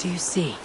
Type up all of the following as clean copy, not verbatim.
do you see?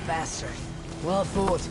Bastard. Well fought.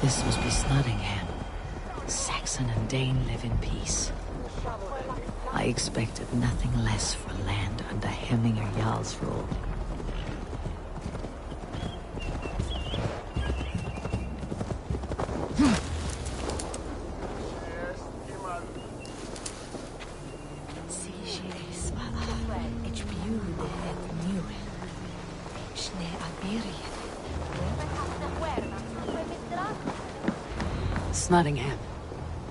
This must be Snottingham. Saxon and Dane live in peace. I expected nothing less for land under Hemminger Jarl's rule. Snottingham.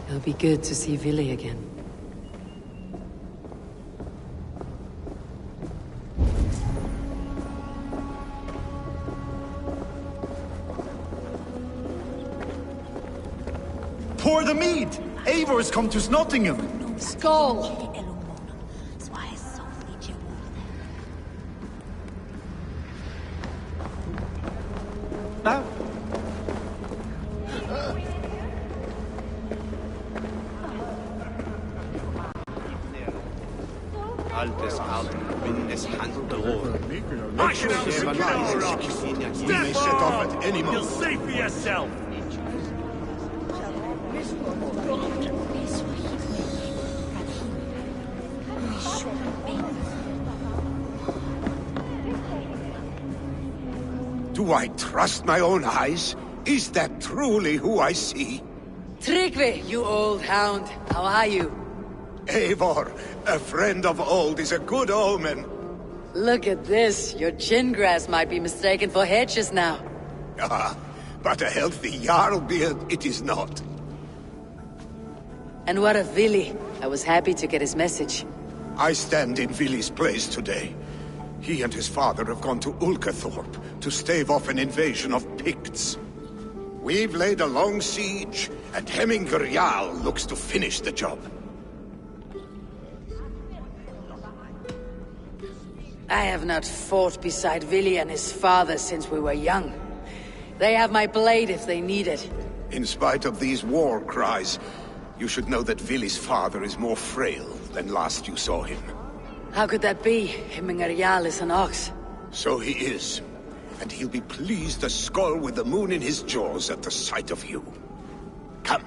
It'll be good to see Vili again. Pour the mead! Eivor's come to Snottingham! Skull! Now? I should have secure rocks. Step set off at any You'll moment. see for yourself. Do I trust my own eyes? Is that truly who I see? Tryggvi, you old hound. How are you? Eivor, a friend of old is a good omen. Look at this. Your chin grass might be mistaken for hedges now. Ah, but a healthy Jarl beard it is not. And what of Vili? I was happy to get his message. I stand in Vili's place today. He and his father have gone to Ulkathorpe to stave off an invasion of Picts. We've laid a long siege, and Hemminger Jarl looks to finish the job. I have not fought beside Vili and his father since we were young. They have my blade if they need it. In spite of these war cries, you should know that Vili's father is more frail than last you saw him. How could that be? Hemminger Jarl is an ox. So he is. And he'll be pleased as Skull with the moon in his jaws at the sight of you. Come,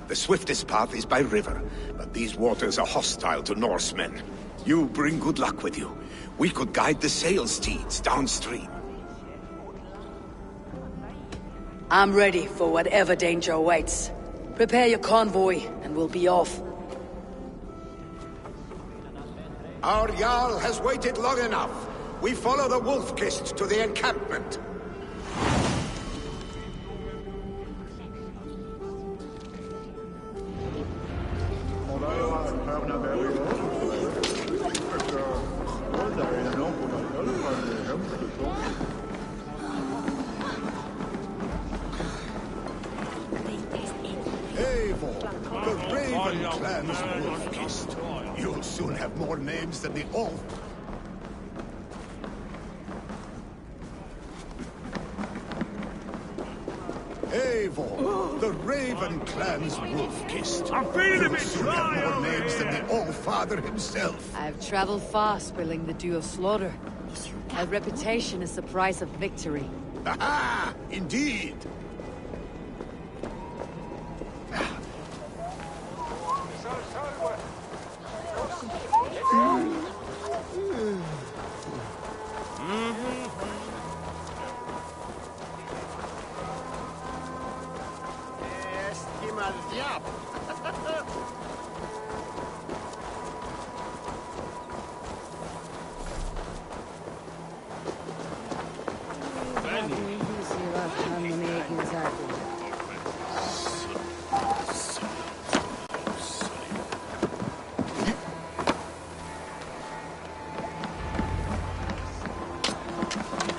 the swiftest path is by river, but these waters are hostile to Norsemen. You bring good luck with you. We could guide the sail steeds downstream. I'm ready for whatever danger awaits. Prepare your convoy, and we'll be off. Our Jarl has waited long enough. We follow the Wolf-Kissed to the encampment. Eivor, the Raven clan's Wolf-Kissed. You'll soon have more names than the All. Eivor, the Raven clan's Wolf-Kissed. I'm feeling a bit Soon dry have more over names here. than the All-Father himself. I've traveled far, spilling the dew of slaughter. A reputation is the price of victory. Aha! Indeed!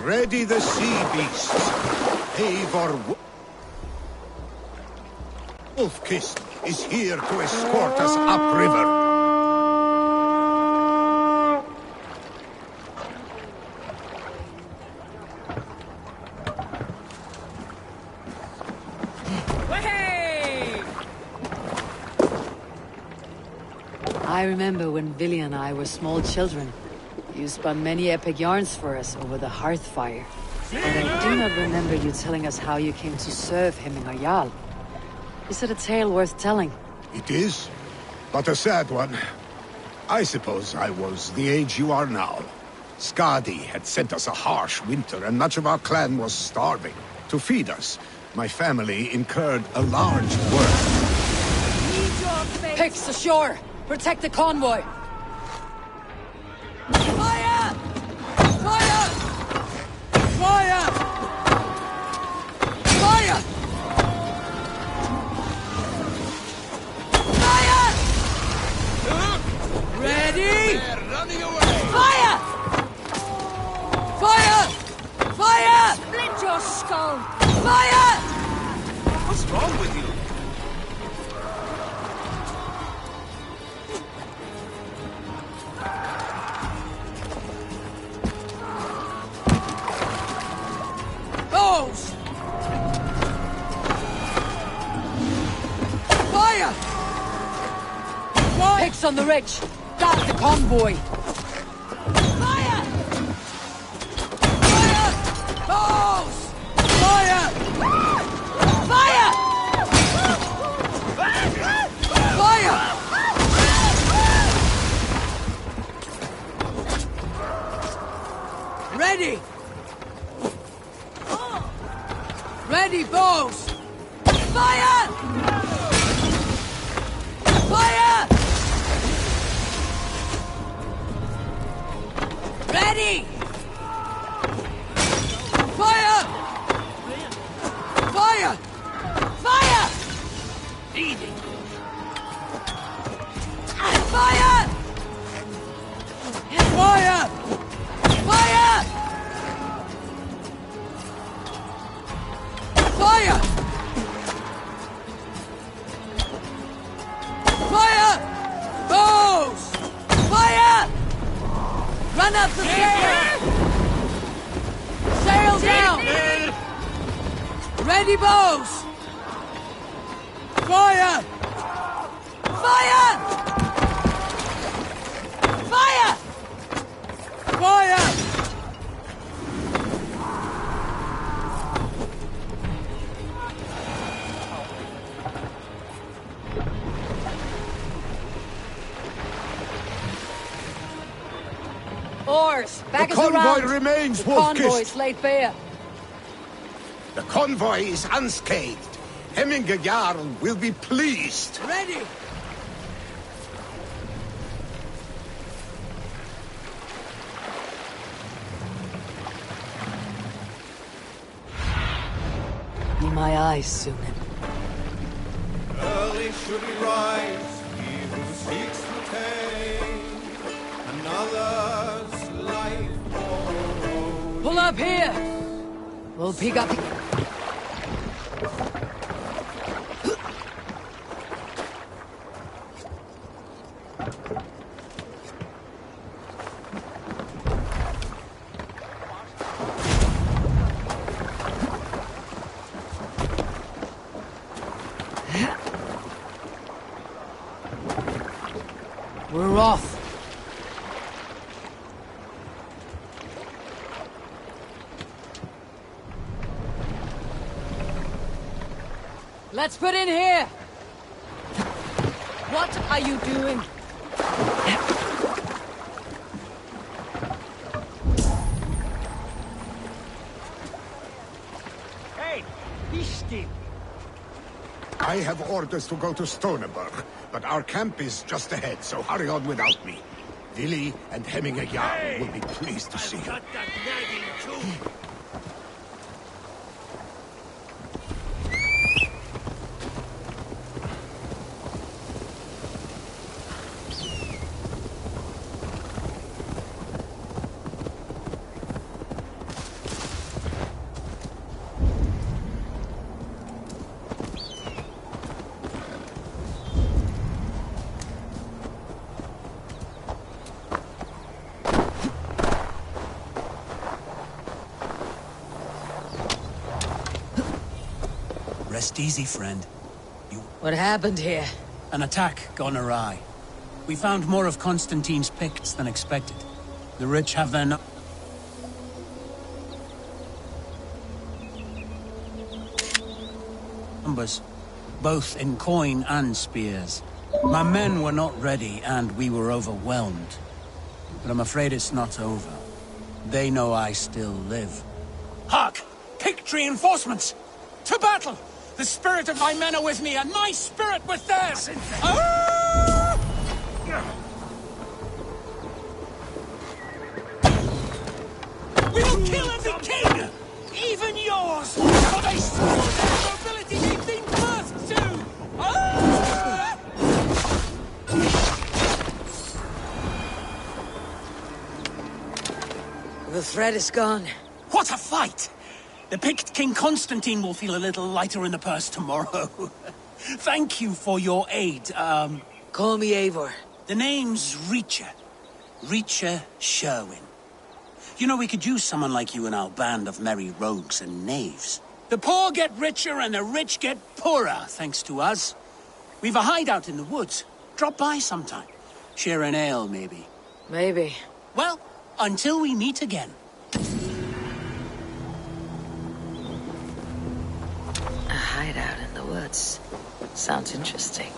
Ready the sea beasts. Eivor Wolf-Kissed is here to escort us upriver. I remember when Villy and I were small children. You spun many epic yarns for us over the hearth fire. But I do not remember you telling us how you came to serve Hemminger Jarl. Is it a tale worth telling? It is, but a sad one. I suppose I was the age you are now. Skadi had sent us a harsh winter, and much of our clan was starving. To feed us, my family incurred a large work. Picks ashore! Protect the convoy! Fire! Fire! Fire! Fire! Fire! Ready? They're running away! Fire! Fire! Fire! Split your skull! Fire! What's wrong with you? Bows! Fire! Picks on the ridge! Guard the convoy! Fire! Fire! Bows! Fire! Fire! Fire! Ready! Ready, bows! Fire! Fire! Ready! Fire! Fire! Fire! Eating. Fire! Fire! Fire! Fire! Fire! Bows! Fire! Run up the sail! Sail down! Ready, bows! Fire! Fire! Fire! Fire! Oars! Back The us around! convoy remains, The Wolf-Kissed. convoy's laid bare. The convoy is unscathed. Hemminger Jarl will be pleased. Ready! my eyes, Sunan. Early should he rise, he who seeks to take another's life for Pull up here! We'll pick up... We're off. Let's put in here. What are you doing? Hey, be still. I have orders to go to Stoneberg, but our camp is just ahead, so hurry on without me. Willi and Hemminger Jarl will be pleased to see you. Got that nagging too. Rest easy, friend. What happened here? An attack gone awry. We found more of Constantine's Picts than expected. The rich have their numbers, both in coin and spears. My men were not ready, and we were overwhelmed. But I'm afraid it's not over. They know I still live. Hark! Pict reinforcements! To battle! The spirit of my men are with me, and my spirit with theirs! Ah! We will kill every king! Even yours! For they swore their nobility they've been birthed to! Ah! The threat is gone. What a fight! The Pict King Constantine will feel a little lighter in the purse tomorrow. Thank you for your aid. Call me Eivor. The name's Reacher. Reacher Sherwin. You know, we could use someone like you in our band of merry rogues and knaves. The poor get richer and the rich get poorer, thanks to us. We've a hideout in the woods. Drop by sometime. Share an ale, maybe. Maybe. Well, until we meet again. A hideout in the woods. Sounds interesting.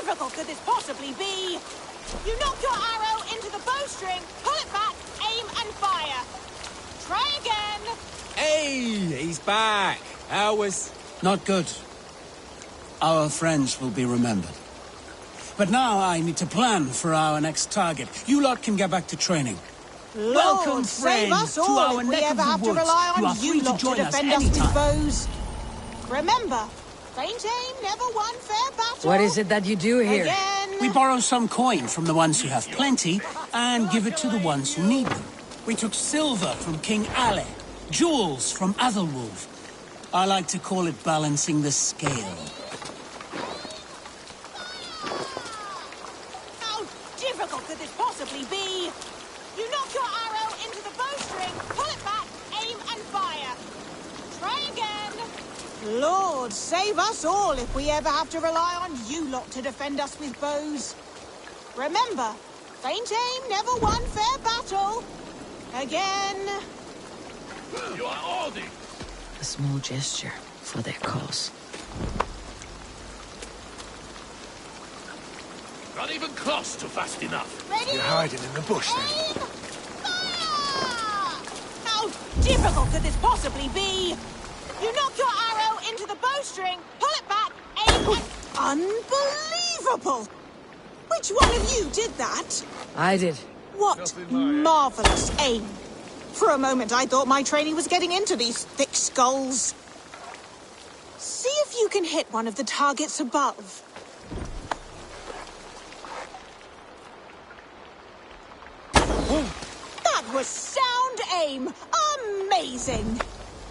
difficult could this possibly be? You knock your arrow into the bowstring, pull it back, aim and fire. Try again. Hey, he's back. How was... Not good. Our friends will be remembered. But now I need to plan for our next target. You lot can get back to training. Lord, Welcome, save friends, us to all our if we neck of ever the have to woods. rely You on are free you to lot to join us defend us with anytime. bows. Remember, faint aim never won fair battle. What is it that you do here? Again. We borrow some coin from the ones who have plenty and give it to the ones who need them. We took silver from King Ale, jewels from Athelwulf. I like to call it balancing the scale. How difficult could this possibly be? You knock your arrow into the bowstring, pull it back, aim and fire. Try again. Lord, save us all if we ever have to rely on you lot to defend us with bows. Remember, faint aim never won fair battle. Again. You are holding. A small gesture for their cause. Not even close to fast enough. Ready? You're hiding in the bush then. Aim! Fire! How difficult could this possibly be? You knock your arrow into the bowstring, pull it back, aim, and... Unbelievable! Which one of you did that? I did. What marvelous aim! For a moment, I thought my training was getting into these thick skulls. See if you can hit one of the targets above. That was sound aim! Amazing!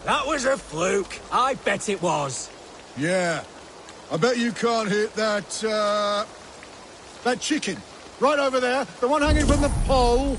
That was a fluke. I bet it was. Yeah. I bet you can't hit that, that chicken. Right over there, the one hanging from the pole.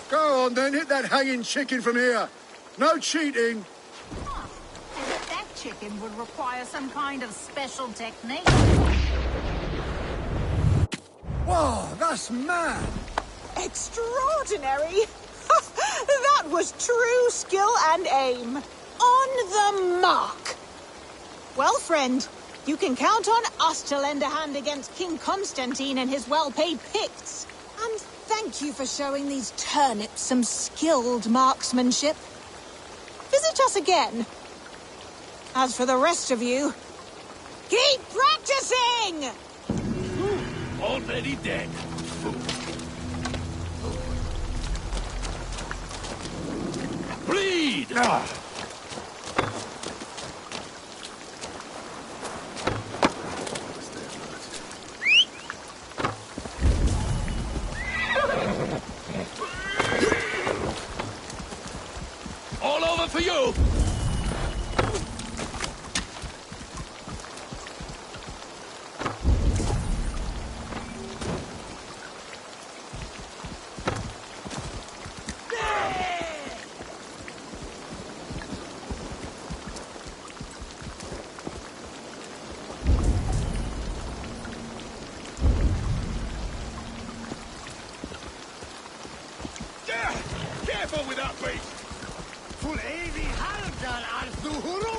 Go on then, hit that hanging chicken from here. No cheating. That chicken would require some kind of special technique. Whoa, that's mad. Extraordinary! That was true skill and aim. On the mark. Well, friend, you can count on us to lend a hand against King Constantine and his well-paid Picts. And thank you for showing these turnips some skilled marksmanship. Visit us again. As for the rest of you, keep practicing! Already dead. Bleed! All over for you! Careful with that beast! Full evi halvdan arzuhuru.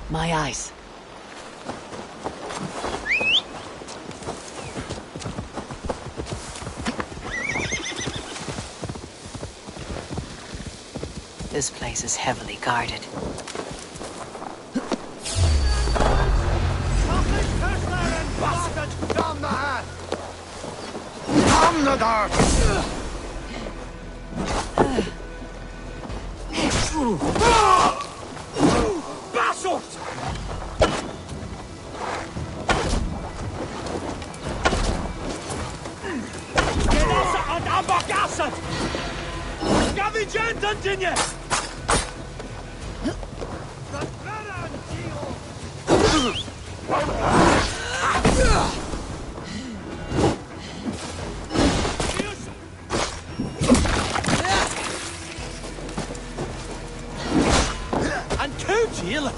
My eyes. This place is heavily guarded. Down the hat! Down the dark! Basalt! Genosse und Ambergassen! Scavigentan dinje! And coach heel!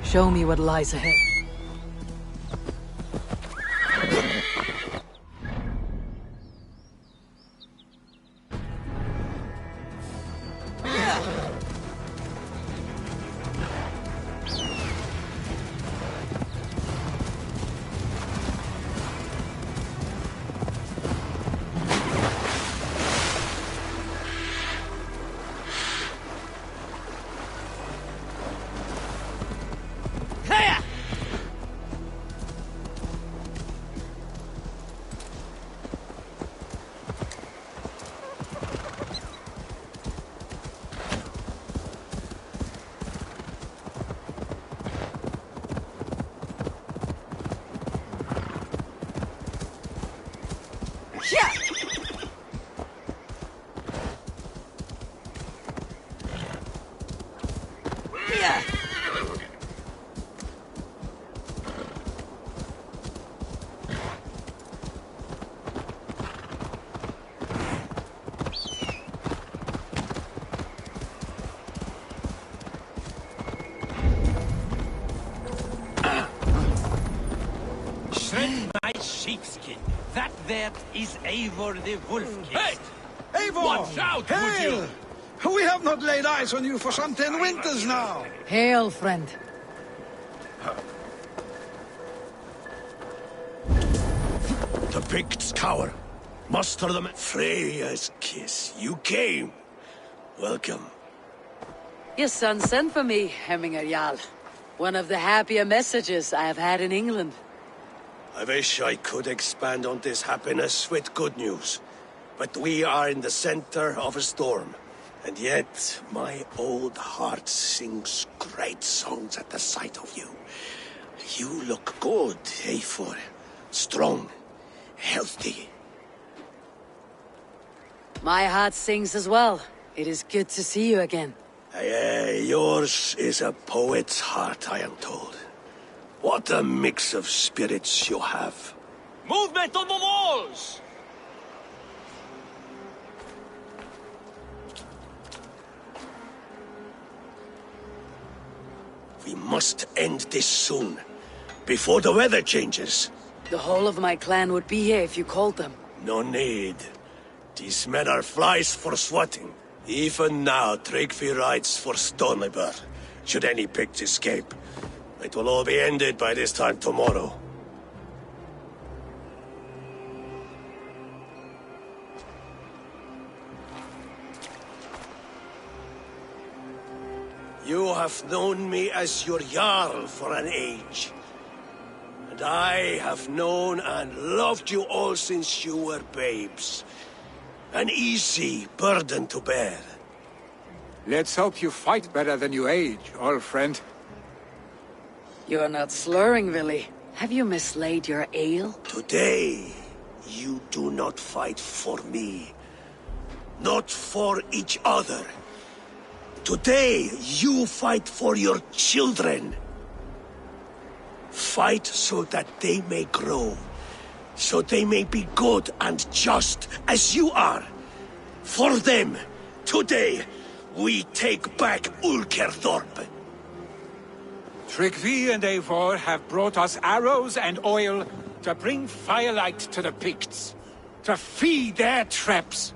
Show me what lies ahead. Sheepskin. That there is Eivor the Wolf-Kissed. Hey! Eivor! Watch out, would you? Hail! We have not laid eyes on you for some 10 winters now. Hail, friend. The Picts cower. Muster them. Freya's kiss. You came. Welcome. Your son sent for me, Hemminger Jarl. One of the happier messages I have had in England. I wish I could expand on this happiness with good news. But we are in the center of a storm. And yet, my old heart sings great songs at the sight of you. You look good, Eivor. Strong. healthy. My heart sings as well. It is good to see you again. Yours is a poet's heart, I am told. What a mix of spirits you have. Movement on the walls! We must end this soon, before the weather changes. The whole of my clan would be here if you called them. No need. These men are flies for swatting. Even now, Tryggvi rides for Stonebur, should any Picts escape. It will all be ended by this time tomorrow. You have known me as your Jarl for an age. And I have known and loved you all since you were babes. An easy burden to bear. Let's hope you fight better than you age, old friend. You're not slurring, Willy. Have you mislaid your ale? Today, you do not fight for me. Not for each other. Today, you fight for your children. Fight so that they may grow. So they may be good and just as you are. For them, today, we take back Ulkerthorpe. Tryggvi and Eivor have brought us arrows and oil to bring firelight to the Picts. To feed their traps.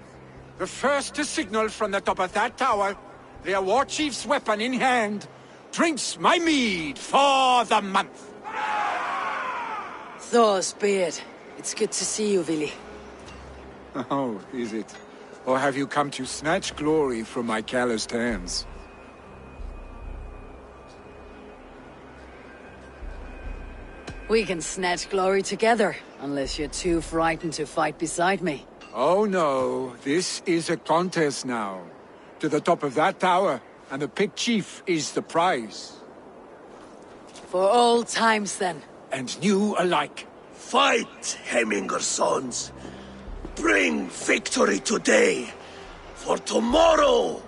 The first to signal from the top of that tower, their war chief's weapon in hand, drinks my mead for the month. Thor's beard. It's good to see you, Willy. Oh, is it? Or have you come to snatch glory from my calloused hands? We can snatch glory together, unless you're too frightened to fight beside me. Oh no, this is a contest now. To the top of that tower, and the Pict chief is the prize. For old times, then. And new alike. Fight, Hemminger sons. Bring victory today. For tomorrow,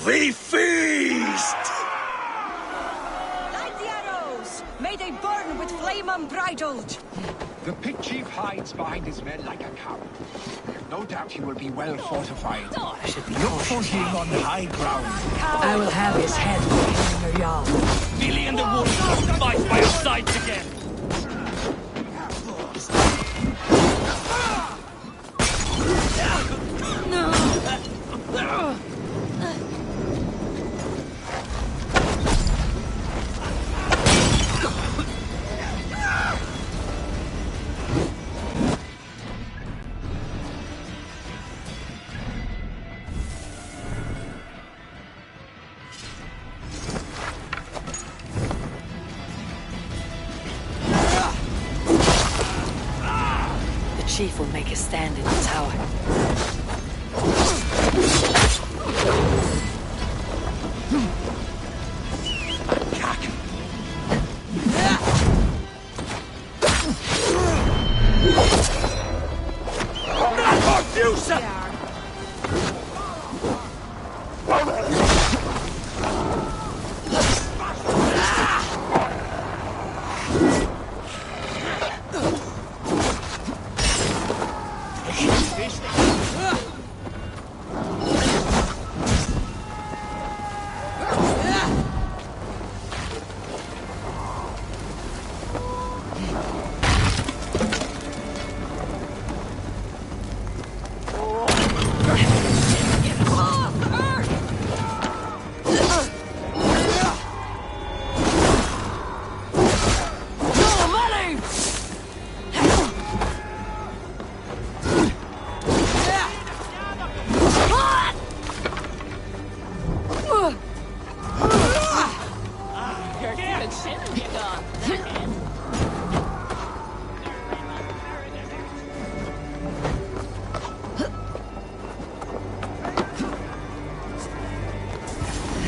we feast! Light the arrows! May they burn with flame unbridled! The Pict chief hides behind his men like a coward. No doubt he will be well fortified. I should be Look for him on high ground. I will have his head for your Jarl. Billy and the wolves will fight by your sides again! The chief will make a stand in the tower.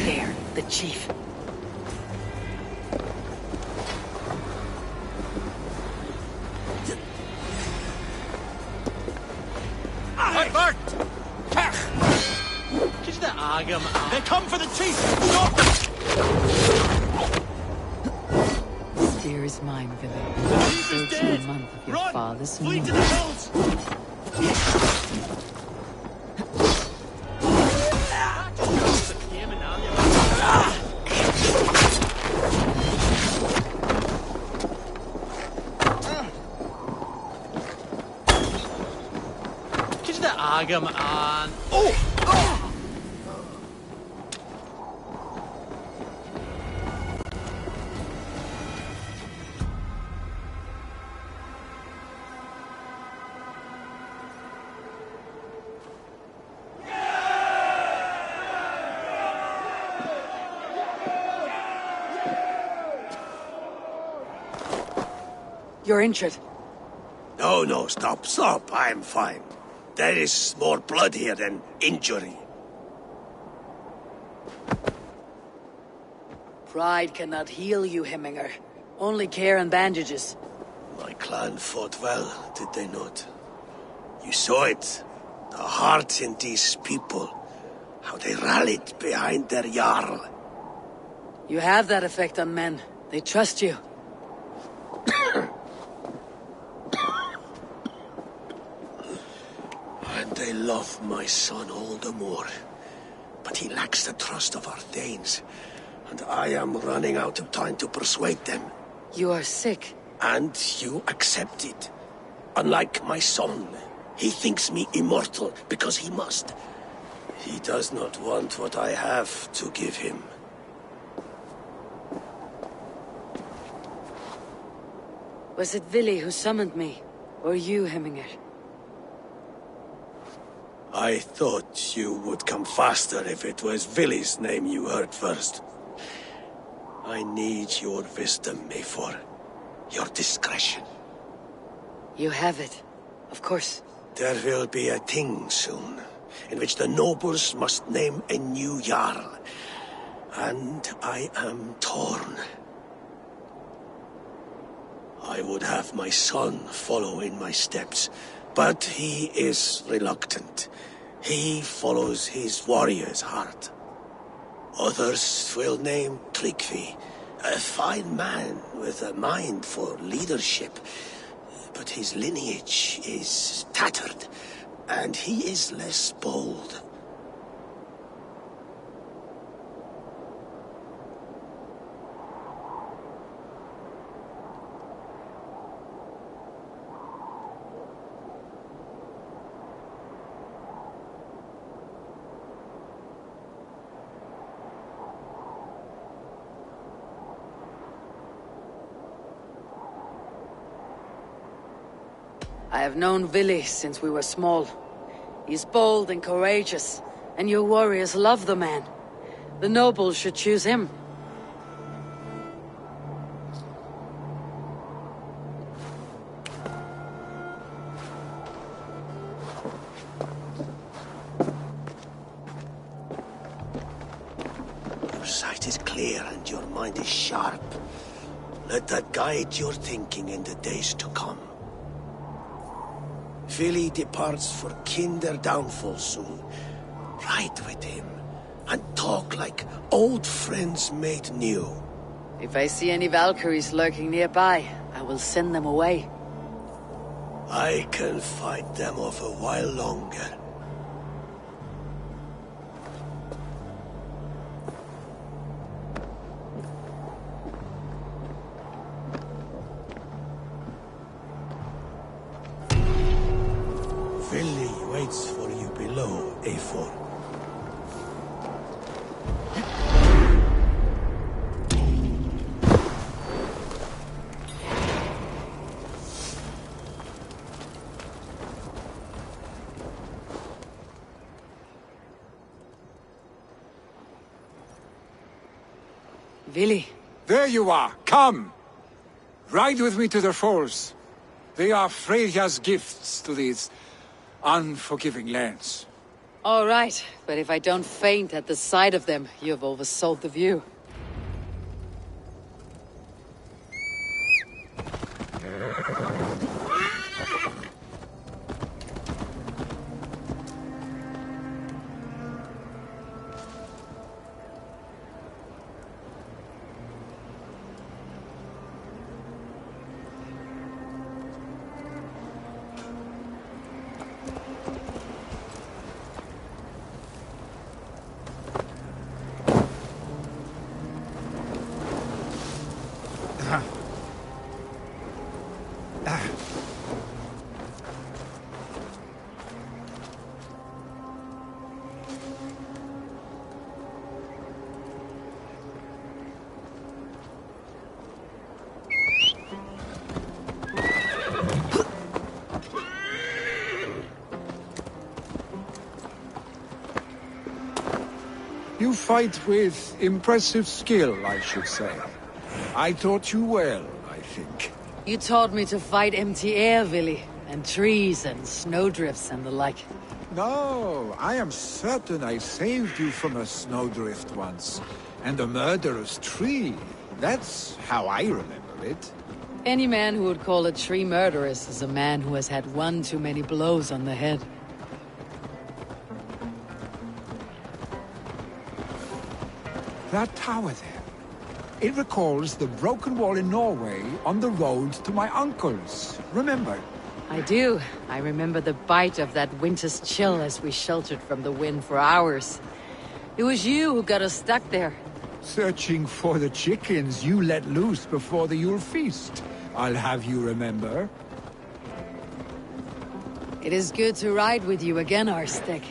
There, the chief. Agam. They come for the chief! Stop! Spear is mine, Villa. Chief is dead! 13 month of your Run! father's Flee to moon. the hills! Kiss the Agam on. You're injured. No, stop. I'm fine. There is more blood here than injury. Pride cannot heal you, Hemminger. Only care and bandages. My clan fought well, did they not? You saw it. The heart in these people. How they rallied behind their Jarl. You have that effect on men. They trust you. And they love my son all the more. But he lacks the trust of our Danes. And I am running out of time to persuade them. You are sick. And you accept it. Unlike my son, he thinks me immortal because he must. He does not want what I have to give him. Was it Vili who summoned me? Or you, Hemminger? I thought you would come faster if it was Vili's name you heard first. I need your wisdom, Mayfor. Your discretion. You have it. Of course. There will be a thing soon, in which the nobles must name a new Jarl. And I am torn. I would have my son follow in my steps, but he is reluctant. He follows his warrior's heart. Others will name Tryggvi, a fine man with a mind for leadership. But his lineage is tattered, and he is less bold. I have known Vili since we were small. He's bold and courageous, and your warriors love the man. The nobles should choose him. Your sight is clear and your mind is sharp. Let that guide your thinking in the days to come. Vili departs for Kinder downfall soon. Ride with him, and talk like old friends made new. If I see any Valkyries lurking nearby, I will send them away. I can fight them off a while longer. Vili waits for you below, A4. Vili. There you are. Come. Ride with me to the falls. They are Freya's gifts to these unforgiving lands. All right, but if I don't faint at the sight of them, you have oversold the view. You fight with impressive skill, I should say. I taught you well, I think. You taught me to fight empty air, Willy, and trees and snowdrifts and the like. No, I am certain I saved you from a snowdrift once, and a murderous tree. That's how I remember it. Any man who would call a tree murderous is a man who has had one too many blows on the head. That tower there. It recalls the broken wall in Norway on the road to my uncle's. Remember? I do. I remember the bite of that winter's chill as we sheltered from the wind for hours. It was you who got us stuck there. Searching for the chickens you let loose before the Yule feast. I'll have you remember. It is good to ride with you again, Arstic.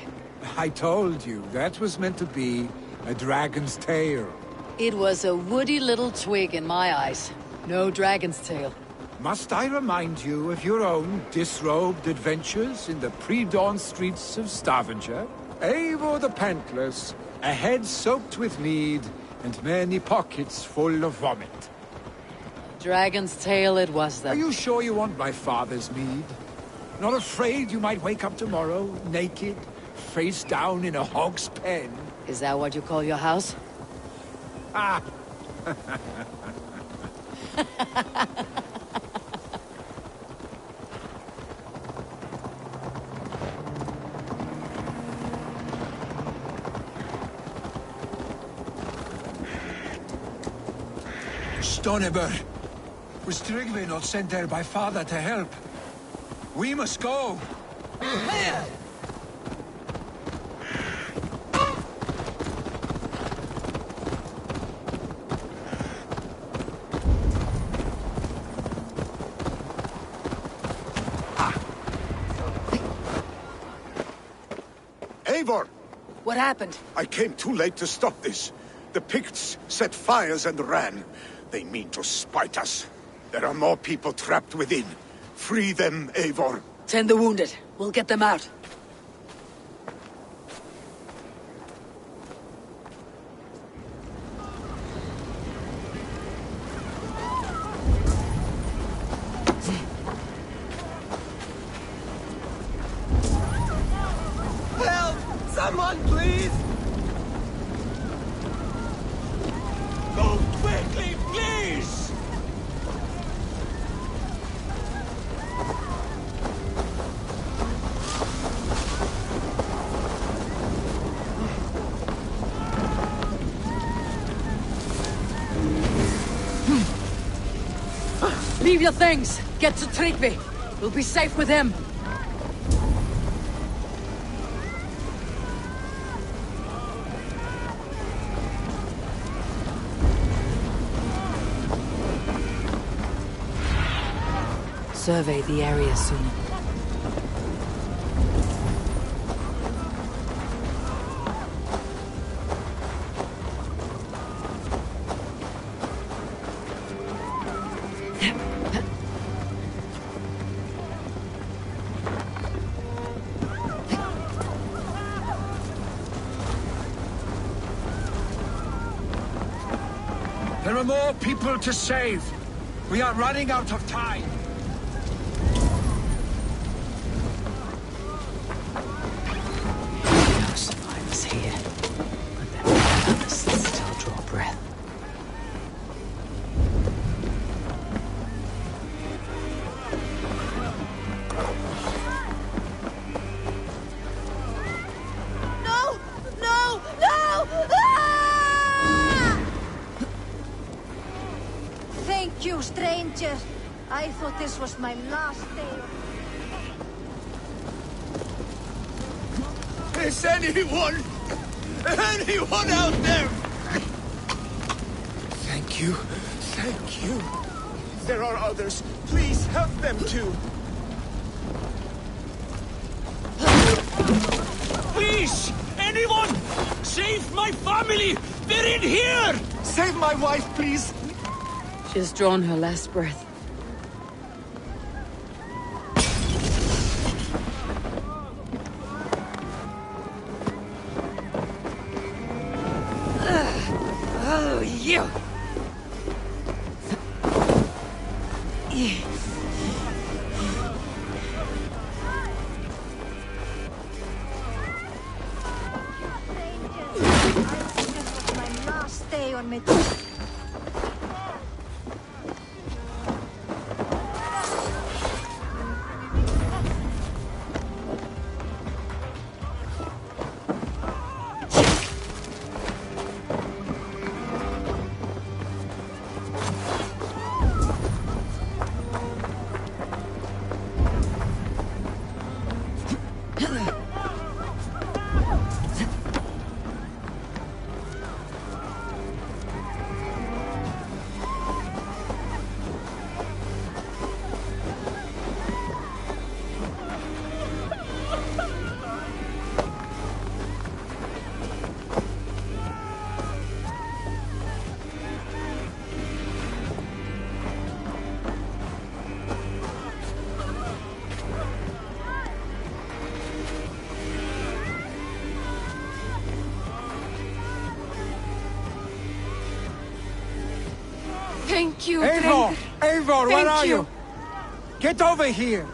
I told you, that was meant to be a dragon's tail. It was a woody little twig in my eyes. No dragon's tail. Must I remind you of your own disrobed adventures in the pre-dawn streets of Stavanger? Eivor the Pantless, a head soaked with mead, and many pockets full of vomit. Dragon's tail it was then. Are you sure you want my father's mead? Not afraid you might wake up tomorrow, naked, face down in a hog's pen? Is that what you call your house? Ah! Stoneber, was Tryggve not sent there by father to help? We must go! Eivor! What happened? I came too late to stop this. The Picts set fires and ran. They mean to spite us. There are more people trapped within. Free them, Eivor. Tend the wounded. We'll get them out. Help! Someone, please! Go quickly, please! Leave your things. Get to Tryggve. We'll be safe with him. Survey the area soon. There are more people to save. We are running out of time. No survivors here. But then others still draw breath. No! No! No! Ah! Thank you, stranger. I thought this was my last day. Is anyone out there? Thank you. Thank you. There are others. Please help them too. Please! Anyone! Save my family! They're in here! Save my wife, please. She has drawn her last breath. you! My last day on me. Thank you, Eivor! Eivor, where are you? Get over here!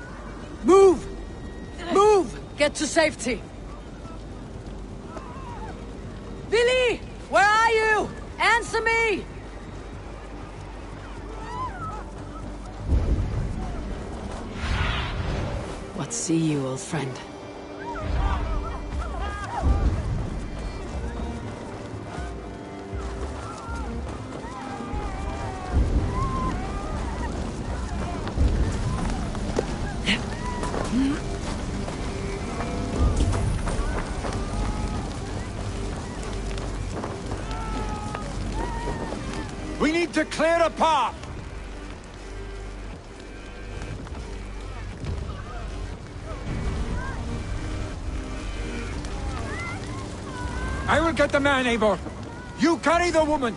Move! Move! Get to safety. Billy! Where are you? Answer me! What see you, old friend? We need to clear a path! I will get the man, Eivor. You carry the woman.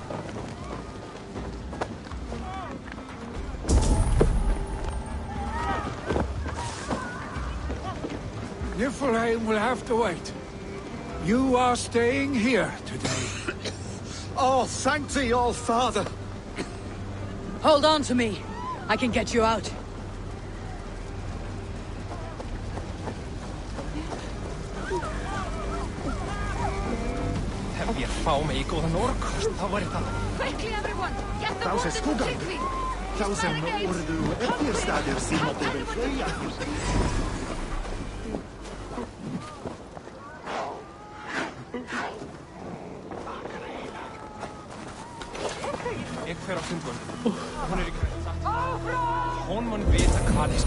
Niflheim will have to wait. You are staying here today. Oh, thank thee, all father. Hold on to me. I can get you out. Quickly, everyone! Get the Trouwens, water goed quickly! Trouwens, worden we hier staat er zien op de vleia. Ik fer oss inte. Hon är hon mun veta kallis.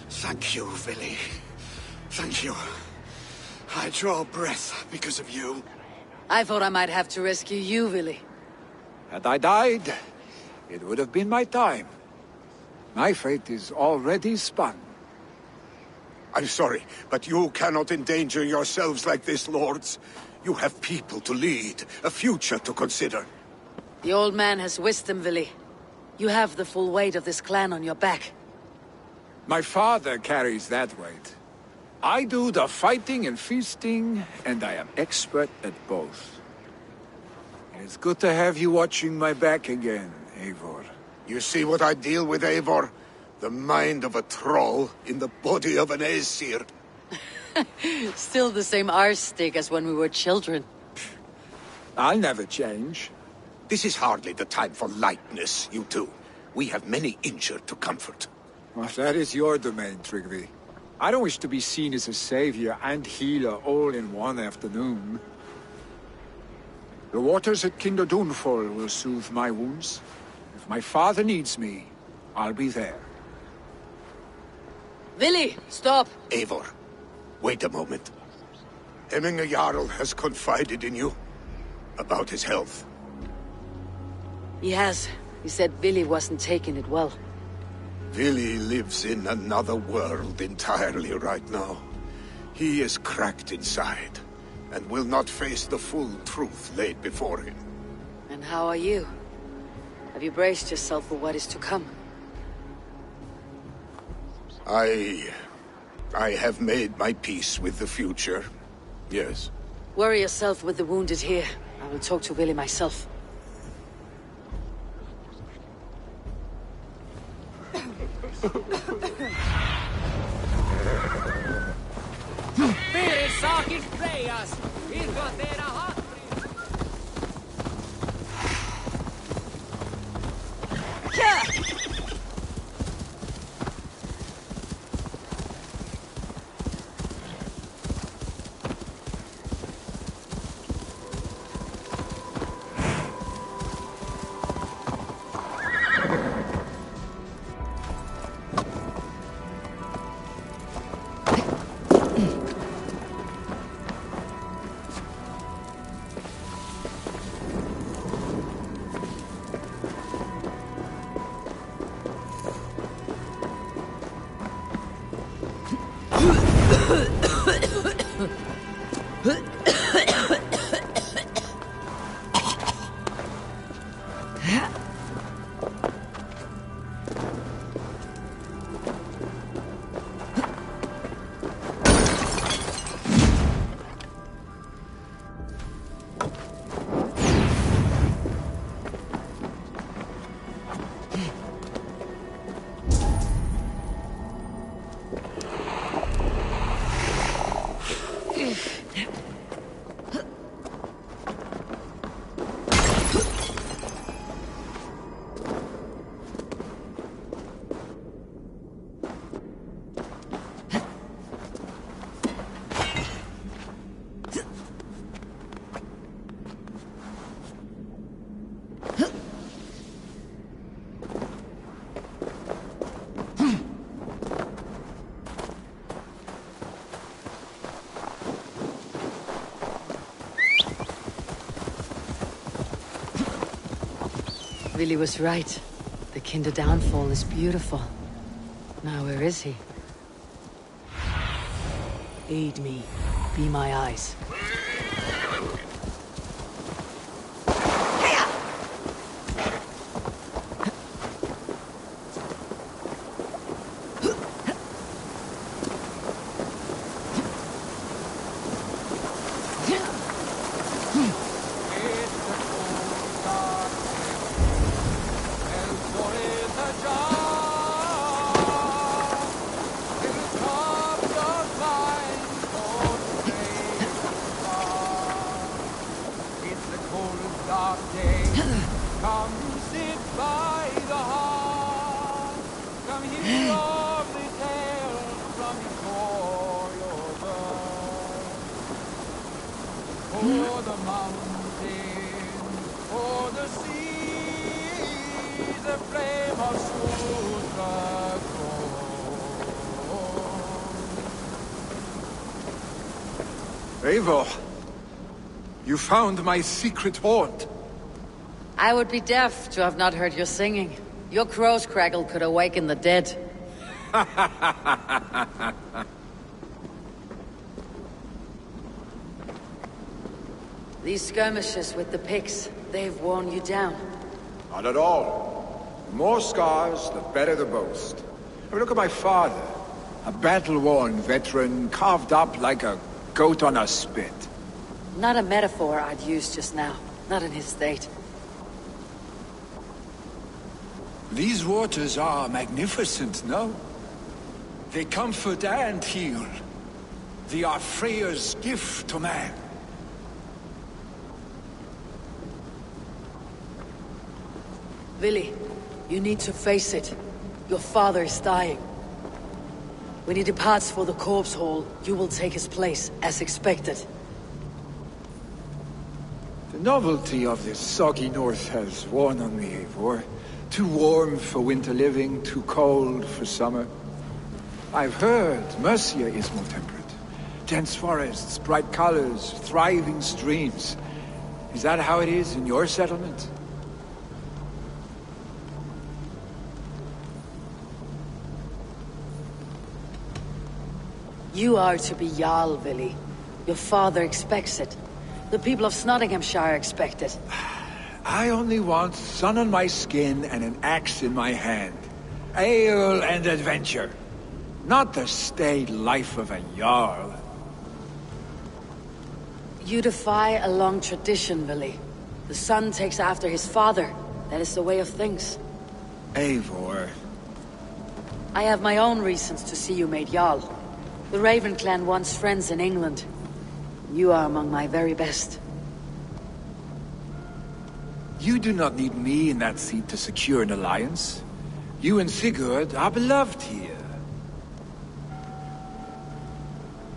Thank you, Billy. Thank you. I draw breath because of you. I thought I might have to rescue you, Willy. Had I died, it would have been my time. My fate is already spun. I'm sorry, but you cannot endanger yourselves like this, lords. You have people to lead, a future to consider. The old man has wisdom, Willy. You have the full weight of this clan on your back. My father carries that weight. I do the fighting and feasting, and I am expert at both. It's good to have you watching my back again, Eivor. You see what I deal with, Eivor? The mind of a troll in the body of an Aesir. Still the same arse stick as when we were children. I'll never change. This is hardly the time for lightness, you two. We have many injured to comfort. Well, that is your domain, Tryggvi. I don't wish to be seen as a savior and healer all in one afternoon. The waters at Kinderdunfol will soothe my wounds. If my father needs me, I'll be there. Willy, stop! Eivor, wait a moment. Hemminger Jarl has confided in you about his health. He has. He said Willy wasn't taking it well. Willy lives in another world entirely right now. He is cracked inside, and will not face the full truth laid before him. And how are you? Have you braced yourself for what is to come? I have made my peace with the future. Yes. Worry yourself with the wounded here. I will talk to Willie myself. Pere saakin Frejas! Ilka tehdä hatri! Willie was right. The Kinder downfall is beautiful. Now where is he? Aid me. Be my eyes. Eivor, you found my secret haunt. I would be deaf to have not heard your singing. Your crow's crackle could awaken the dead. These skirmishes with the pigs, they've worn you down. Not at all. The more scars, the better the boast. I mean, look at my father. A battle-worn veteran, carved up like a goat on a spit. Not a metaphor I'd use just now. Not in his state. These waters are magnificent, no? They comfort and heal. They are Freya's gift to man. Willie, you need to face it. Your father is dying. When he departs for the corpse hall, you will take his place, as expected. The novelty of this soggy north has worn on me, Eivor. Too warm for winter living, too cold for summer. I've heard Mercia is more temperate. Dense forests, bright colors, thriving streams. Is that how it is in your settlement? You are to be Jarl, Vili. Your father expects it. The people of Nottinghamshire expect it. I only want sun on my skin and an axe in my hand. Ale and adventure. Not the staid life of a Jarl. You defy a long tradition, Vili. The son takes after his father. That is the way of things. Eivor. I have my own reasons to see you made Jarl. The Raven clan wants friends in England. You are among my very best. You do not need me in that seat to secure an alliance. You and Sigurd are beloved here.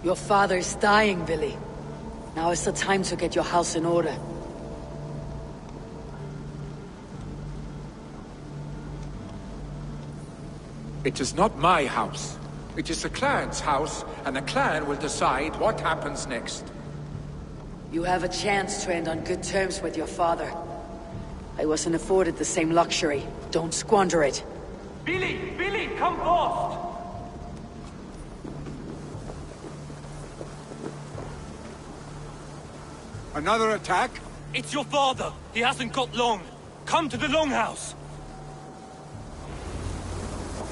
Your father is dying, Vili. Now is the time to get your house in order. It is not my house. It is the clan's house, and the clan will decide what happens next. You have a chance to end on good terms with your father. I wasn't afforded the same luxury. Don't squander it. Billy! Billy, come forth! Another attack? It's your father! He hasn't got long! Come to the Longhouse!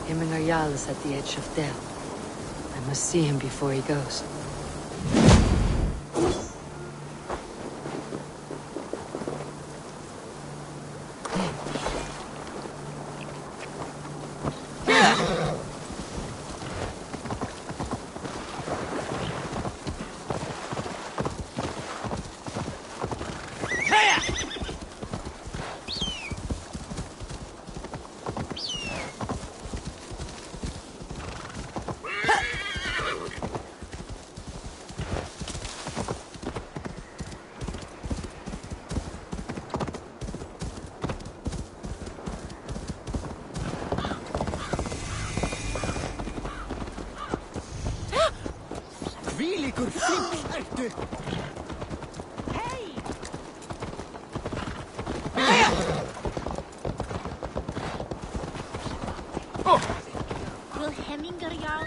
Himmingar Jarl is at the edge of death. I must see him before he goes. Will Hemminger Jarl?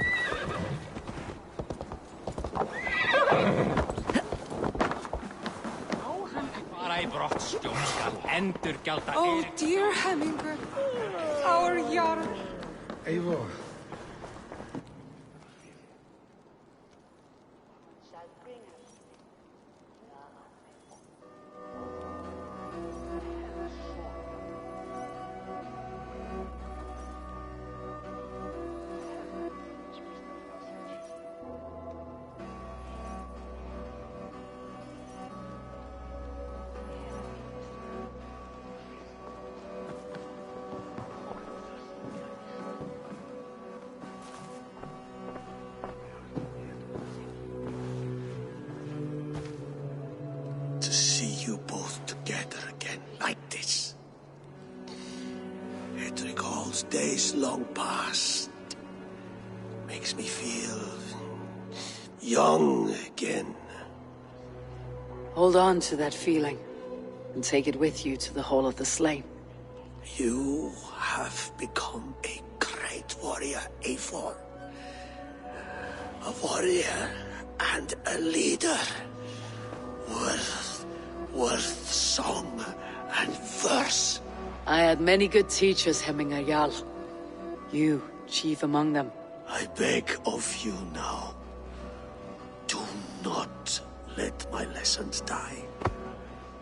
Oh, dear Hemminger. Our Jarl. Eivor. You both together again like this. It recalls days long past. Makes me feel young again. Hold on to that feeling, and take it with you to the Hall of the Slain. You have become a great warrior, Eivor. A warrior and a leader. Worth song and verse. I had many good teachers, Hemminger Jarl. You, chief among them. I beg of you now, do not let my lessons die.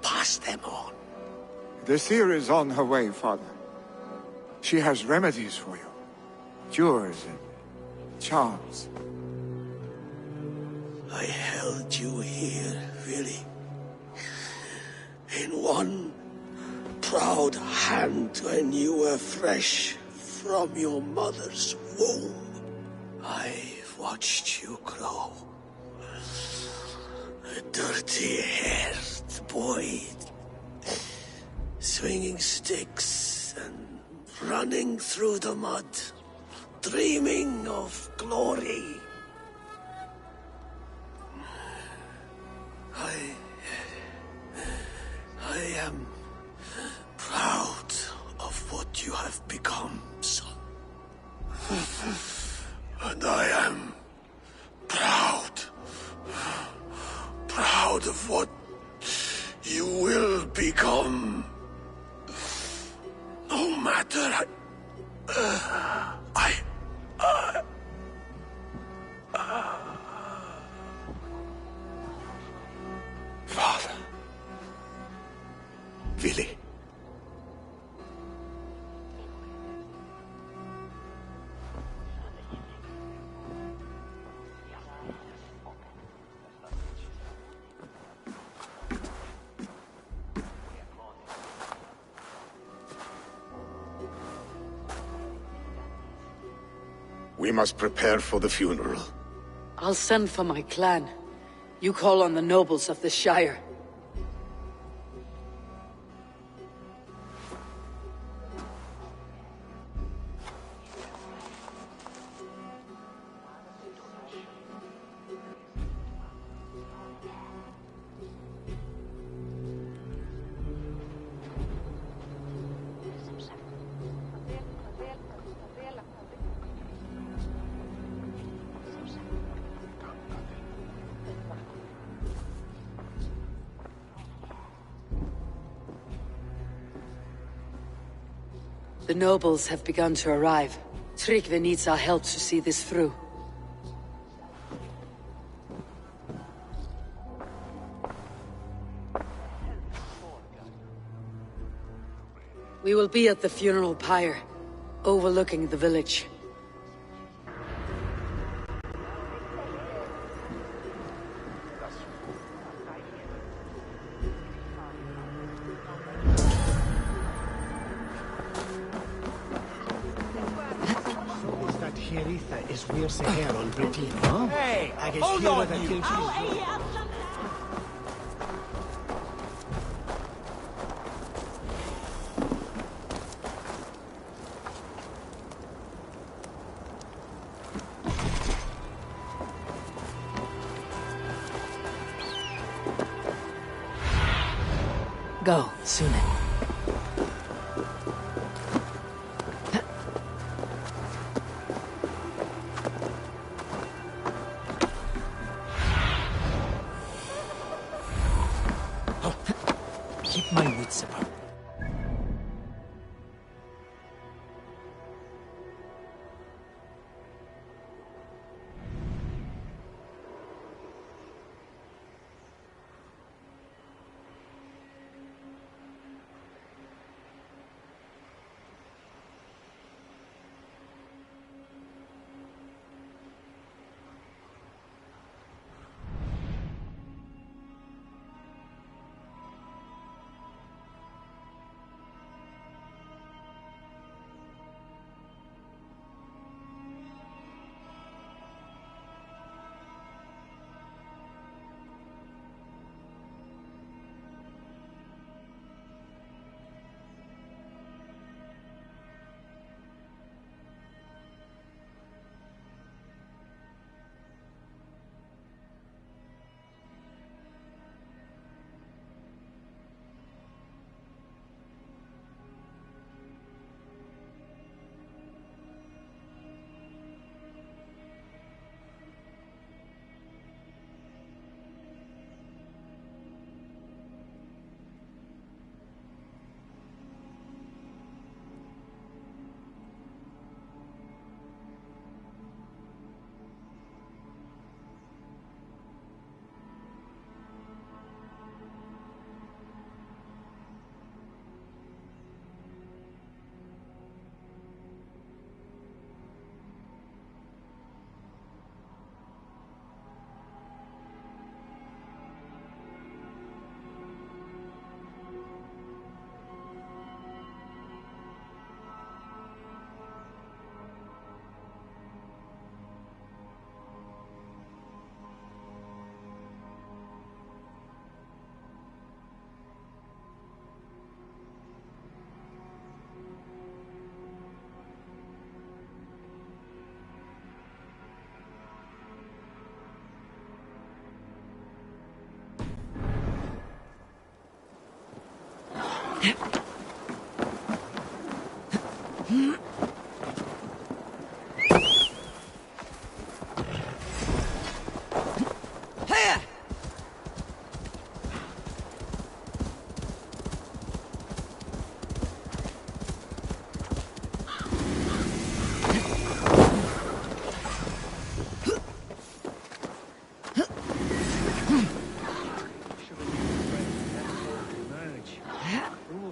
Pass them on. The seer is on her way, Father. She has remedies for you. Cures and charms. I held you here, really. In one proud hand when you were fresh from your mother's womb. I've watched you grow. A dirty-haired boy, swinging sticks and running through the mud, dreaming of glory. I am proud of what you have become, son. And I am proud We must prepare for the funeral. I'll send for my clan. You call on the nobles of the Shire. The nobles have begun to arrive. Tryggvi needs our help to see this through. We will be at the funeral pyre, overlooking the village. Is we're here on Britain, huh? Hey, hold on, you! Go, Sunan. Keep my wits about.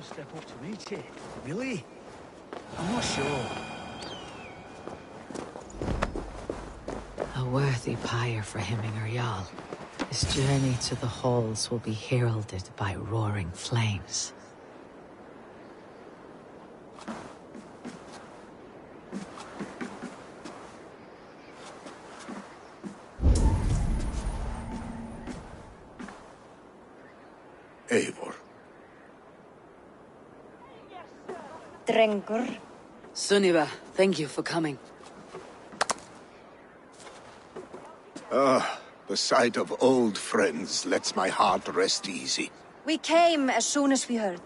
Step up to meet you. Really? I'm not sure. A worthy pyre for Hemminger Jarl. His journey to the halls will be heralded by roaring flames. Eivor. Drengur. Sunniva, thank you for coming. The sight of old friends lets my heart rest easy. We came as soon as we heard,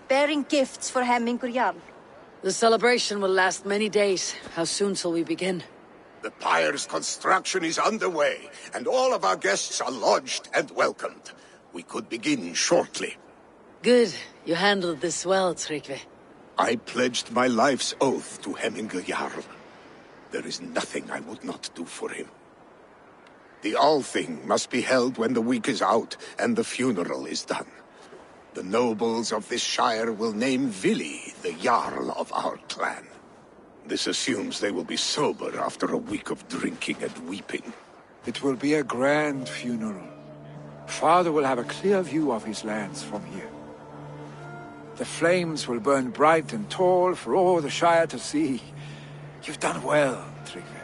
bearing gifts for Hemmingur Jarl. The celebration will last many days. How soon shall we begin? The pyre's construction is underway, and all of our guests are lodged and welcomed. We could begin shortly. Good. You handled this well, Tryggvi. I pledged my life's oath to Hemmingur Jarl. There is nothing I would not do for him. The Althing must be held when the week is out and the funeral is done. The nobles of this shire will name Vili the Jarl of our clan. This assumes they will be sober after a week of drinking and weeping. It will be a grand funeral. Father will have a clear view of his lands from here. The flames will burn bright and tall for all the Shire to see. You've done well, Tryggvi.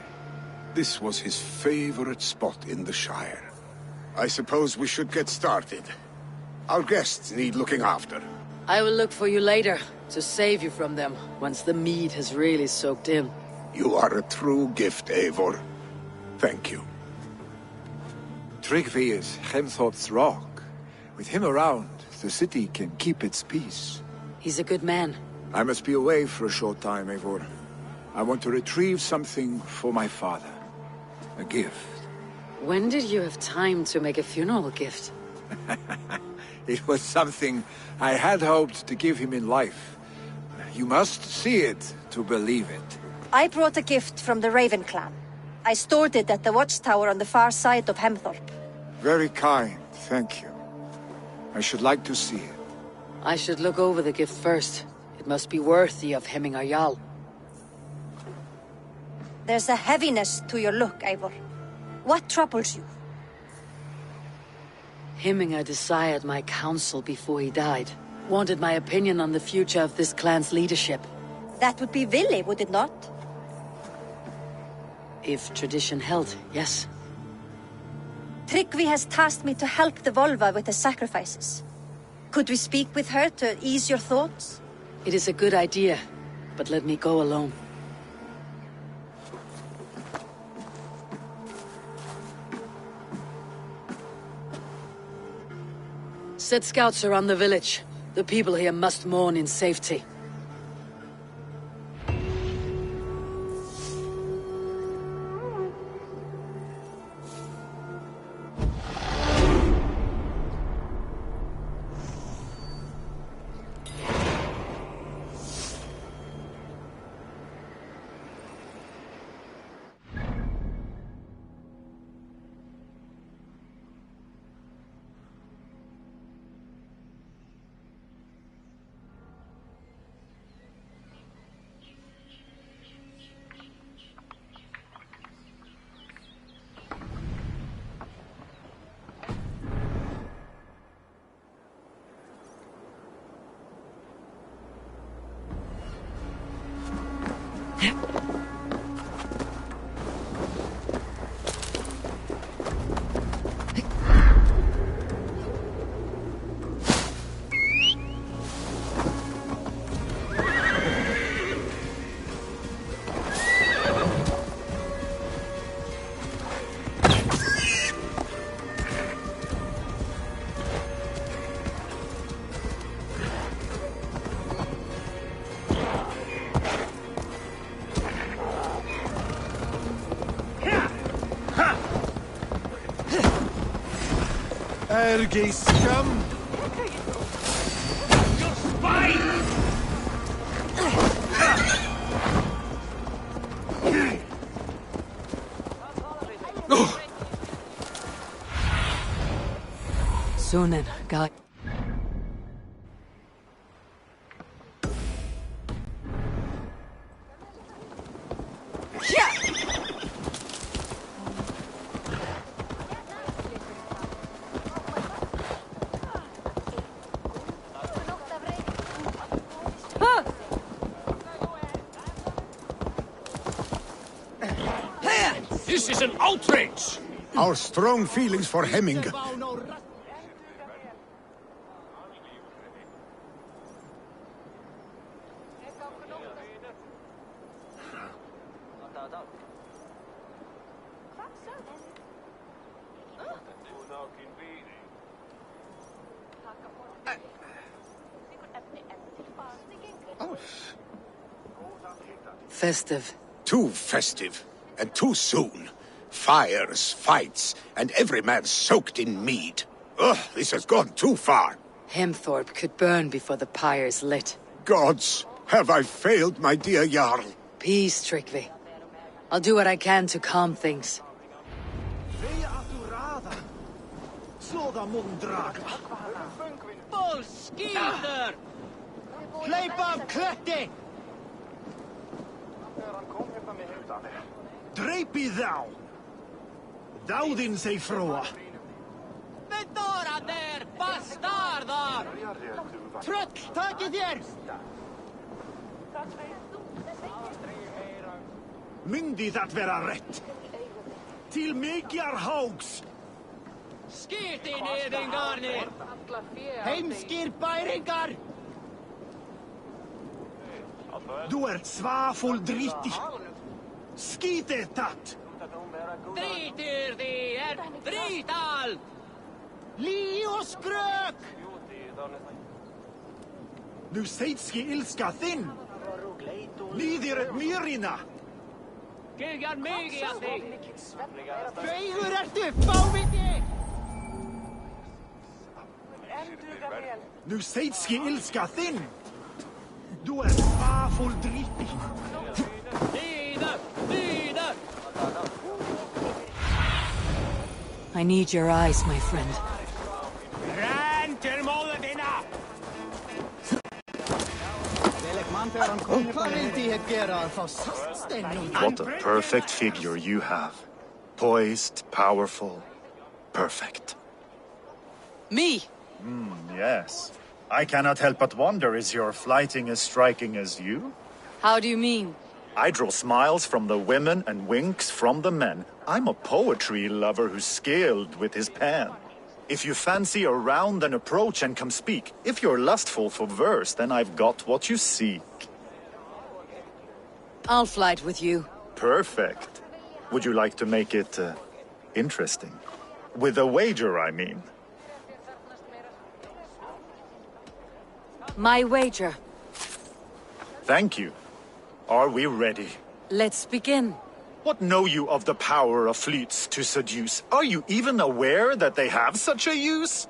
This was his favorite spot in the Shire. I suppose we should get started. Our guests need looking after. I will look for you later, to save you from them, once the mead has really soaked in. You are a true gift, Eivor. Thank you. Tryggvi is Hemthorpe's rock. With him around, the city can keep its peace. He's a good man. I must be away for a short time, Eivor. I want to retrieve something for my father. A gift. When did you have time to make a funeral gift? It was something I had hoped to give him in life. You must see it to believe it. I brought a gift from the Raven clan. I stored it at the watchtower on the far side of Hemthorpe. Very kind, thank you. I should like to see it. I should look over the gift first. It must be worthy of Hemmingur Jarl. There's a heaviness to your look, Eivor. What troubles you? Hemmingur desired my counsel before he died. Wanted my opinion on the future of this clan's leadership. That would be Vili, would it not? If tradition held, yes. Tryggvi has tasked me to help the Volva with the sacrifices. Could we speak with her to ease your thoughts? It is a good idea, but let me go alone. Set scouts around the village. The people here must mourn in safety. Ergi scum! Your spine! Sunan, God. This is an outrage! Our strong feelings for Hemmingur. Festive. Too festive, and too soon. Fires, fights, and every man soaked in mead. Ugh, this has gone too far. Hemthorpe could burn before the pyre's lit. Gods, have I failed my dear Jarl? Peace, Tryggvi. I'll do what I can to calm things. Bull skilder! Kleip af kletti! Dreipi thou! Dáðinn seg fróa! Bedora der, bastardar! Tröll, takið þér! Myndi það vera rätt? Til mikjar hágs! Skýrt í niðingarnir! Heimskir bæringar! Du ert svafull dritti! Skítið tatt! Drítir því drítal! Lí og skrök! Nu seitski ilska þinn! Líðir et mýrina! Giljar mig í að þig! Beigur ertu, fáviti! Nu seitski ilska þinn! Du ert svafull dritti! I need your eyes, my friend. Ren til móður þína! What a perfect figure you have. Poised, powerful, perfect. Me? Yes. I cannot help but wonder, is your flighting as striking as you? How do you mean? I draw smiles from the women and winks from the men. I'm a poetry lover who's skilled with his pen. If you fancy a round, then approach and come speak. If you're lustful for verse, then I've got what you seek. I'll flight with you. Perfect. Would you like to make it, interesting? With a wager, I mean. My wager. Thank you. Are we ready? Let's begin. What know you of the power of fleets to seduce? Are you even aware that they have such a use?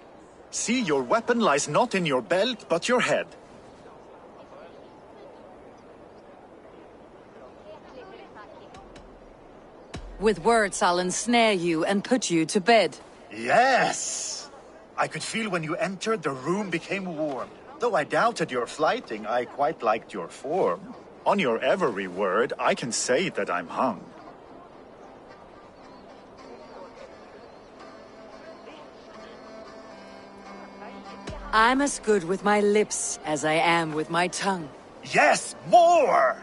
See, your weapon lies not in your belt, but your head. With words, I'll ensnare you and put you to bed. Yes! I could feel when you entered, the room became warm. Though I doubted your flighting, I quite liked your form. On your every word, I can say that I'm hung. I'm as good with my lips as I am with my tongue. Yes, more!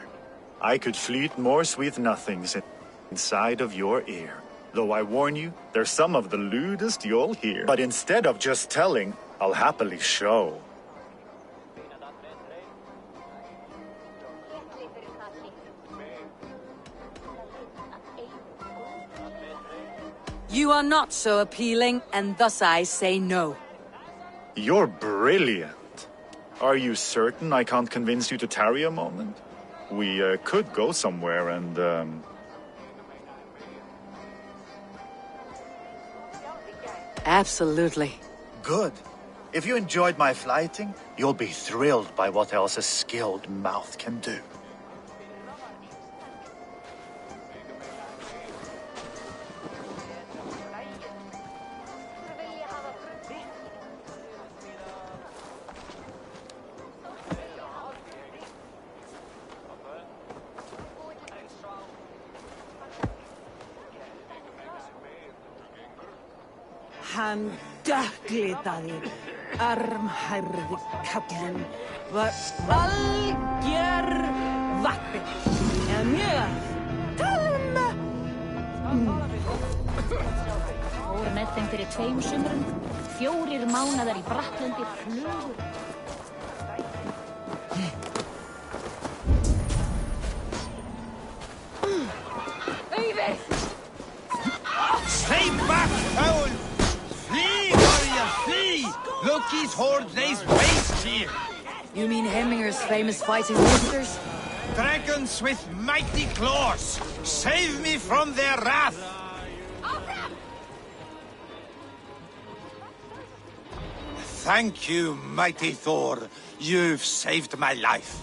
I could fleet more sweet nothings inside of your ear. Though I warn you, they're some of the lewdest you'll hear. But instead of just telling, I'll happily show. You are not so appealing, and thus I say no. You're brilliant. Are you certain I can't convince you to tarry a moment? We could go somewhere and, Absolutely. Good. If you enjoyed my flighting, you'll be thrilled by what else a skilled mouth can do. Hann dökklitaði, armhærði kallinn var algjör vappi. Eða mjög talma. Fór með þeim fyrir 2 sumrum, 4 mánaðar í Brattlandi, flugur. Stay back, foul monkeys hoard these waste here. You mean Hemminger's famous fighting roosters? Dragons with mighty claws. Save me from their wrath. Thank you, mighty Thor. You've saved my life.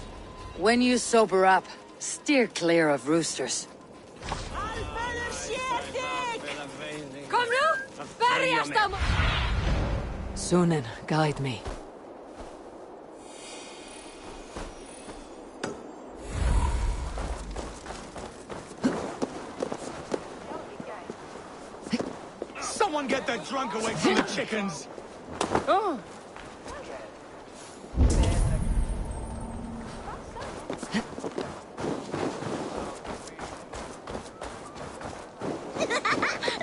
When you sober up, steer clear of roosters. Kom nu! Bergast dem! Sunan, guide me. Someone get that drunk away from the chickens! Oh.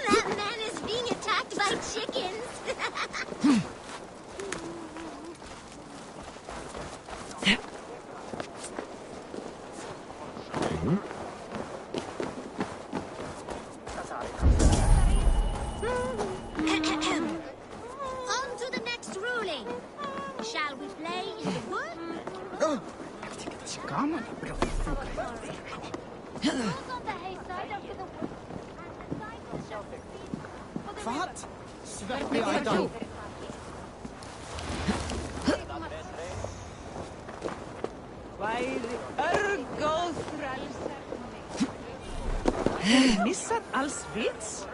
That man is being attacked by chickens. On to the next ruling. Shall we play in the wood? Vad? Sverige Missat alls vits?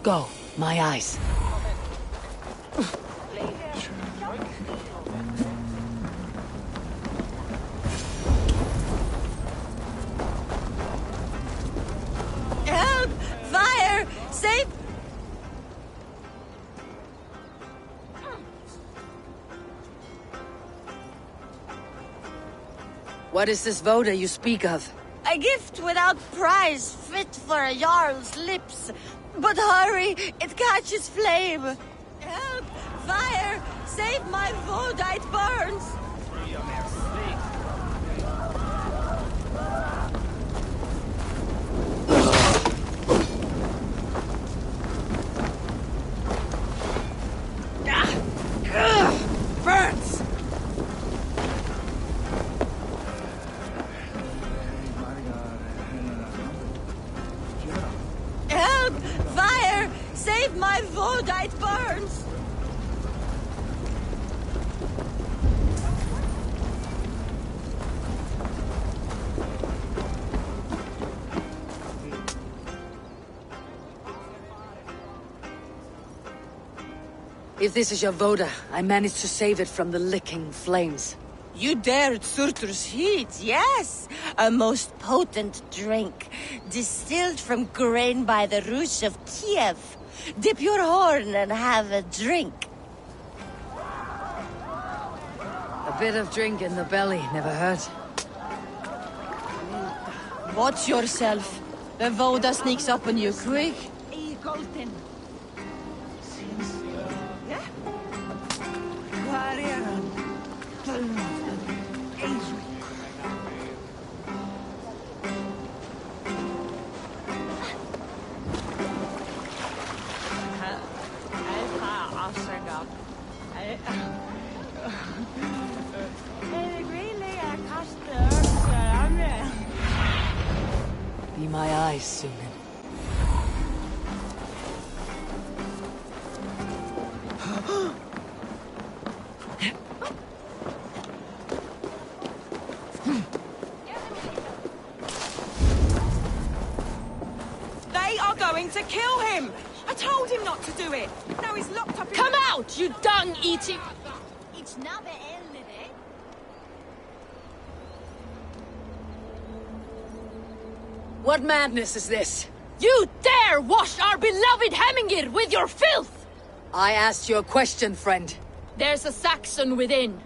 Go, my eyes. Help! Fire! Save! What is this voda you speak of? A gift without price, fit for a jarl's lips. But hurry, it catches flame. Help! Fire! Save my voda, it burns! Burns! Help! Fire! Save my voda, it burns! If this is your voda, I managed to save it from the licking flames. You dared Surtur's heat, yes! A most potent drink, distilled from grain by the roots of Kiev. Dip your horn and have a drink. A bit of drink in the belly never hurt. Watch yourself. The voda sneaks up on you quick. Golden. Be my eyes, Sunan. They are going to kill him! I told him not to do it! Now he's locked up in— Come out, you dung-eating— It's not the end of it. What madness is this? You dare wash our beloved Hemmingir with your filth! I asked you a question, friend. There's a Saxon within.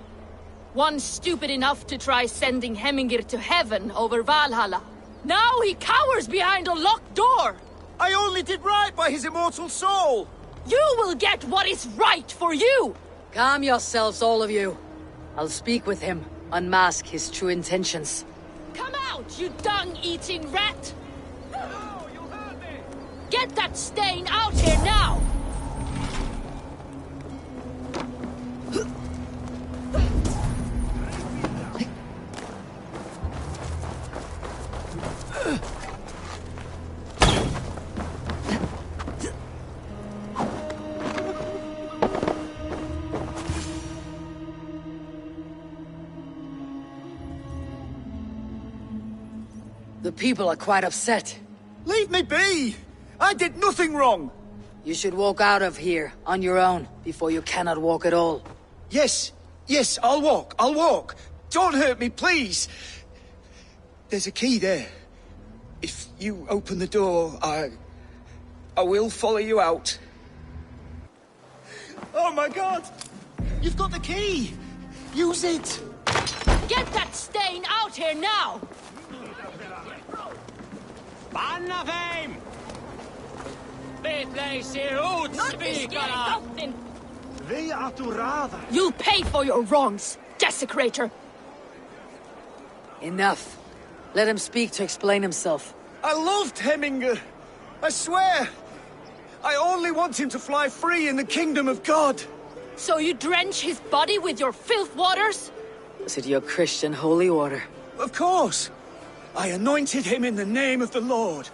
One stupid enough to try sending Hemmingir to heaven over Valhalla. Now he cowers behind a locked door! I only did right by his immortal soul! You will get what is right for you! Calm yourselves, all of you. I'll speak with him, unmask his true intentions. Come out, you dung-eating rat! Get that stain out here now! The people are quite upset. Leave me be! I did nothing wrong! You should walk out of here, on your own, before you cannot walk at all. Yes, I'll walk. Don't hurt me, please! There's a key there. If you open the door, I will follow you out. Oh my god! You've got the key! Use it! Get that stain out here now! Banna fame! You'll pay for your wrongs, desecrator! Enough. Let him speak to explain himself. I loved Heminger. I swear. I only want him to fly free in the kingdom of God. So you drench his body with your filth waters? Was it your Christian holy order? Of course. I anointed him in the name of the Lord.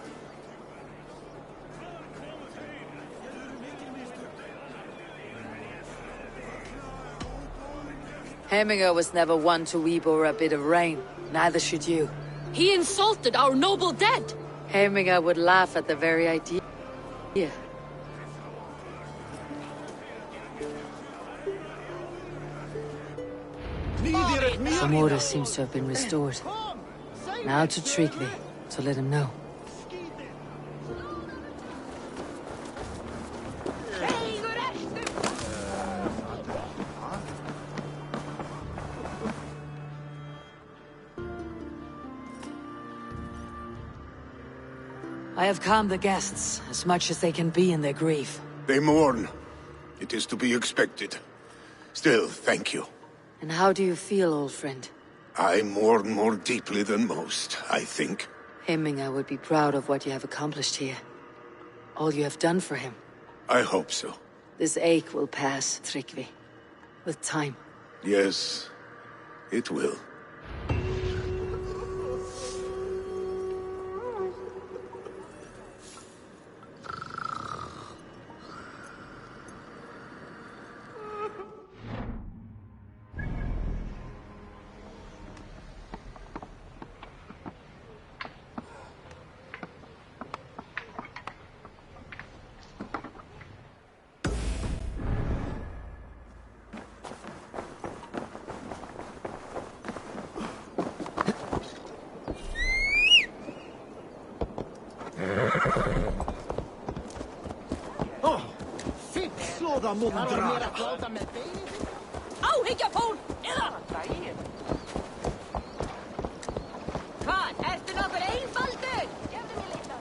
Heminger was never one to weep over a bit of rain. Neither should you. He insulted our noble dead. Heminger would laugh at the very idea. Some order seems to have been restored. Now to Tryggvi, to let him know. I have calmed the guests, as much as they can be in their grief. They mourn. It is to be expected. Still, thank you. And how do you feel, old friend? I mourn more deeply than most, I think. Heminger would be proud of what you have accomplished here. All you have done for him. I hope so. This ache will pass, Tryggvi. With time. Yes, it will. Áhyggja fólk, eða? Hvað, ertu nokkur einfaldur? Gefðu mér líka.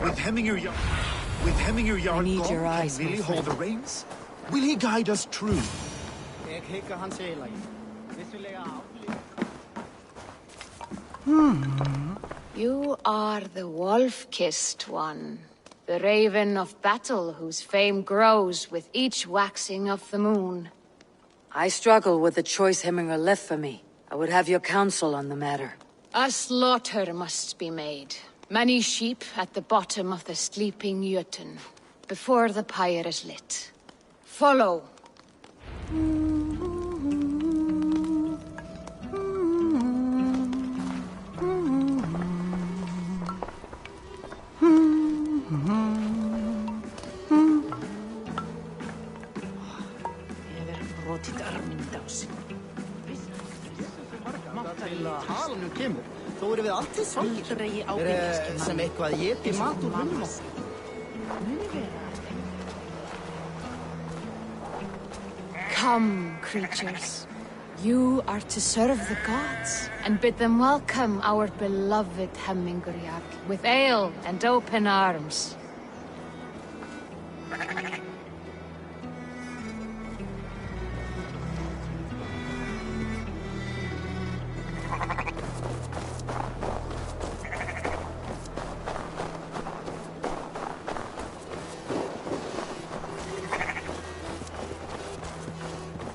With Heminger Yard need gone, your eyes, can my Willie hold the friend. reins? Will he guide us true? You are the wolf-kissed one. The raven of battle whose fame grows with each waxing of the moon. I struggle with the choice Hemminger left for me. I would have your counsel on the matter. A slaughter must be made. Many sheep at the bottom of the sleeping Jötun, before the pyre is lit. Follow. Halunum kemur, þó erum við alltaf svangir. Sem eitthvað éti mat úr munnum okkur. Come, creatures. You are to serve the gods, and bid them welcome our beloved Hemmingerjarl with ale and open arms.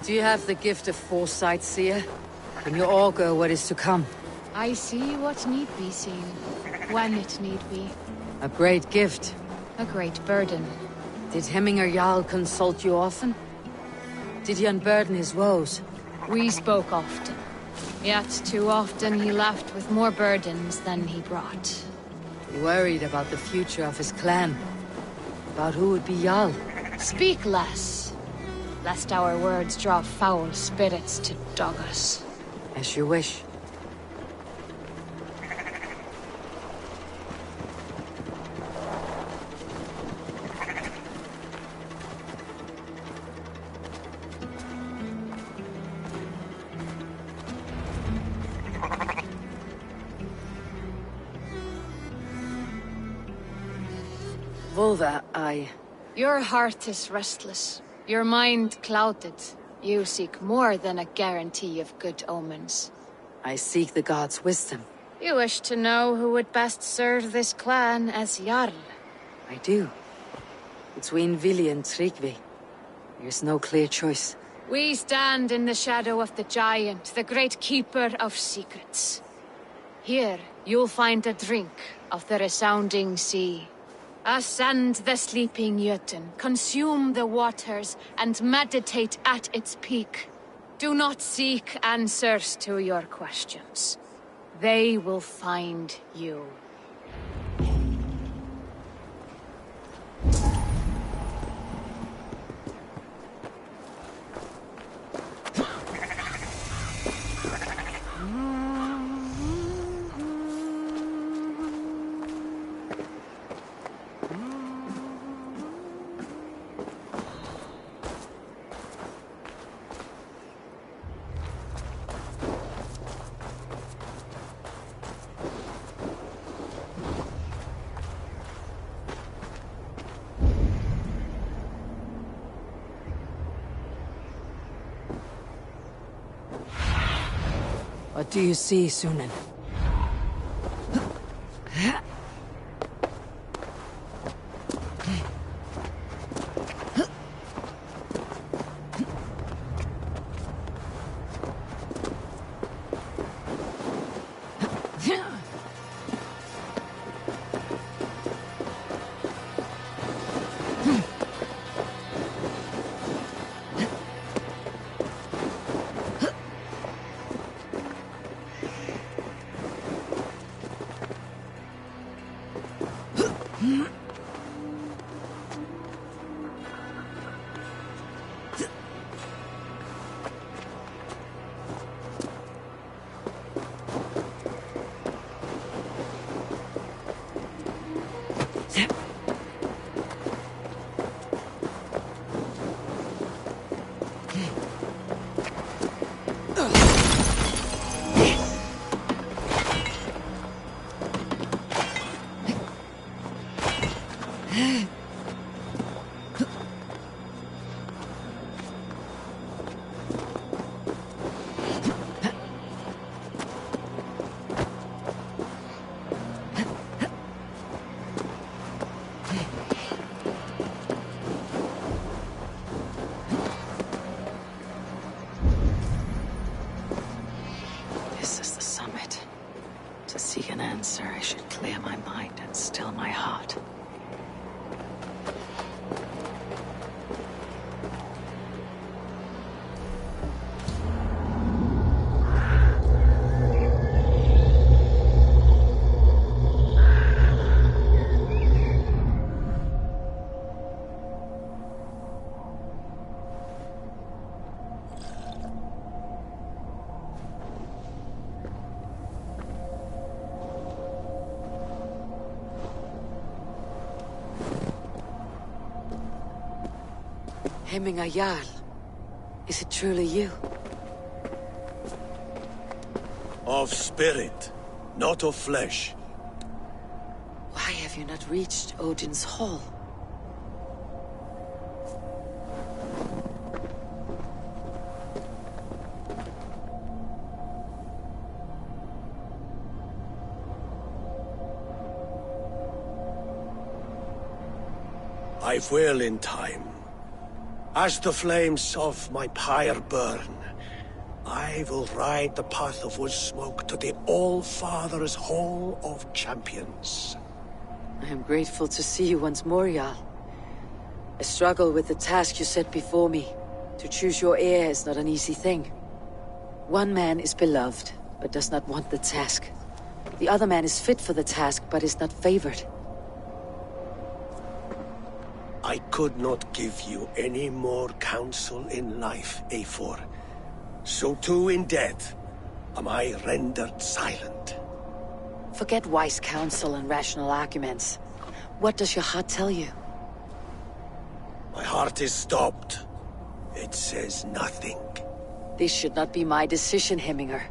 Do you have the gift of foresight, seer? Can you augur what is to come? I see what need be seen, when it need be. A great gift. A great burden. Did Hemminger Jarl consult you often? Did he unburden his woes? We spoke often. Yet too often he left with more burdens than he brought. He worried about the future of his clan. About who would be Jarl. Speak less, lest our words draw foul spirits to dog us. As you wish. Volva, Your heart is restless. Your mind clouded. You seek more than a guarantee of good omens. I seek the gods' wisdom. You wish to know who would best serve this clan as Jarl. I do. Between Vili and Tryggvi, there's no clear choice. We stand in the shadow of the giant, the great keeper of secrets. Here, you'll find a drink of the resounding sea. Ascend the sleeping Jötun, consume the waters, and meditate at its peak. Do not seek answers to your questions. They will find you. What do you see, Sunan? Hemminger Jarl. Is it truly you? Of spirit, not of flesh. Why have you not reached Odin's Hall? I will in time. As the flames of my pyre burn, I will ride the path of wood smoke to the All-Father's Hall of Champions. I am grateful to see you once more, Jarl. I struggle with the task you set before me. To choose your heir is not an easy thing. One man is beloved, but does not want the task. The other man is fit for the task, but is not favored. I could not give you any more counsel in life, Eivor. So too in death am I rendered silent. Forget wise counsel and rational arguments. What does your heart tell you? My heart is stopped. It says nothing. This should not be my decision, Hemminger.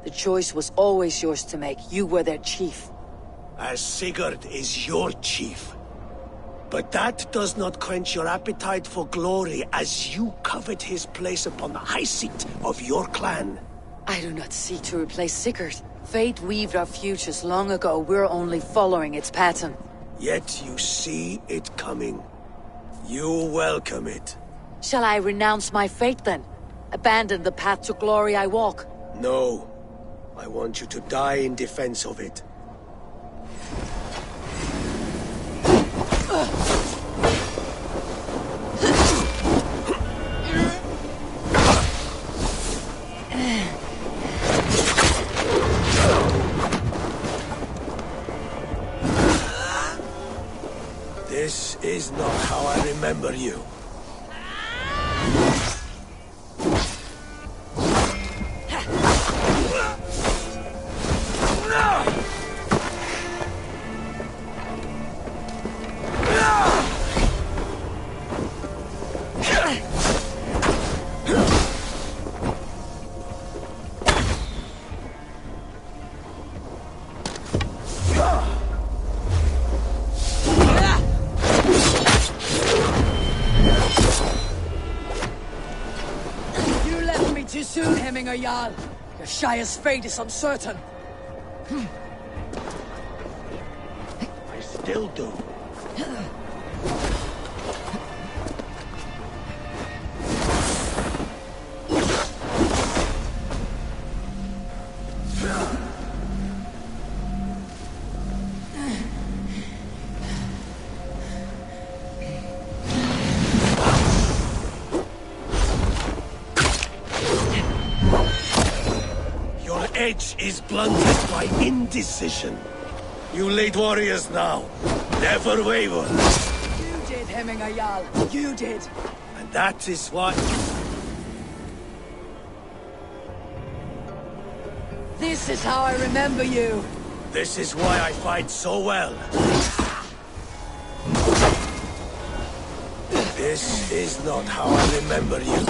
The choice was always yours to make. You were their chief. As Sigurd is your chief. But that does not quench your appetite for glory as you covet his place upon the high seat of your clan. I do not seek to replace Sigurd. Fate weaved our futures long ago. We're only following its pattern. Yet you see it coming. You welcome it. Shall I renounce my fate then? Abandon the path to glory I walk? No. I want you to die in defense of it. This is not how I remember you. Too soon, Hemminger Jarl. Your Shire's fate is uncertain. I still do. Edge is blunted by indecision. You late warriors now, never waver. You did, Hemminger Jarl. You did. And that is why... This is how I remember you. This is why I fight so well. This is not how I remember you.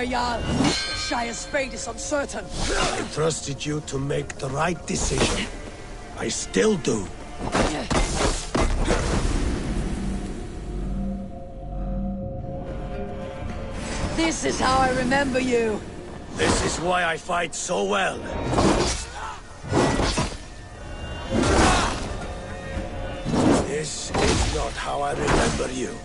Jarl. The Shire's fate is uncertain. I trusted you to make the right decision. I still do. This is how I remember you. This is why I fight so well. This is not how I remember you.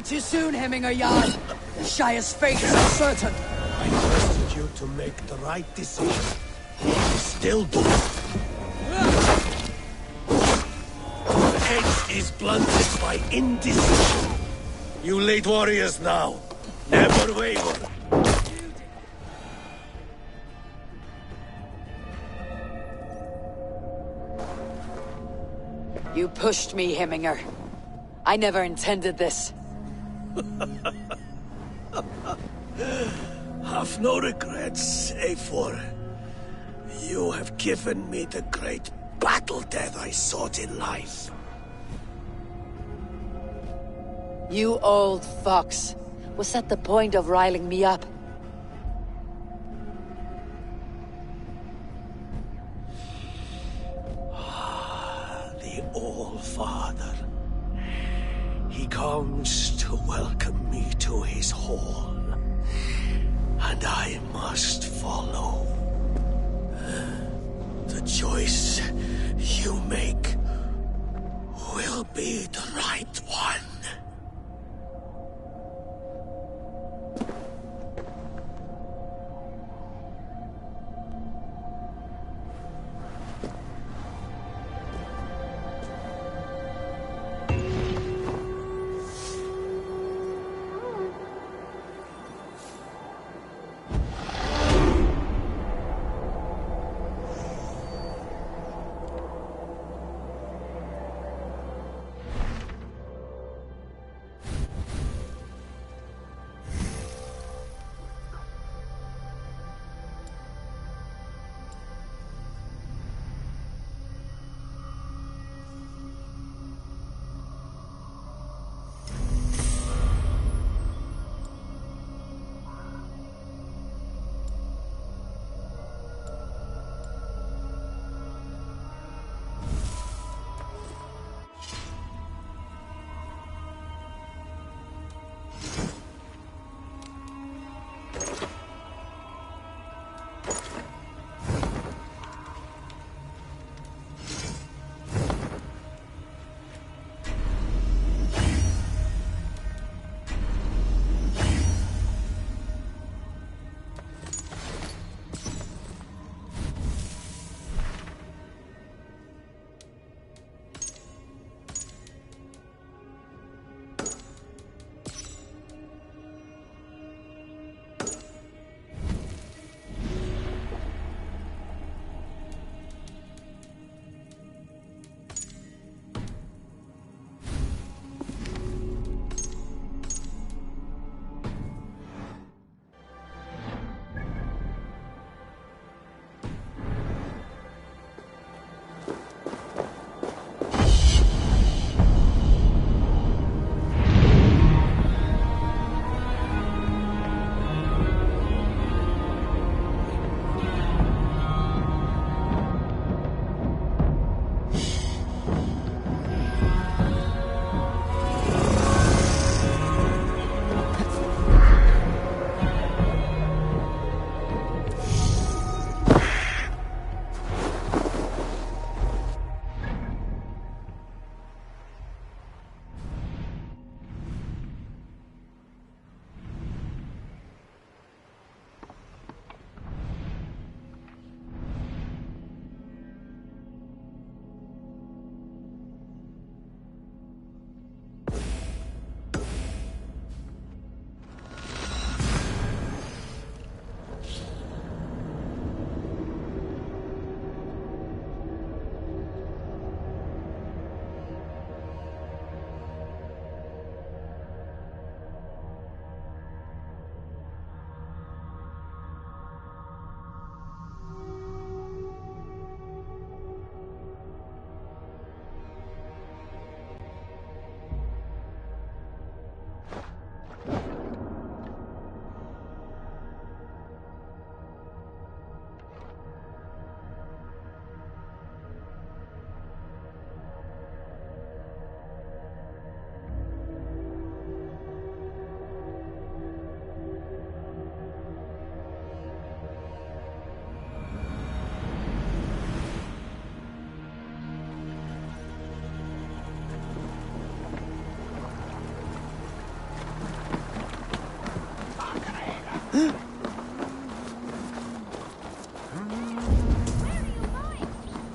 Too soon, Hemminger Jarl. The Shire's fate is uncertain. I trusted you to make the right decision. You still do. Your edge is blunted by indecision. You late warriors now. Never waver. You pushed me, Hemminger. I never intended this. Have no regrets, Eivor. You have given me the great battle death I sought in life. You old fox. Was that the point of riling me up? The All-Father. He comes to welcome me to his hall, and I must follow. The choice you make will be the right one.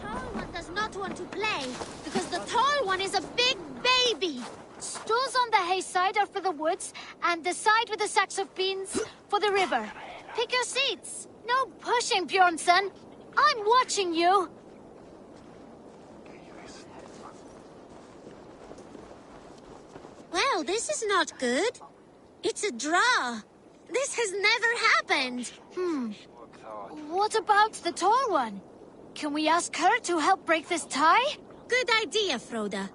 Tall one does not want to play because the tall one is a big baby. Stools on the hay side are for the woods, and the side with the sacks of beans for the river. Pick your seats. No pushing, Bjornsson. I'm watching you. Well, this is not good. It's a draw. This has never happened. What about the tall one? Can we ask her to help break this tie? Good idea, Froda.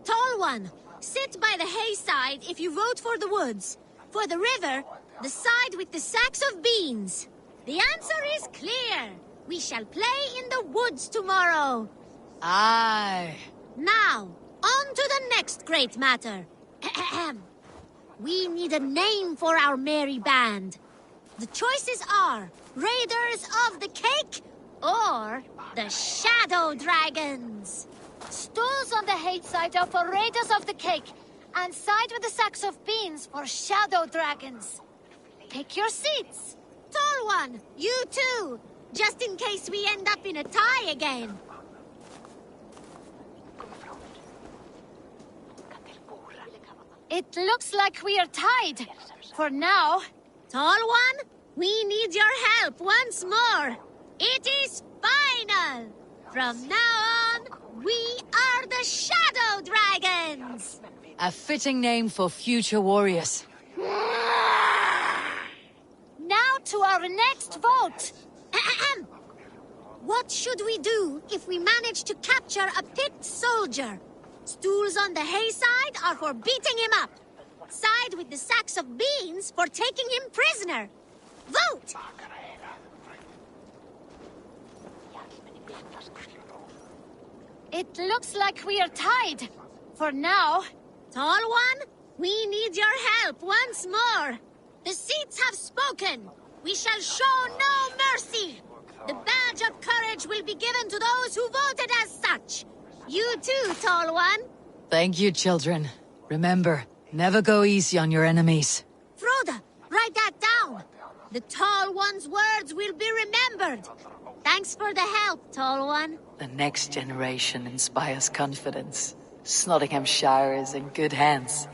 Tall one, sit by the hay side if you vote for the woods. For the river, the side with the sacks of beans. The answer is clear. We shall play in the woods tomorrow. Aye. Now, on to the next great matter. We need a name for our merry band. The choices are Raiders of the Cake or the Shadow Dragons. Stools on the hay side are for Raiders of the Cake, and side with the sacks of beans for Shadow Dragons. Pick your seats. Tall one, you too, just in case we end up in a tie again. It looks like we are tied. For now. Tall one, we need your help once more. It is final. From now on, we are the Shadow Dragons. A fitting name for future warriors. Now to our next vote. What should we do if we manage to capture a picked soldier? Stools on the hay side are for beating him up. Side with the sacks of beans for taking him prisoner. Vote! It looks like we are tied. For now. Tall one, we need your help once more. The seats have spoken. We shall show no mercy. The badge of courage will be given to those who voted as such. You too, Tall one. Thank you, children. Remember, never go easy on your enemies. Froda, write that down. The Tall One's words will be remembered. Thanks for the help, Tall One. The next generation inspires confidence. Nottinghamshire is in good hands.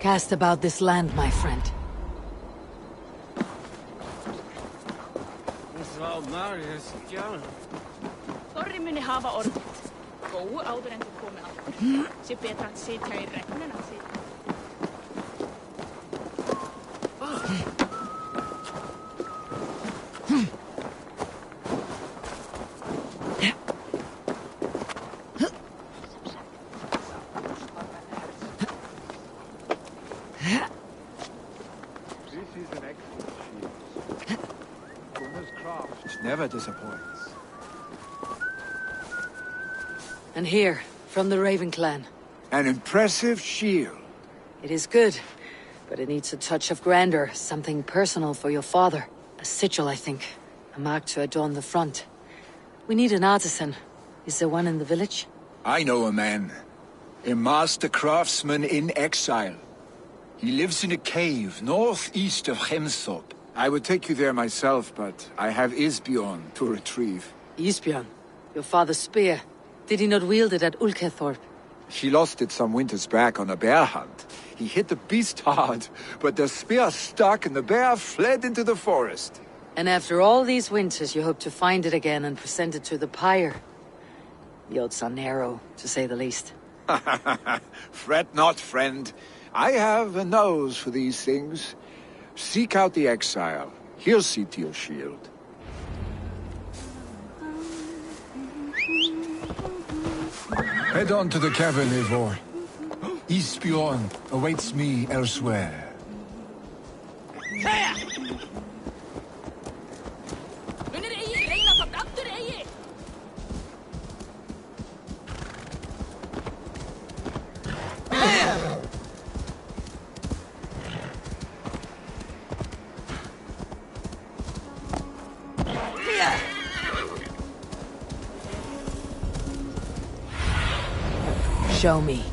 Cast about this land, my friend. Þorri muni hafa orðið. Góu áður en þið komið aftur. Sé betra að sitja í regn en að sitja. Never disappoints. And here, from the Raven clan. An impressive shield. It is good, but it needs a touch of grandeur, something personal for your father. A sigil, I think. A mark to adorn the front. We need an artisan. Is there one in the village? I know a man. A master craftsman in exile. He lives in a cave northeast of Hemthorpe. I would take you there myself, but I have Isbjorn to retrieve. Isbjorn? Your father's spear. Did he not wield it at Ulkethorpe? He lost it some winters back on a bear hunt. He hit the beast hard, but the spear stuck and the bear fled into the forest. And after all these winters, you hope to find it again and present it to the pyre. The odds are narrow, to say the least. Fret not, friend. I have a nose for these things. Seek out the exile. He'll see to your shield. Head on to the cavern, Eivor. Isbjorn awaits me elsewhere. Show me.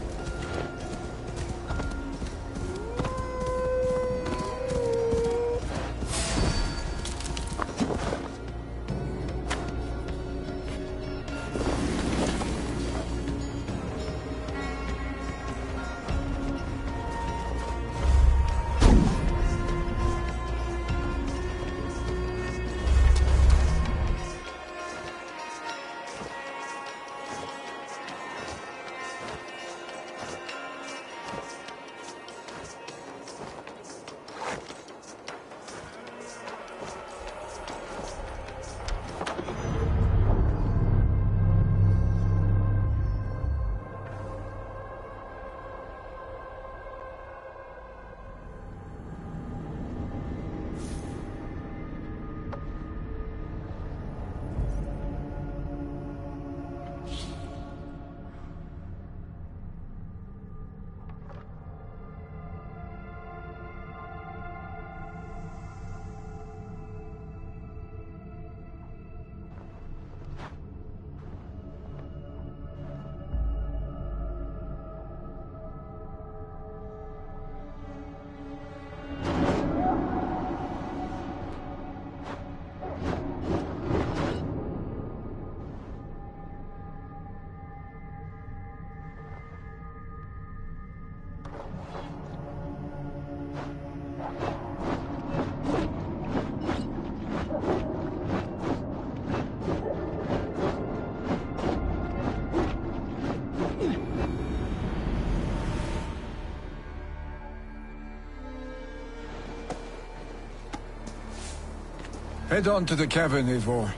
Head on to the cavern, Eivor.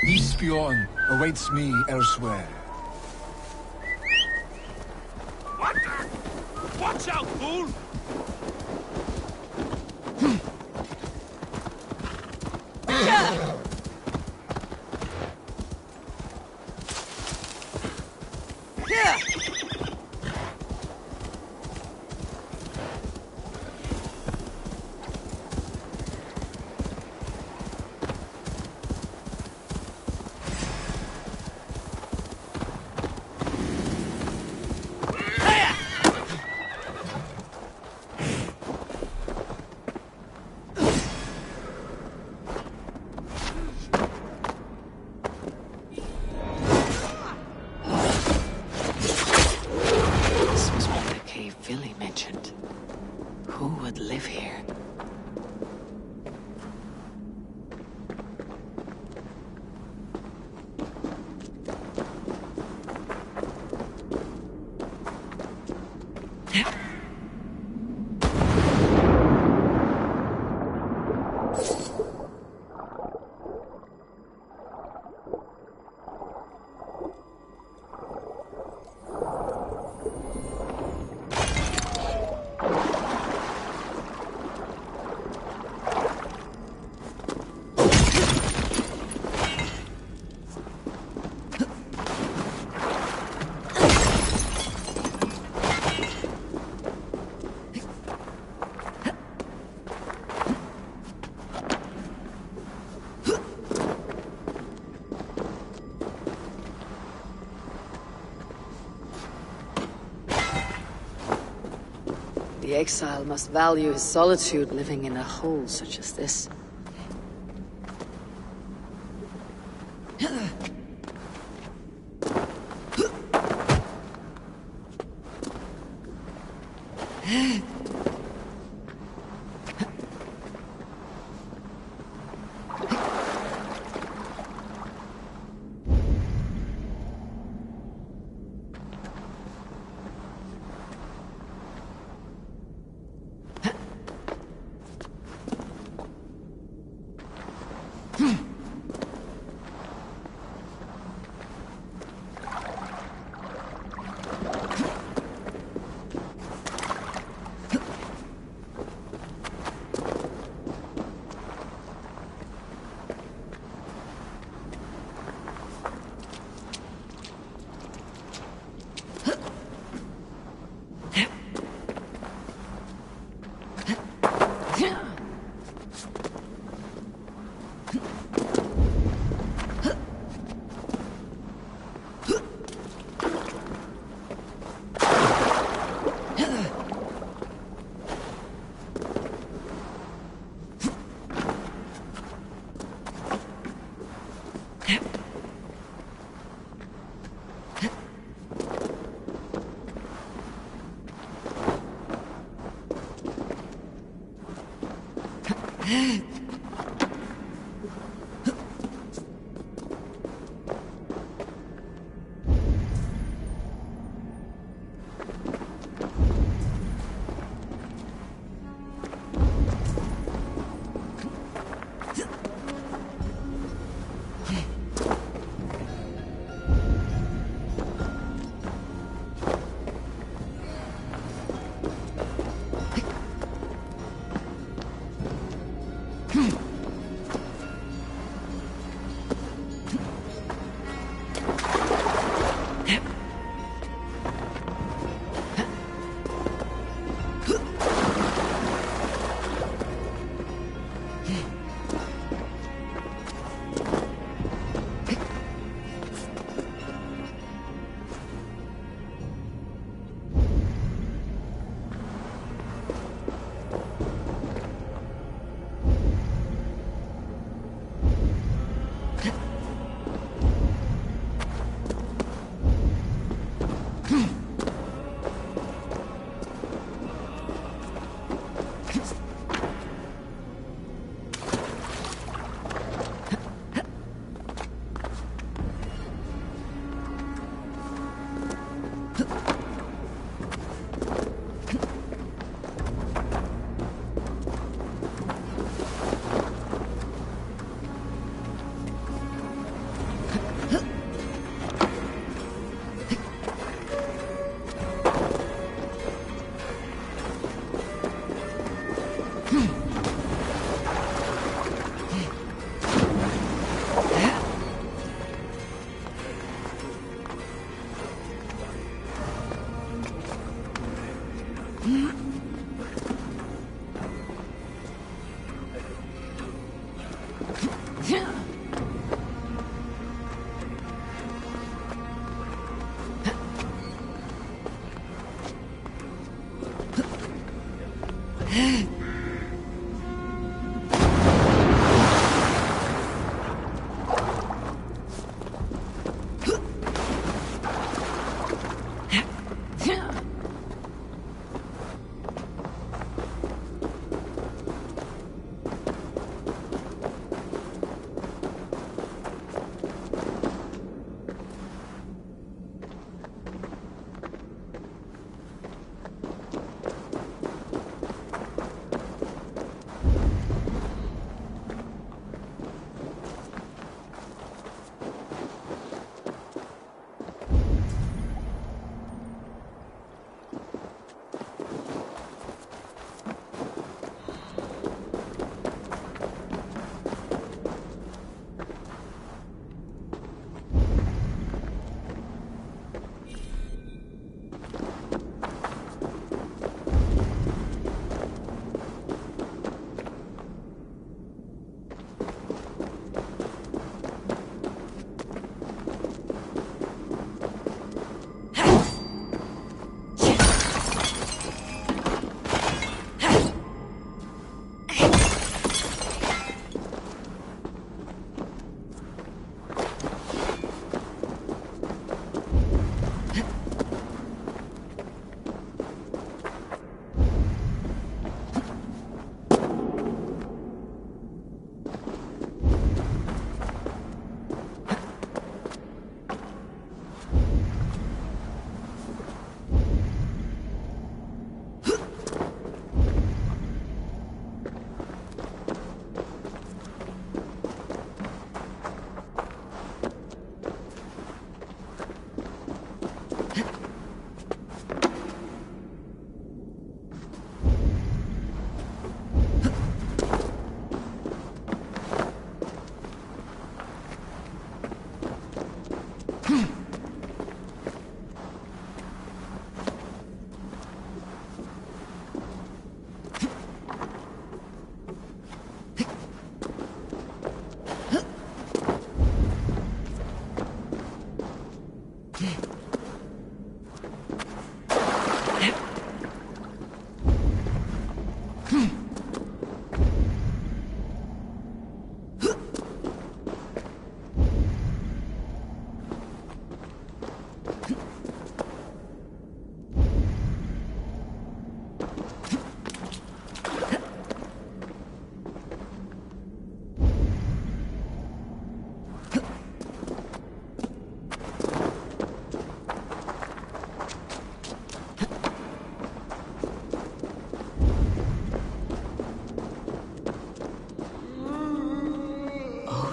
Espion awaits me elsewhere. What? Watch out, fool! The exile must value his solitude living in a hole such as this.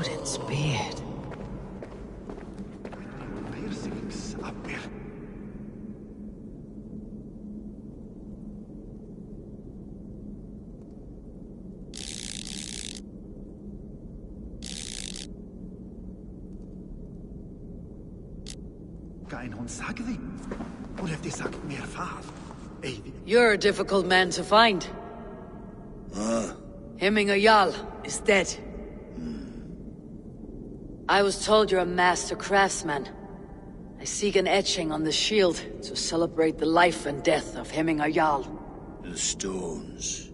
Odin's beard. You're a difficult man to find. Hemminger Jarl is dead. I was told you're a master craftsman. I seek an etching on the shield to celebrate the life and death of Hemminger Jarl. The stones.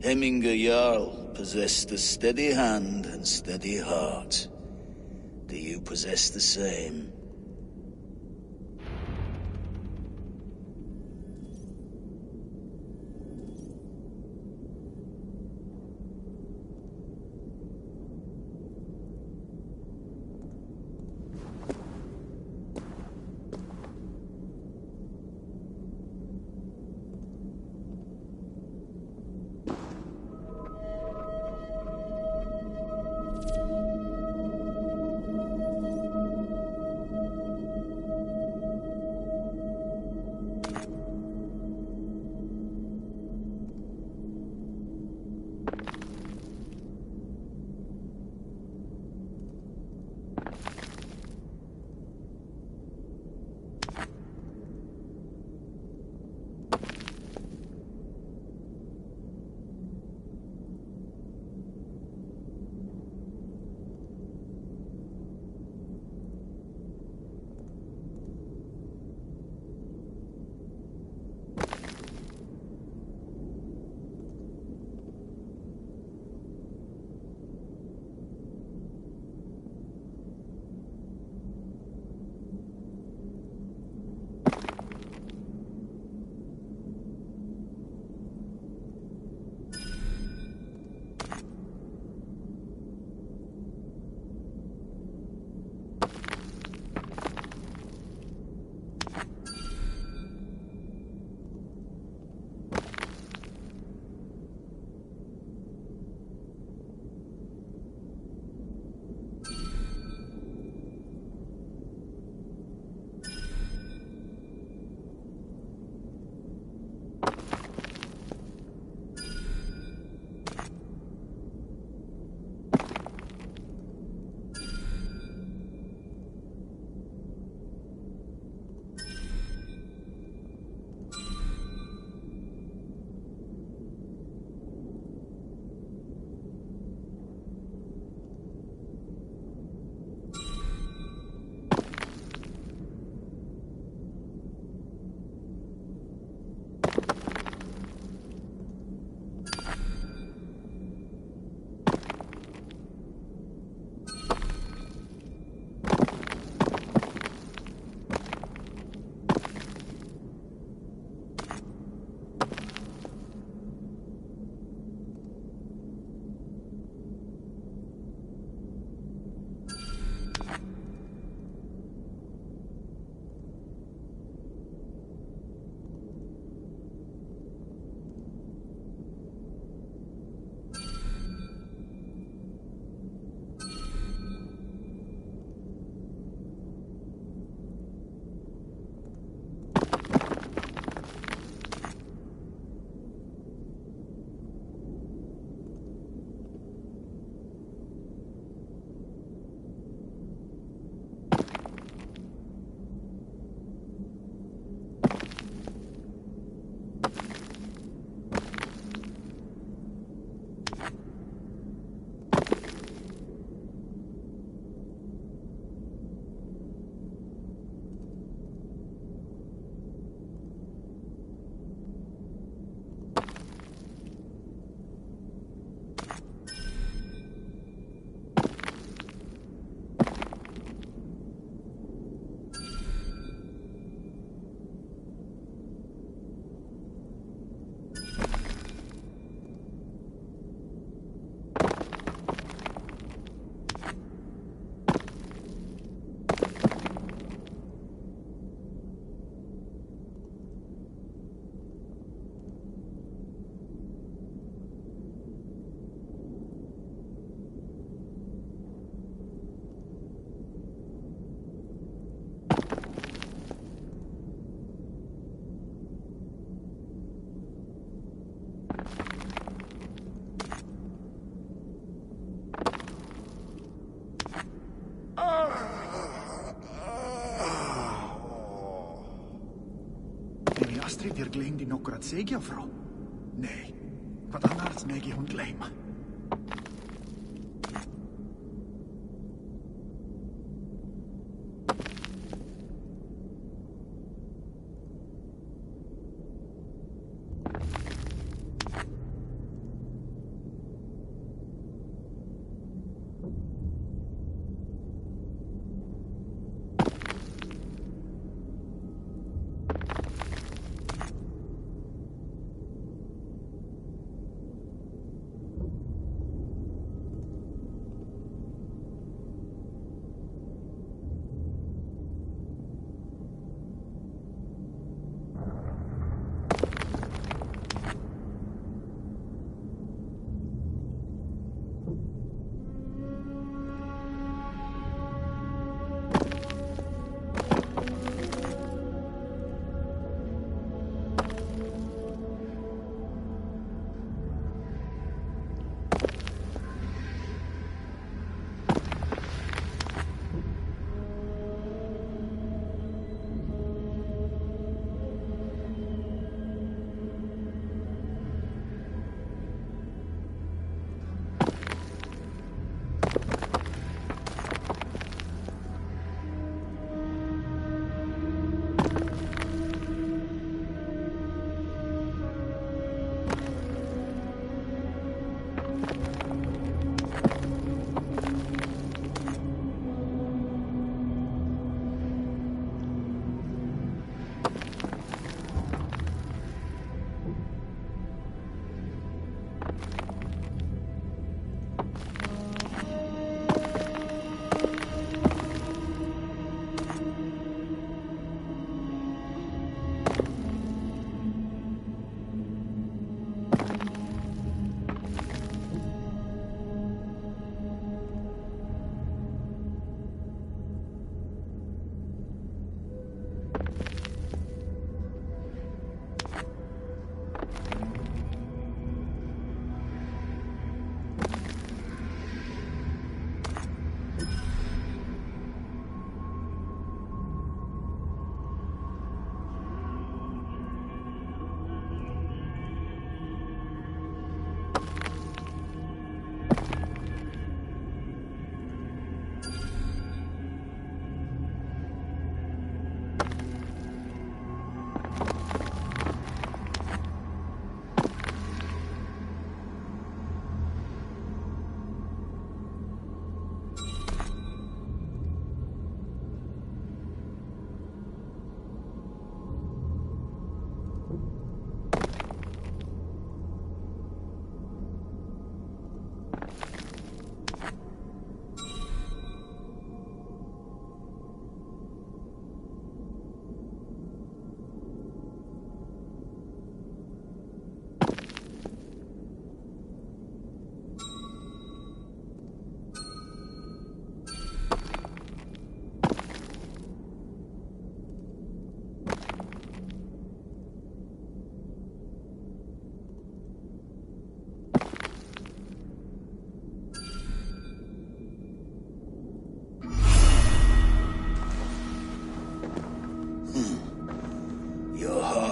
Hemminger Jarl possessed a steady hand and steady heart. Do you possess the same? Astrid dir glein di nokrat segja fra? Nej, vad annars megi hon glömma.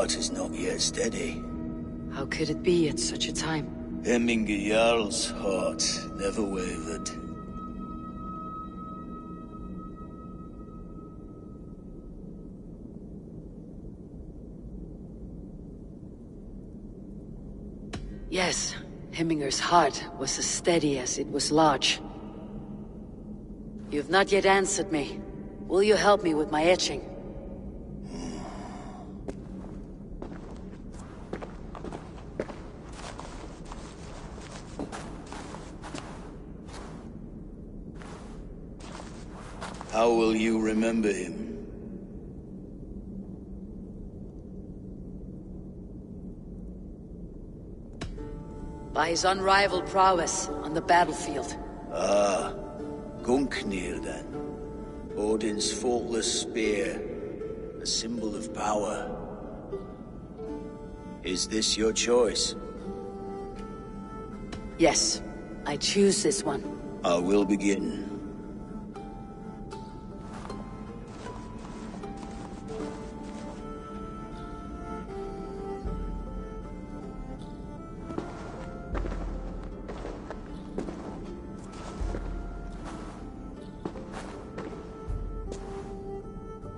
Is not yet steady. How could it be at such a time? Hemminger Jarl's heart never wavered. Yes, Hemminger's heart was as steady as it was large. You've not yet answered me. Will you help me with my etching? How will you remember him? By his unrivaled prowess on the battlefield. Ah, Gungnir then. Odin's faultless spear, a symbol of power. Is this your choice? Yes, I choose this one. I will begin.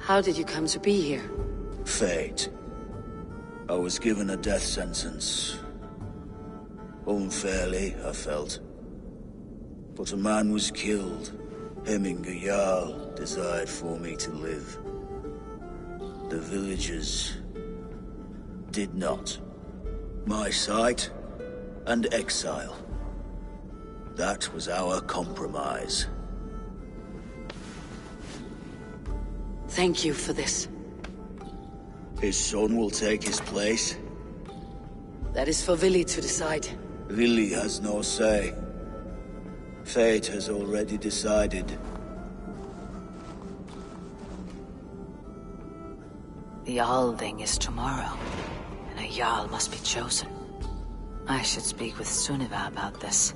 How did you come to be here? Fate. I was given a death sentence. Unfairly, I felt. But a man was killed. Hemminger Jarl desired for me to live. The villagers did not. My sight and exile. That was our compromise. Thank you for this. His son will take his place. That is for Vili to decide. Vili has no say. Fate has already decided. The Alding is tomorrow, and a Jarl must be chosen. I should speak with Sunniva about this.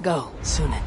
Go, Sunan.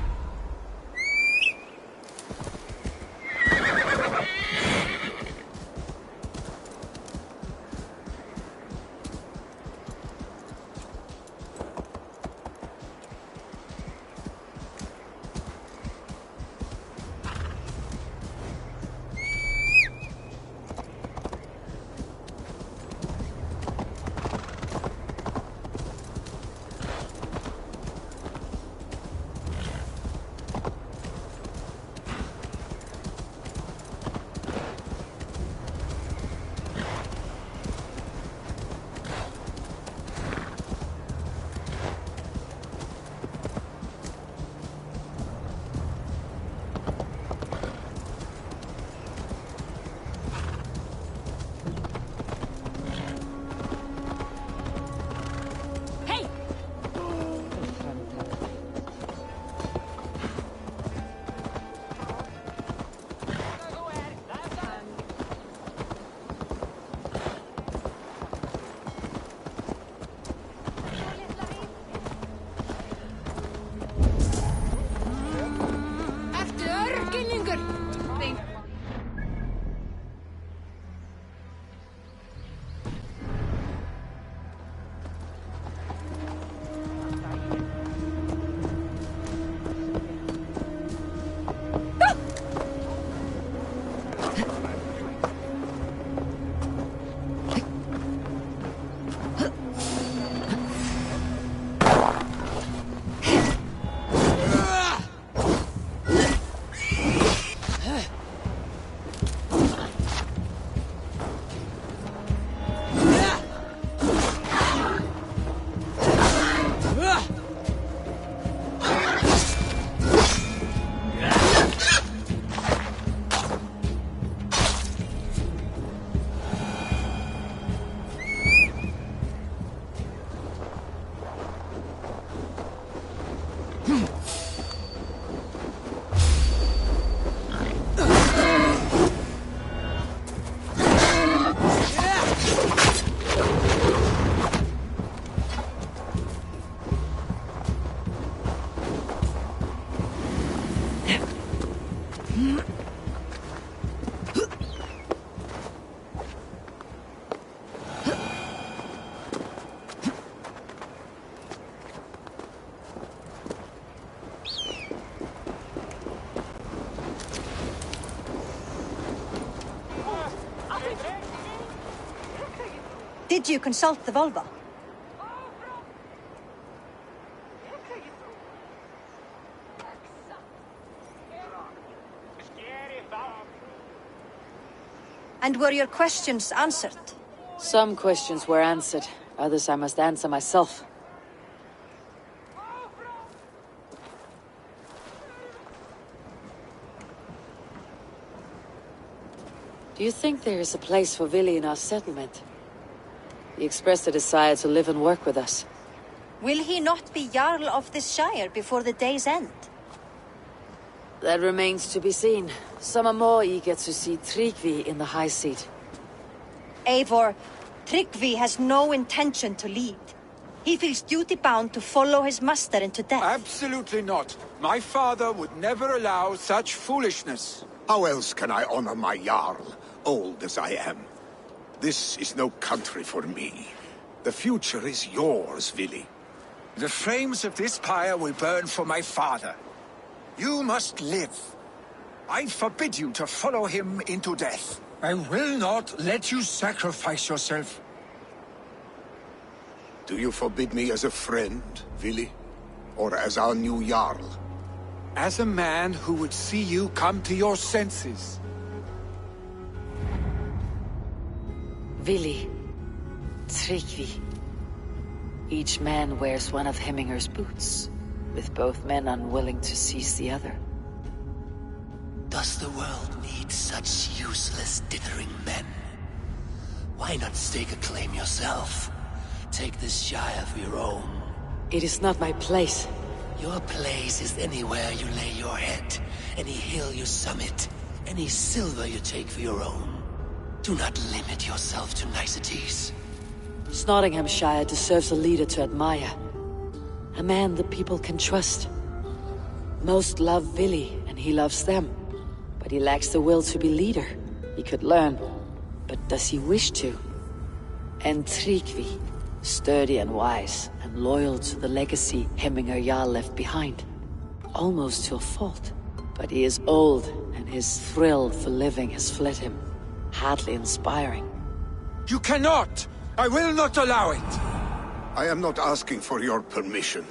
Did you consult the vulva? And were your questions answered? Some questions were answered. Others I must answer myself. Do you think there is a place for Vili in our settlement? He expressed a desire to live and work with us. Will he not be Jarl of this shire before the day's end? That remains to be seen. Some are more eager to see Tryggvi in the high seat. Eivor, Tryggvi has no intention to lead. He feels duty-bound to follow his master into death. Absolutely not. My father would never allow such foolishness. How else can I honor my Jarl, old as I am? This is no country for me. The future is yours, Vili. The flames of this pyre will burn for my father. You must live. I forbid you to follow him into death. I will not let you sacrifice yourself. Do you forbid me as a friend, Vili? Or as our new Jarl? As a man who would see you come to your senses. Vili, Tryggvi. Each man wears one of Hemminger's boots, with both men unwilling to seize the other. Does the world need such useless, dithering men? Why not stake a claim yourself? Take this shire for your own. It is not my place. Your place is anywhere you lay your head, any hill you summit, any silver you take for your own. Do not limit yourself to niceties. Nottinghamshire deserves a leader to admire. A man the people can trust. Most love Vili, and he loves them. But he lacks the will to be leader. He could learn, but does he wish to? And Tryggvi, sturdy and wise, and loyal to the legacy Hemminger Jarl left behind. Almost to a fault. But he is old, and his thrill for living has fled him. Hardly inspiring. You cannot! I will not allow it! I am not asking for your permission.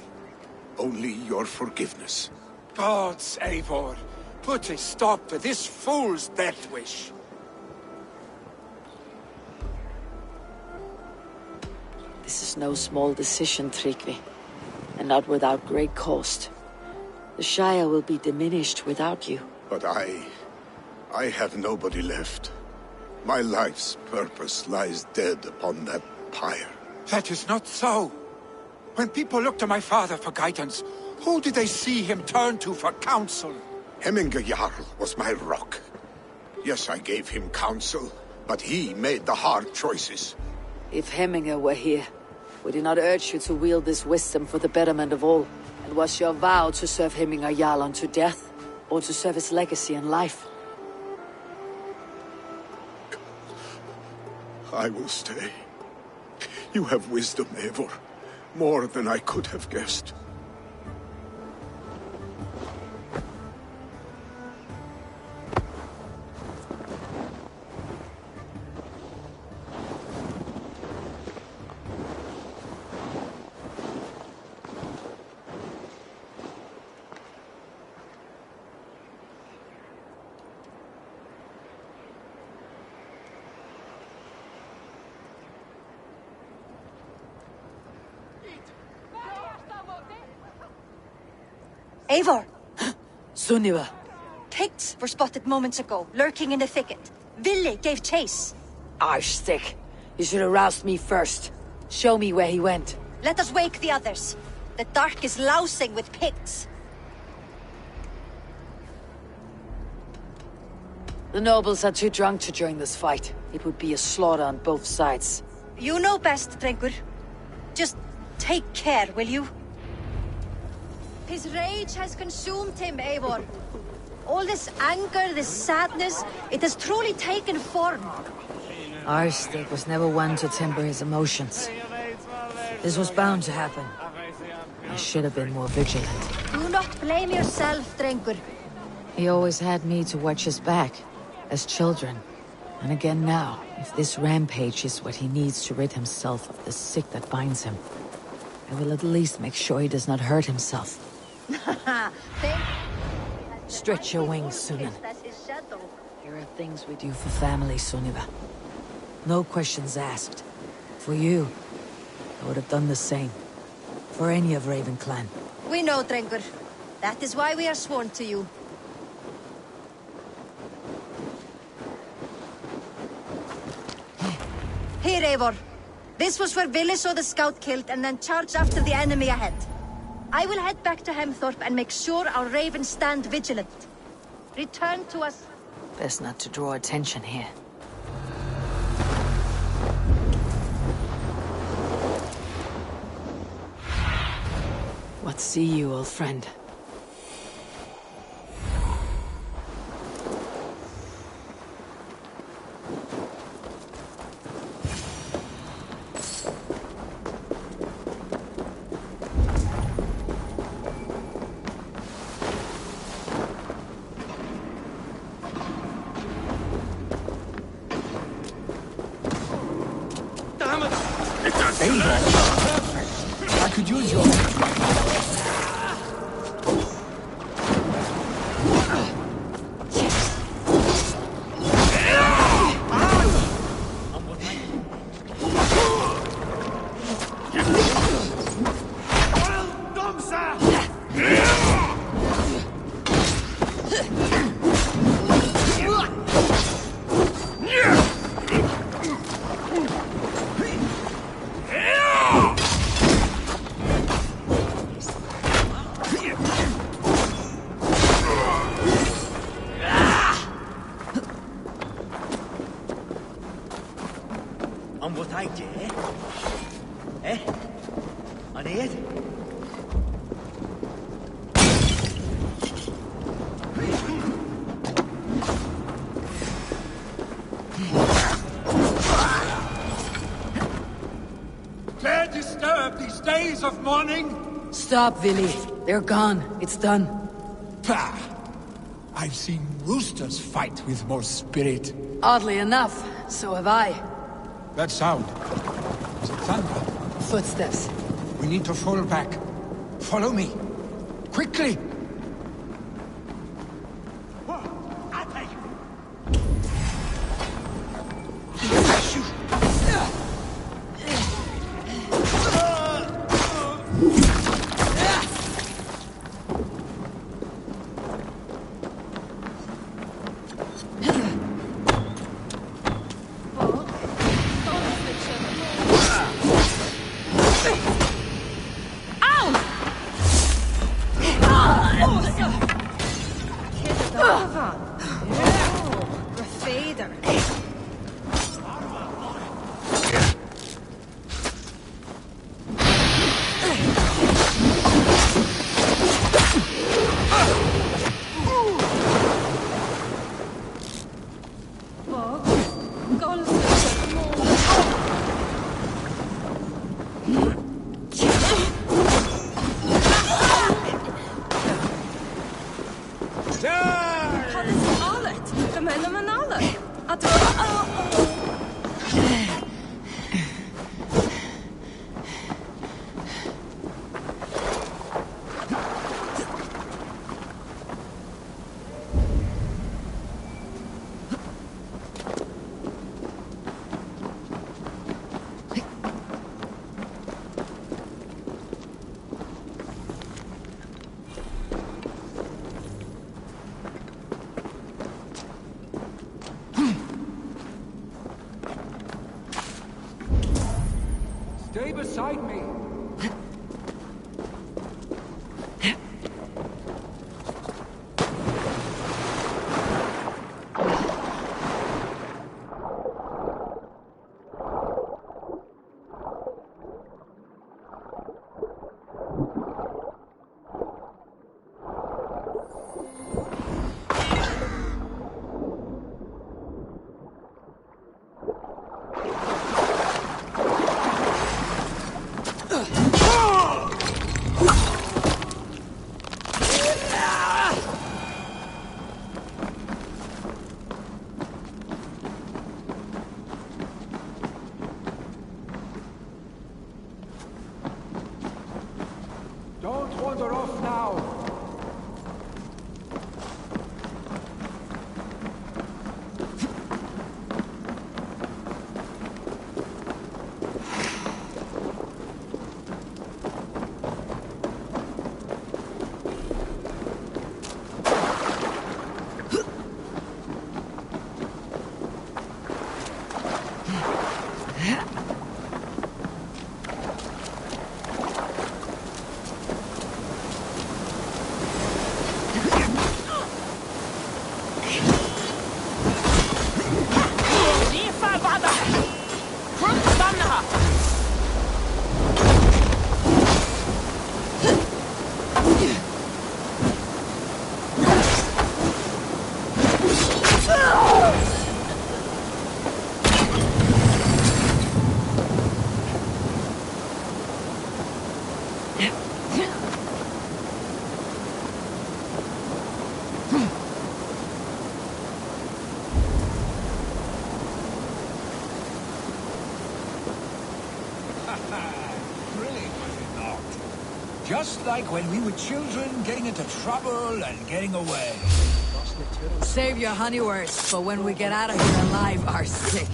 Only your forgiveness. Gods, Eivor, put a stop to this fool's death wish. This is no small decision, Tryggvi. And not without great cost. The Shire will be diminished without you. But I have nobody left. My life's purpose lies dead upon that pyre. That is not so. When people look to my father for guidance, who did they see him turn to for counsel? Hemminger Jarl was my rock. Yes, I gave him counsel, but he made the hard choices. If Hemminger were here, would he not urge you to wield this wisdom for the betterment of all? And was your vow to serve Hemminger Jarl unto death, or to serve his legacy in life? I will stay. You have wisdom, Eivor. More than I could have guessed. Eivor! Sunniva! Picts were spotted moments ago, lurking in the thicket. Vili gave chase. Arshstick! You should have roused me first. Show me where he went. Let us wake the others. The dark is lousing with Picts. The nobles are too drunk to join this fight. It would be a slaughter on both sides. You know best, Drengur. Just take care, will you? His rage has consumed him, Eivor. All this anger, this sadness, it has truly taken form. Arstig was never one to temper his emotions. This was bound to happen. I should have been more vigilant. Do not blame yourself, Drengur. He always had me to watch his back, as children. And again now, if this rampage is what he needs to rid himself of the sick that binds him, I will at least make sure he does not hurt himself. Stretch your wings, Sunan. There are things we do for family, Sunniva. No questions asked. For you, I would have done the same. For any of Raven clan. We know, Drengur. That is why we are sworn to you. Here, Eivor. This was where Vili saw the scout killed and then charged after the enemy ahead. I will head back to Hemthorpe and make sure our ravens stand vigilant. Return to us. Best not to draw attention here. What see you, old friend? I could use your... Dare disturb these days of mourning? Stop, Vili. They're gone. It's done. Pah! I've seen roosters fight with more spirit. Oddly enough, so have I. That sound. Is it thunder? Footsteps. We need to fall back. Follow me. Quickly! Stay beside me. Just like when we were children, getting into trouble and getting away. Save your honey words for when we get out of here alive, Arstic.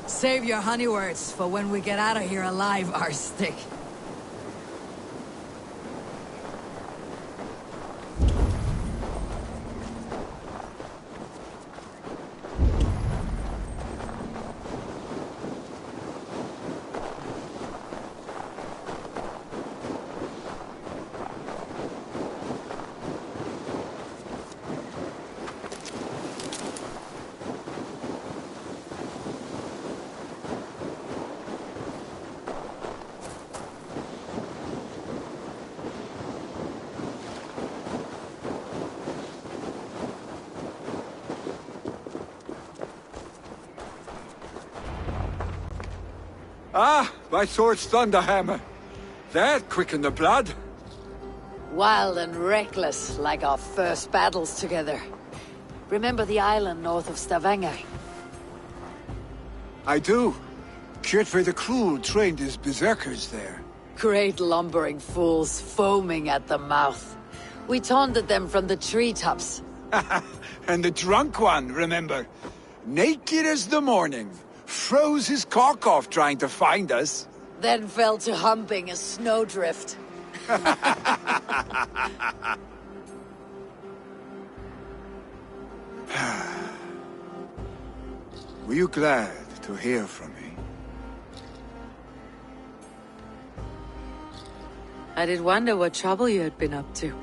Save your honey words for when we get out of here alive, Arstic. Ah, my sword's thunderhammer. That quickened the blood. Wild and reckless, like our first battles together. Remember the island north of Stavanger? I do. Kjotve the Cruel trained his berserkers there. Great lumbering fools, foaming at the mouth. We taunted them from the treetops. And the drunk one, remember? Naked as the morning. Froze his cock off trying to find us. Then fell to humping a snowdrift. Were you glad to hear from me? I did wonder what trouble you had been up to.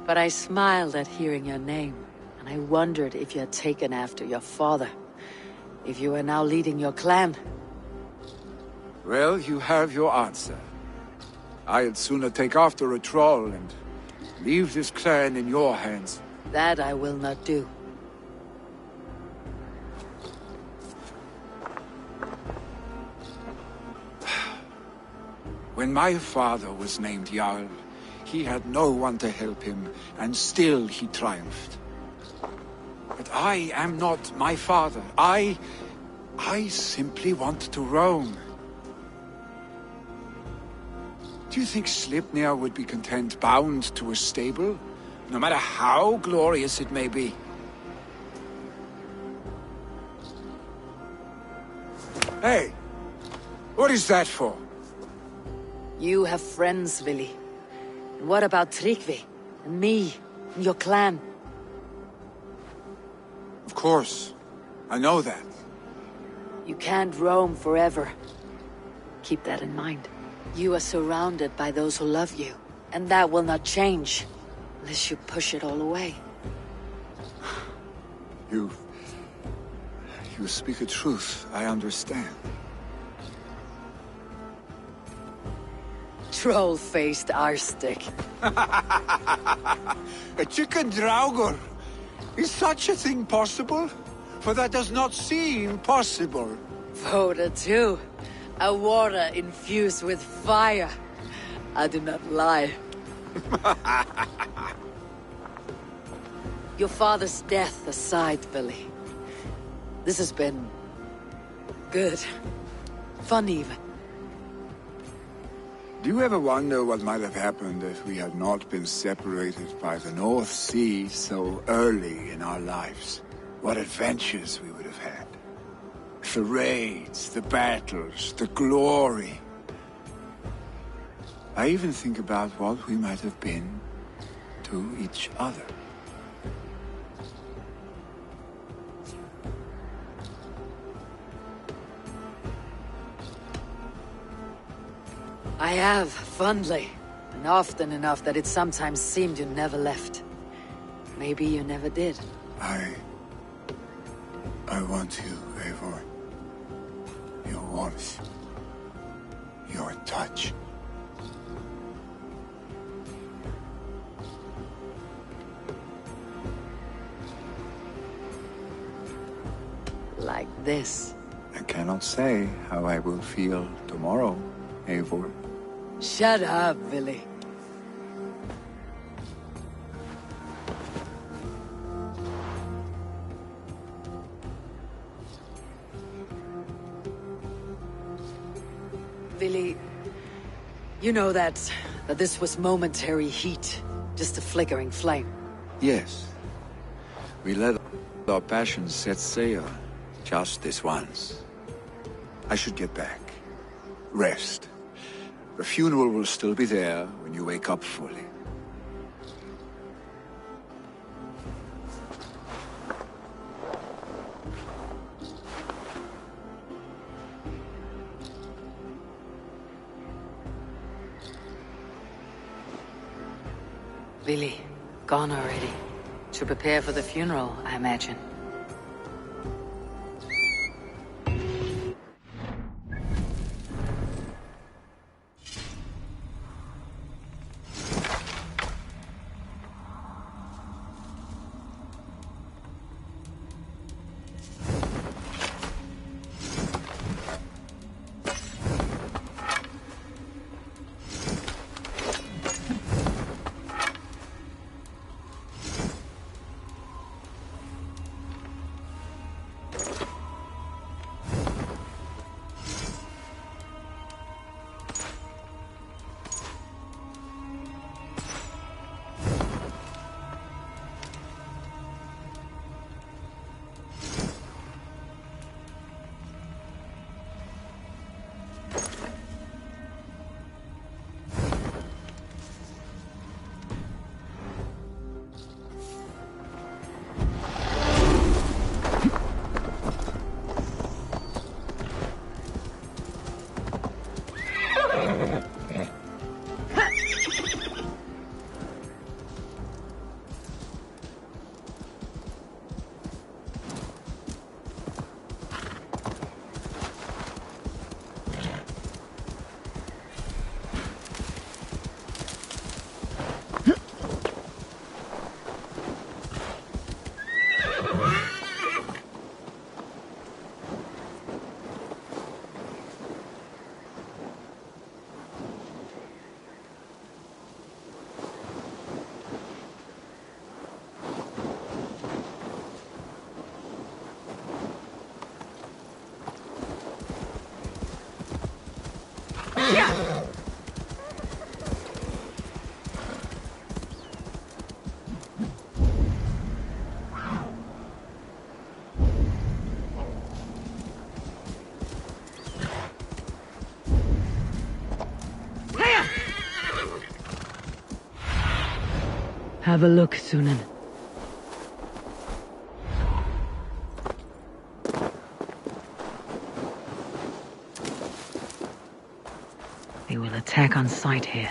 But I smiled at hearing your name, and I wondered if you had taken after your father. If you are now leading your clan. Well, you have your answer. I'd sooner take after a troll and leave this clan in your hands. That I will not do. When my father was named Jarl, he had no one to help him, and still he triumphed. But I am not my father. I simply want to roam. Do you think Sleipnir would be content bound to a stable, no matter how glorious it may be? Hey! What is that for? You have friends, Vili. And what about Tryggvi? And me? And your clan? Of course. I know that. You can't roam forever. Keep that in mind. You are surrounded by those who love you. And that will not change. Unless you push it all away. You speak a truth, I understand. Troll-faced Arstic. A chicken draugr! Is such a thing possible? For that does not seem possible. Voda too. A water infused with fire. I do not lie. Your father's death aside, Billy. This has been... good. Fun even. Do you ever wonder what might have happened if we had not been separated by the North Sea so early in our lives? What adventures we would have had. The raids, the battles, the glory. I even think about what we might have been to each other. I have, fondly. And often enough that it sometimes seemed you never left. Maybe you never did. I want you, Eivor. Your warmth. Your touch. Like this. I cannot say how I will feel tomorrow, Eivor. Shut up, Billy. Billy, you know that this was momentary heat, just a flickering flame. Yes. We let our passions set sail, just this once. I should get back. Rest. The funeral will still be there when you wake up fully. Billy, gone already. To prepare for the funeral, I imagine. Have a look, Sunan. They will attack on sight here.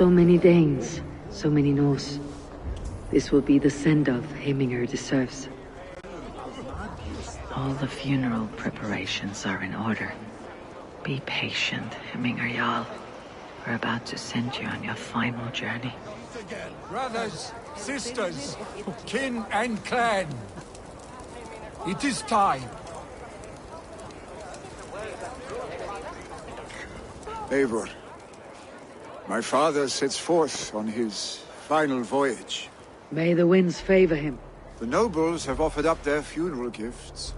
So many Danes, so many Norse. This will be the send-off Heminger deserves. All the funeral preparations are in order. Be patient, Heminger Jarl. We're about to send you on your final journey. Brothers, sisters, kin and clan. It is time. Eivor, my father sets forth on his final voyage. May the winds favor him. The nobles have offered up their funeral gifts.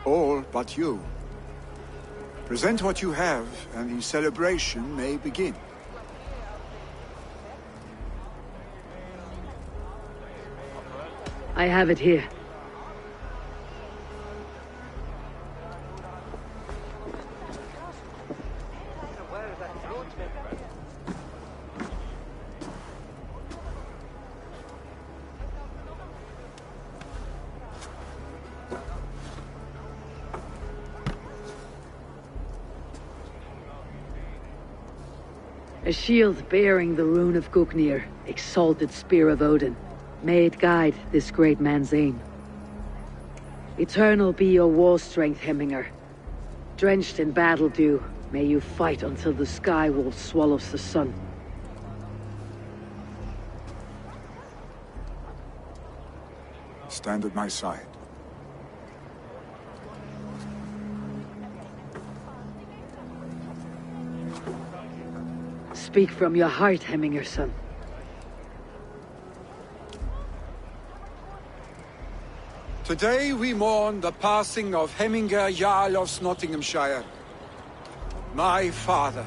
All but you. Present what you have, and the celebration may begin. I have it here. A shield bearing the rune of Gugnir, exalted spear of Odin. May it guide this great man's aim. Eternal be your war strength, Heminger. Drenched in battle dew, may you fight until the sky wolf swallows the sun. Stand at my side. Speak from your heart, Heminger, son. Today we mourn the passing of Heminger Jarl of Nottinghamshire. My father.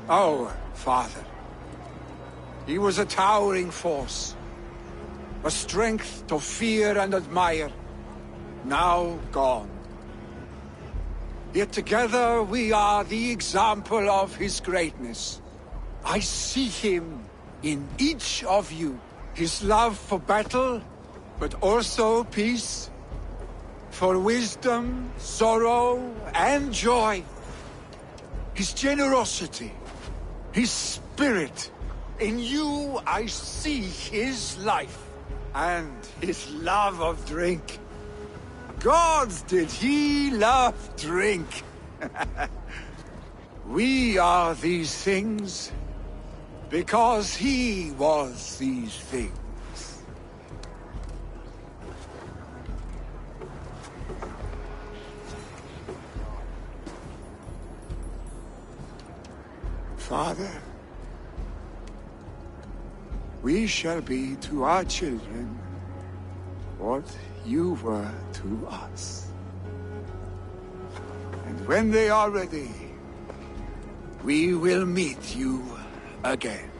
Our father. He was a towering force. A strength to fear and admire. Now gone. Yet together we are the example of his greatness. I see him in each of you. His love for battle, but also peace. for wisdom, sorrow, and joy. His generosity, his spirit. In you I see his life, and his love of drink. Gods, did he love drink! We are these things, because he was these things. Father, we shall be to our children what you were to us. And when they are ready, we will meet you again.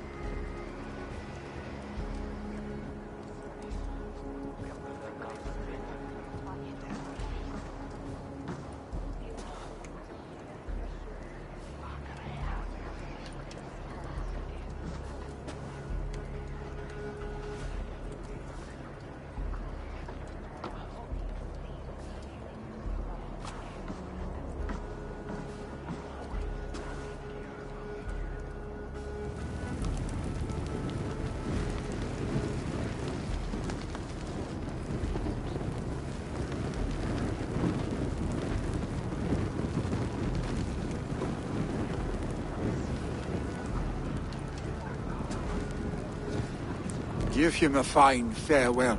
Give him a fine farewell.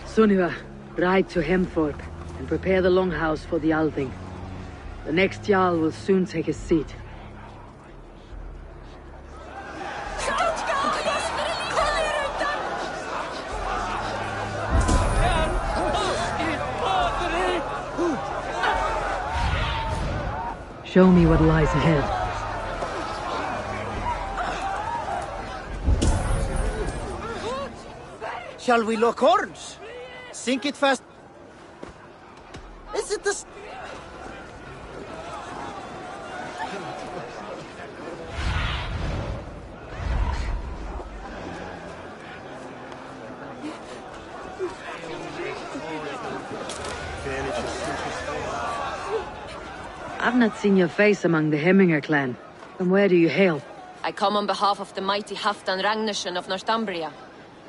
Sunniva, ride to Hemthorpe and prepare the longhouse for the Althing. The next Jarl will soon take his seat. Show me what lies ahead. Shall we lock horns? Sink it fast. Is it the... I've not seen your face among the Hemminger clan. From where do you hail? I come on behalf of the mighty Halfdan Ragnarsson of Northumbria,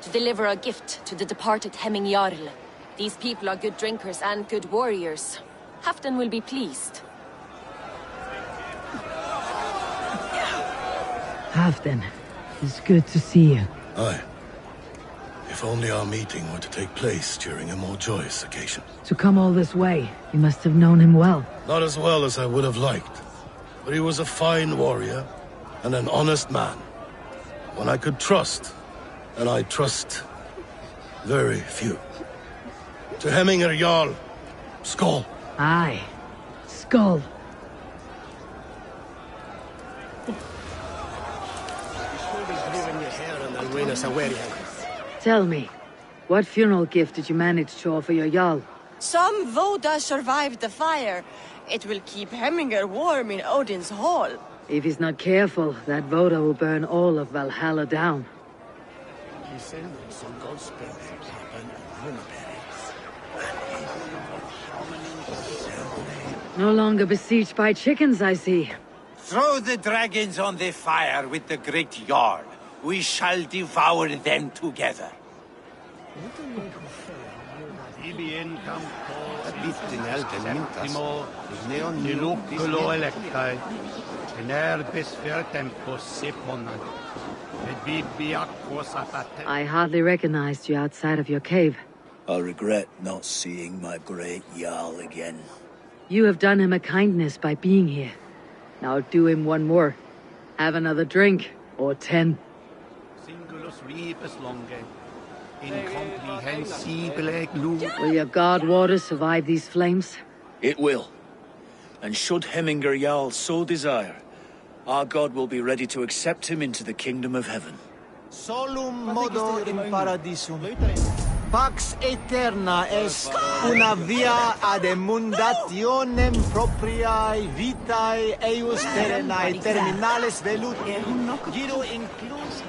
to deliver a gift to the departed Hemming Jarl. These people are good drinkers and good warriors. Halfdan will be pleased. Halfdan, it's good to see you. Aye. If only our meeting were to take place during a more joyous occasion. To come all this way, you must have known him well. Not as well as I would have liked, but he was a fine warrior and an honest man. One I could trust, and I trust very few. To Hemminger Jarl, Skull. Aye, Skull. Tell me, what funeral gift did you manage to offer your Jarl? Some Voda survived the fire. It will keep Hemminger warm in Odin's hall. If he's not careful, that Voda will burn all of Valhalla down. No longer besieged by chickens, I see. Throw the dragons on the fire with the great Jarl. We shall devour them together. I hardly recognized you outside of your cave. I regret not seeing my great Jarl again. You have done him a kindness by being here. Now do him one more. Have another drink, or 10. Will your god water survive these flames? It will. And should Hemminger Jarl so desire, our god will be ready to accept him into the kingdom of heaven. Solum modo in paradisum. Pax eterna est una via ad emundationem propriae vitae eius terrenae terminales velut giro inclus.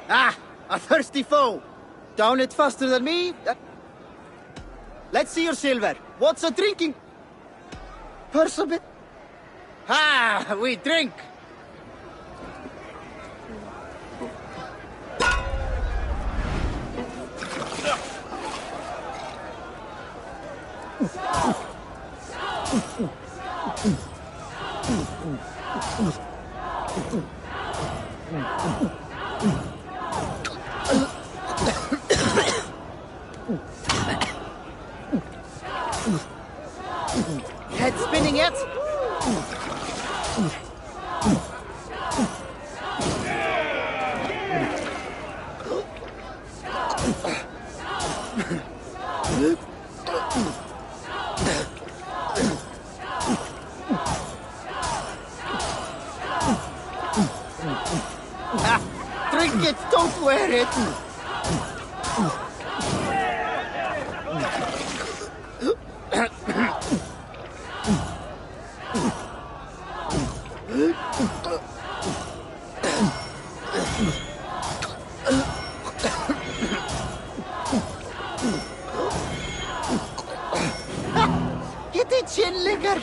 Ah, a thirsty foe! Down it faster than me? Let's see your silver. What's a drinking? Purse a bit? Ah, we drink! Head spinning yet? Drink it, don't wear it! Get it, chin liquor!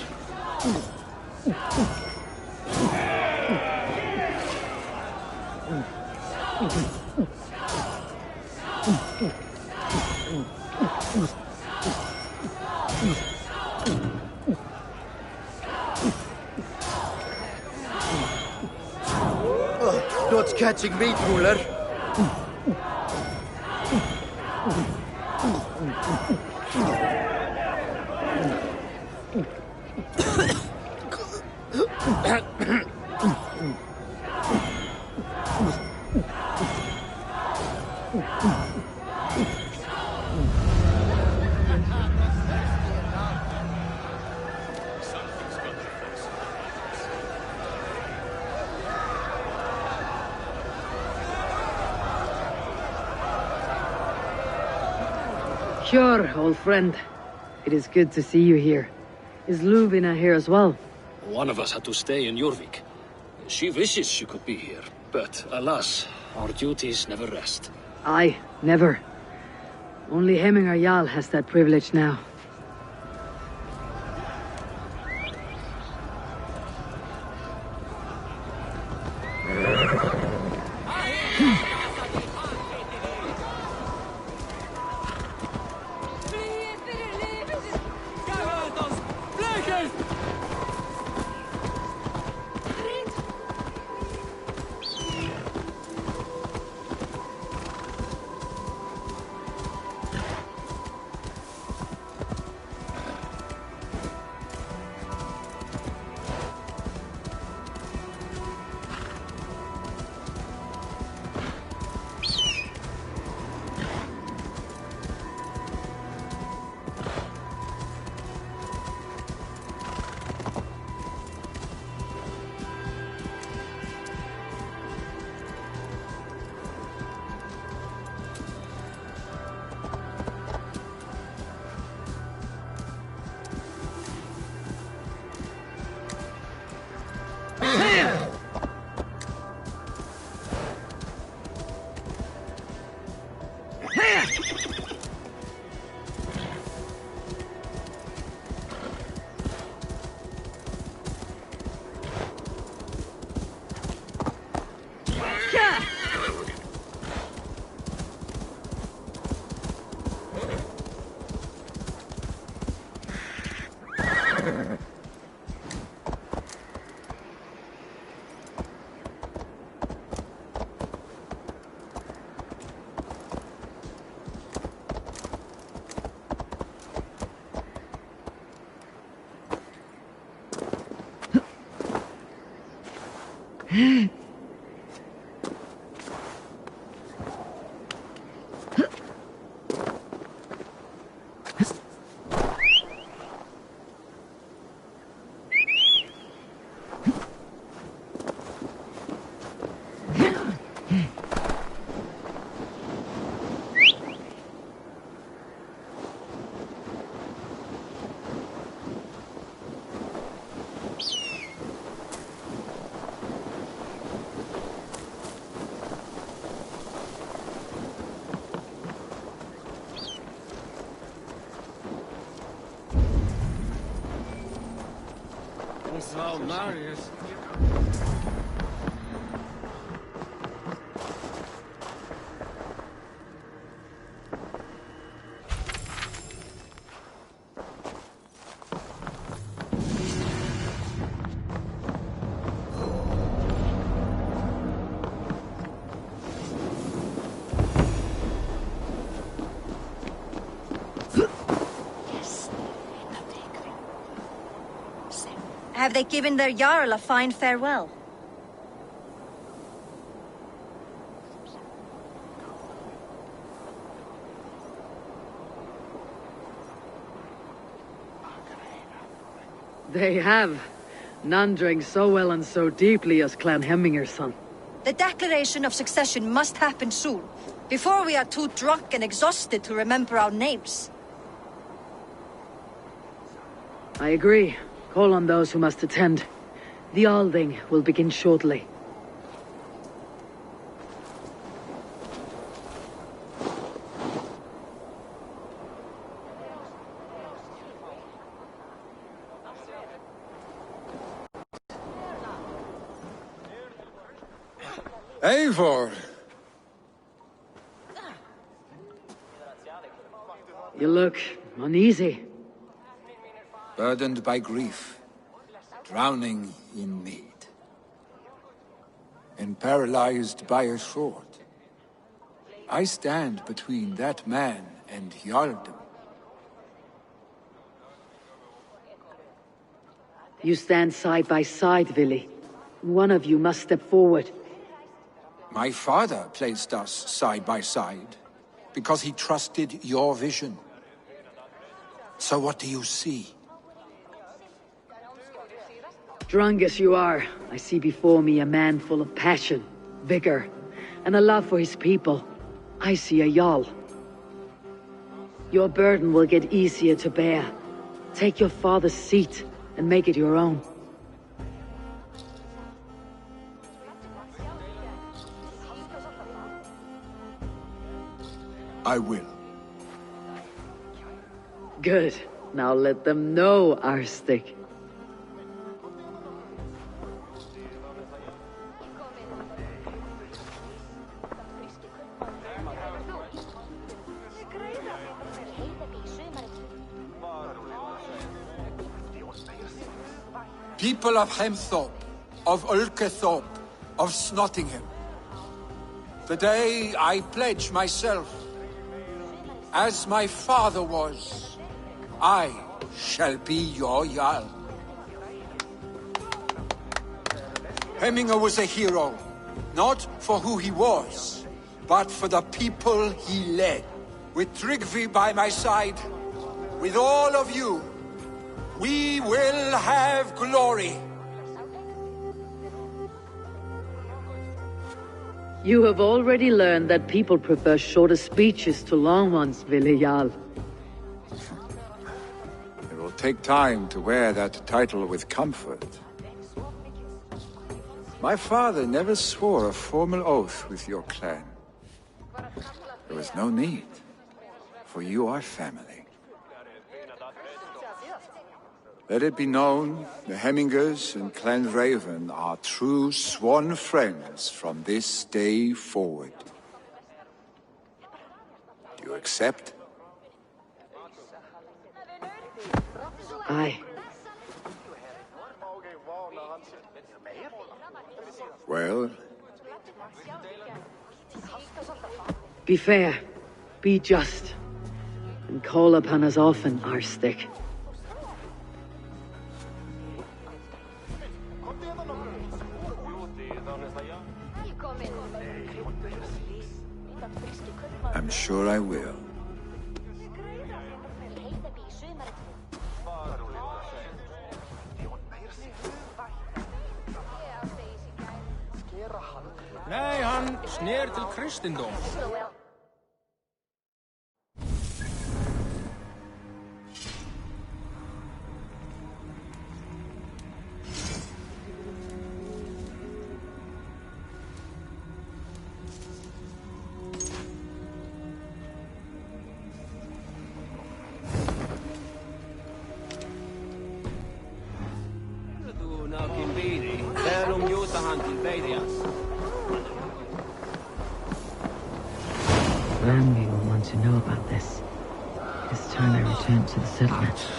Not catching me, ruler. Sure, old friend. It is good to see you here. Is Luvina here as well? One of us had to stay in Jorvik. She wishes she could be here, but alas, our duties never rest. Aye, never. Only Hemminger Jarl has that privilege now. Oh, Marius. Have they given their Jarl a fine farewell? They have. None drank so well and so deeply as Clan Hemminger's son. The declaration of succession must happen soon, before we are too drunk and exhausted to remember our names. I agree. Call on those who must attend. The Alding will begin shortly. Eivor! You look uneasy. Burdened by grief, drowning in need, and paralyzed by a sword. I stand between that man and Jarldom. You stand side by side, Vili. One of you must step forward. My father placed us side by side, because he trusted your vision. So what do you see? Drunk as you are, I see before me a man full of passion, vigor, and a love for his people. I see a Jarl. Your burden will get easier to bear. Take your father's seat and make it your own. I will. Good. Now let them know, Arstic. People of Hemthorpe, of Ulkethorpe, of Snottingham. Today I pledge myself, as my father was, I shall be your Jarl. Hemminger was a hero, not for who he was, but for the people he led. With Tryggvi by my side, with all of you, we will have glory. You have already learned that people prefer shorter speeches to long ones, Vili Jarl. It will take time to wear that title with comfort. My father never swore a formal oath with your clan. There was no need, for you are family. Let it be known, the Hemmingers and Clan Raven are true sworn friends from this day forward. Do you accept? Aye. Well? Be fair, be just, and call upon us often, Arstic. I'm sure I will. Nei, hann sner til kristendom. Granby will want to know about this. This time I return to the settlement.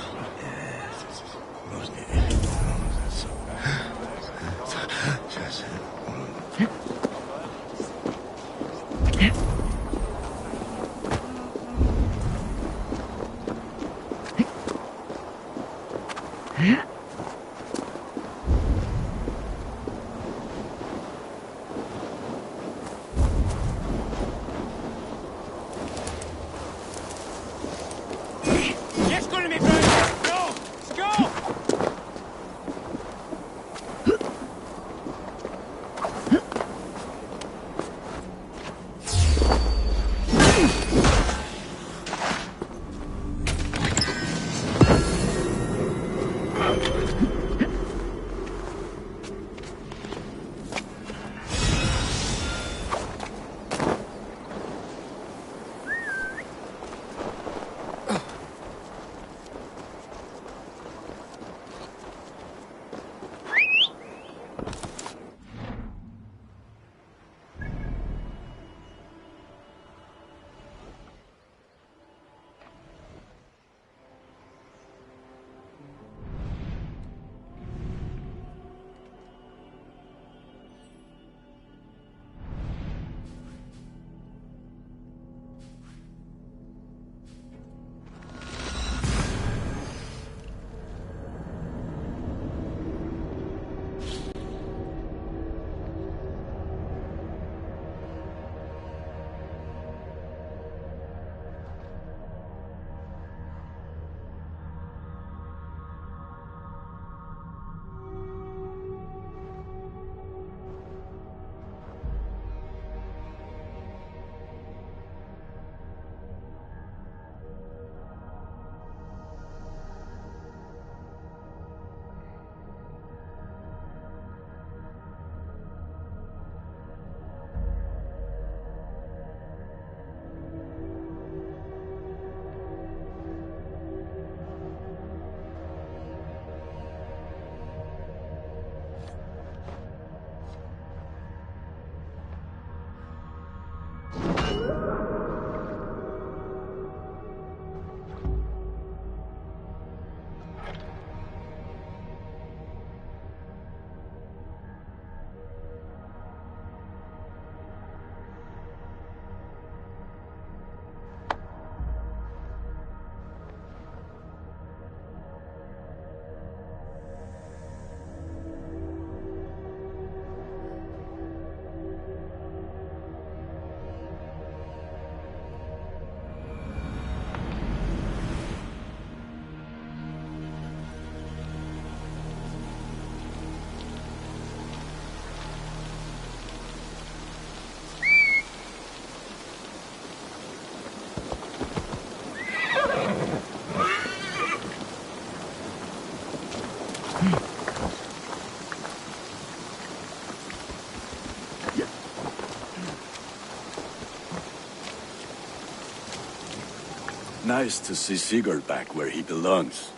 Nice to see Sigurd back where he belongs.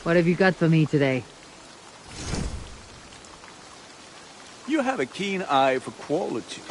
What have you got for me today? You have a keen eye for quality.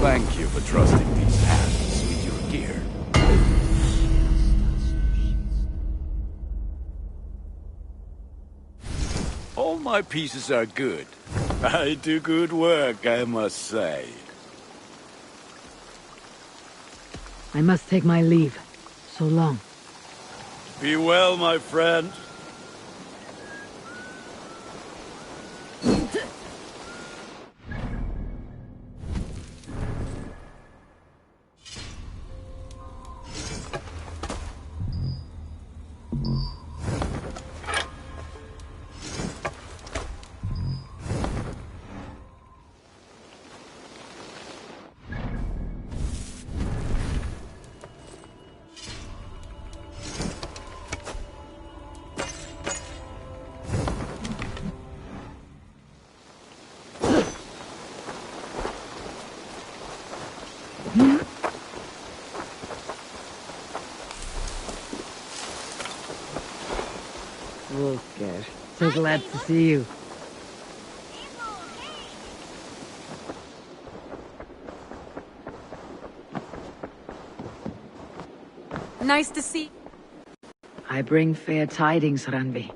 Thank you for trusting these hands with your gear. All my pieces are good. I do good work, I must say. I must take my leave. So long. Be well, my friend. Volker, so glad to see you. Nice to see. I bring fair tidings, Randvi.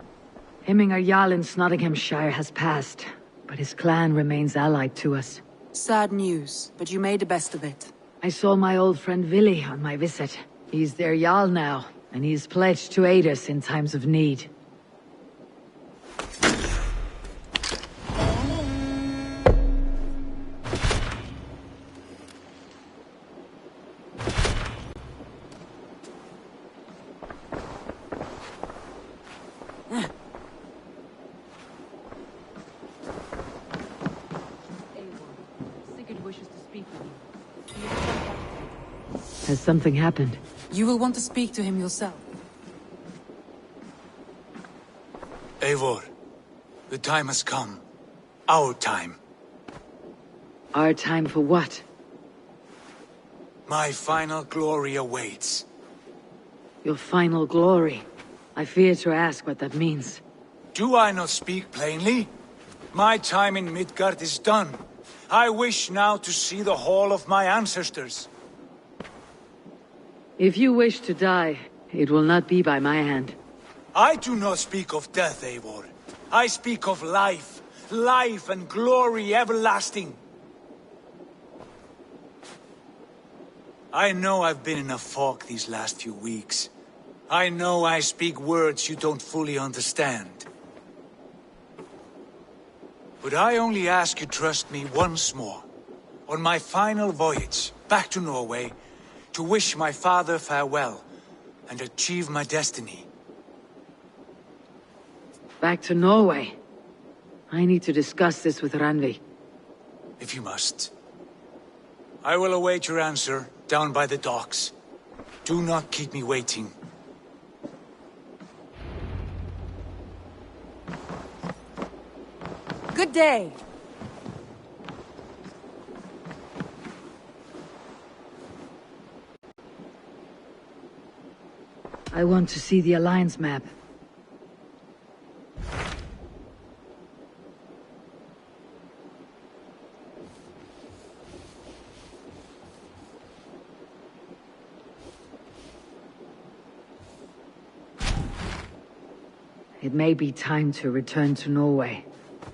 Hemminger Jarl in Nottinghamshire has passed, but his clan remains allied to us. Sad news, but you made the best of it. I saw my old friend Willi on my visit. He's their Jarl now, and he's pledged to aid us in times of need. Has something happened? You will want to speak to him yourself. Eivor, the time has come. Our time. Our time for what? My final glory awaits. Your final glory. I fear to ask what that means. Do I not speak plainly? My time in Midgard is done. I wish now to see the hall of my ancestors. If you wish to die, it will not be by my hand. I do not speak of death, Eivor. I speak of life. Life and glory everlasting. I know I've been in a fog these last few weeks. I know I speak words you don't fully understand. But I only ask you trust me once more. On my final voyage, back to Norway, to wish my father farewell, and achieve my destiny. Back to Norway? I need to discuss this with Randvi. If you must. I will await your answer, down by the docks. Do not keep me waiting. Good day. I want to see the Alliance map. It may be time to return to Norway.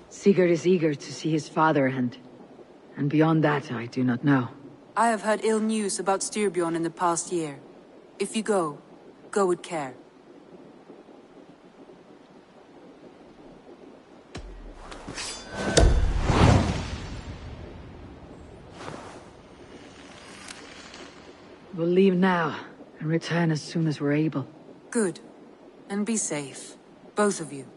Sigurd is eager to see his father and beyond that I do not know. I have heard ill news about Styrbjorn in the past year. If you go with care. We'll leave now, and return as soon as we're able. Good. And be safe. Both of you.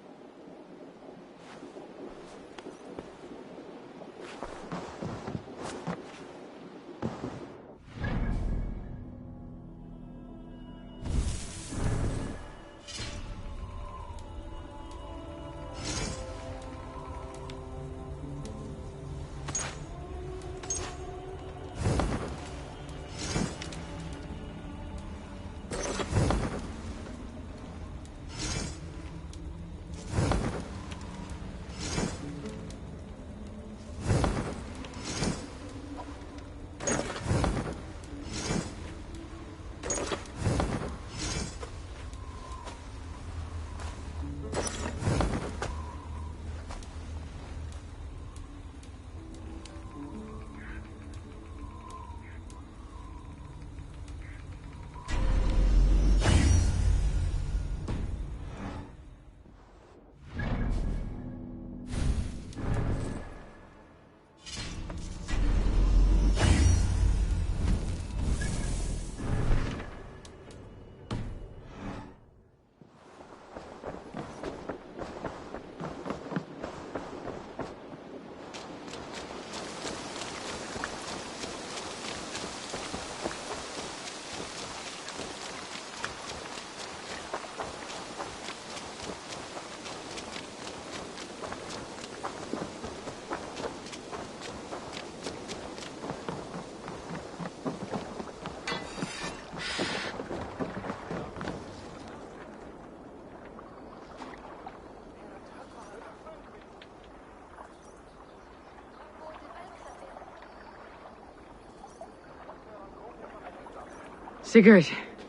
Sigurd.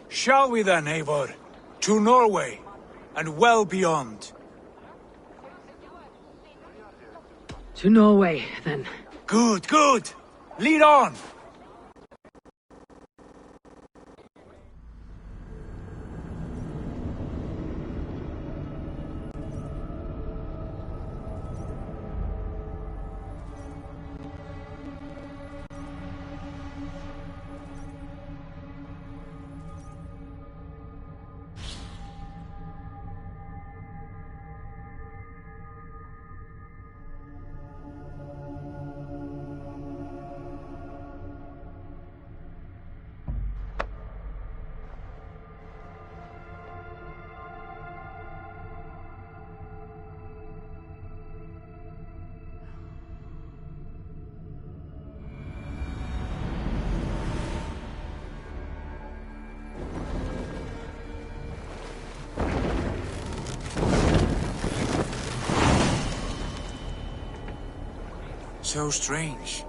Shall we then, Eivor? To Norway, and well beyond. To Norway, then. Good, good! Lead on! So strange.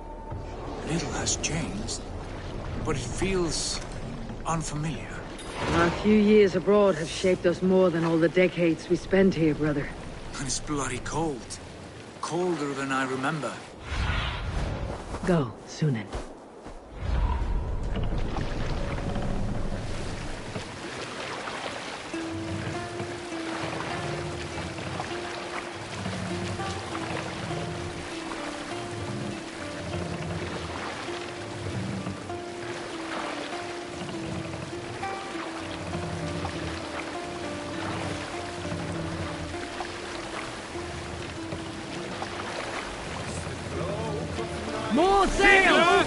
Little has changed, but it feels unfamiliar. Our few years abroad have shaped us more than all the decades we spent here, brother. And it's bloody cold. Colder than I remember. Go, Sunan. More sail!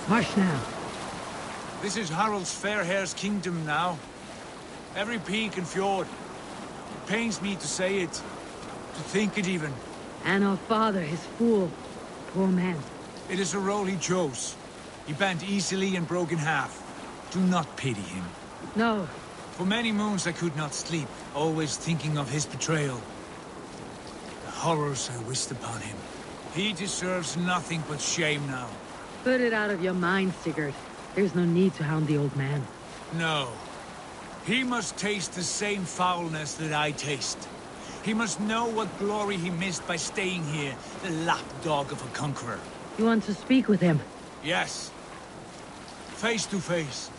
March now. This is Harald's fair hair's kingdom now. Every peak and fjord. It pains me to say it, to think it even. And our father, his fool. Poor man. It is a role he chose. He bent easily and broke in half. Do not pity him. No. For many moons I could not sleep, always thinking of his betrayal. The horrors I wished upon him. He deserves nothing but shame now. Put it out of your mind, Sigurd. There's no need to hound the old man. No. He must taste the same foulness that I taste. He must know what glory he missed by staying here, the lapdog of a conqueror. You want to speak with him? Yes. Face to face.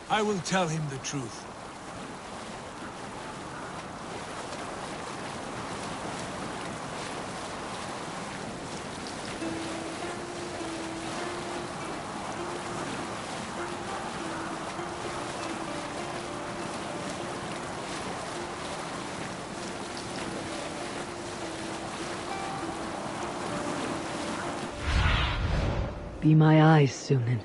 I will tell him the truth. Be my eyes, Sunan.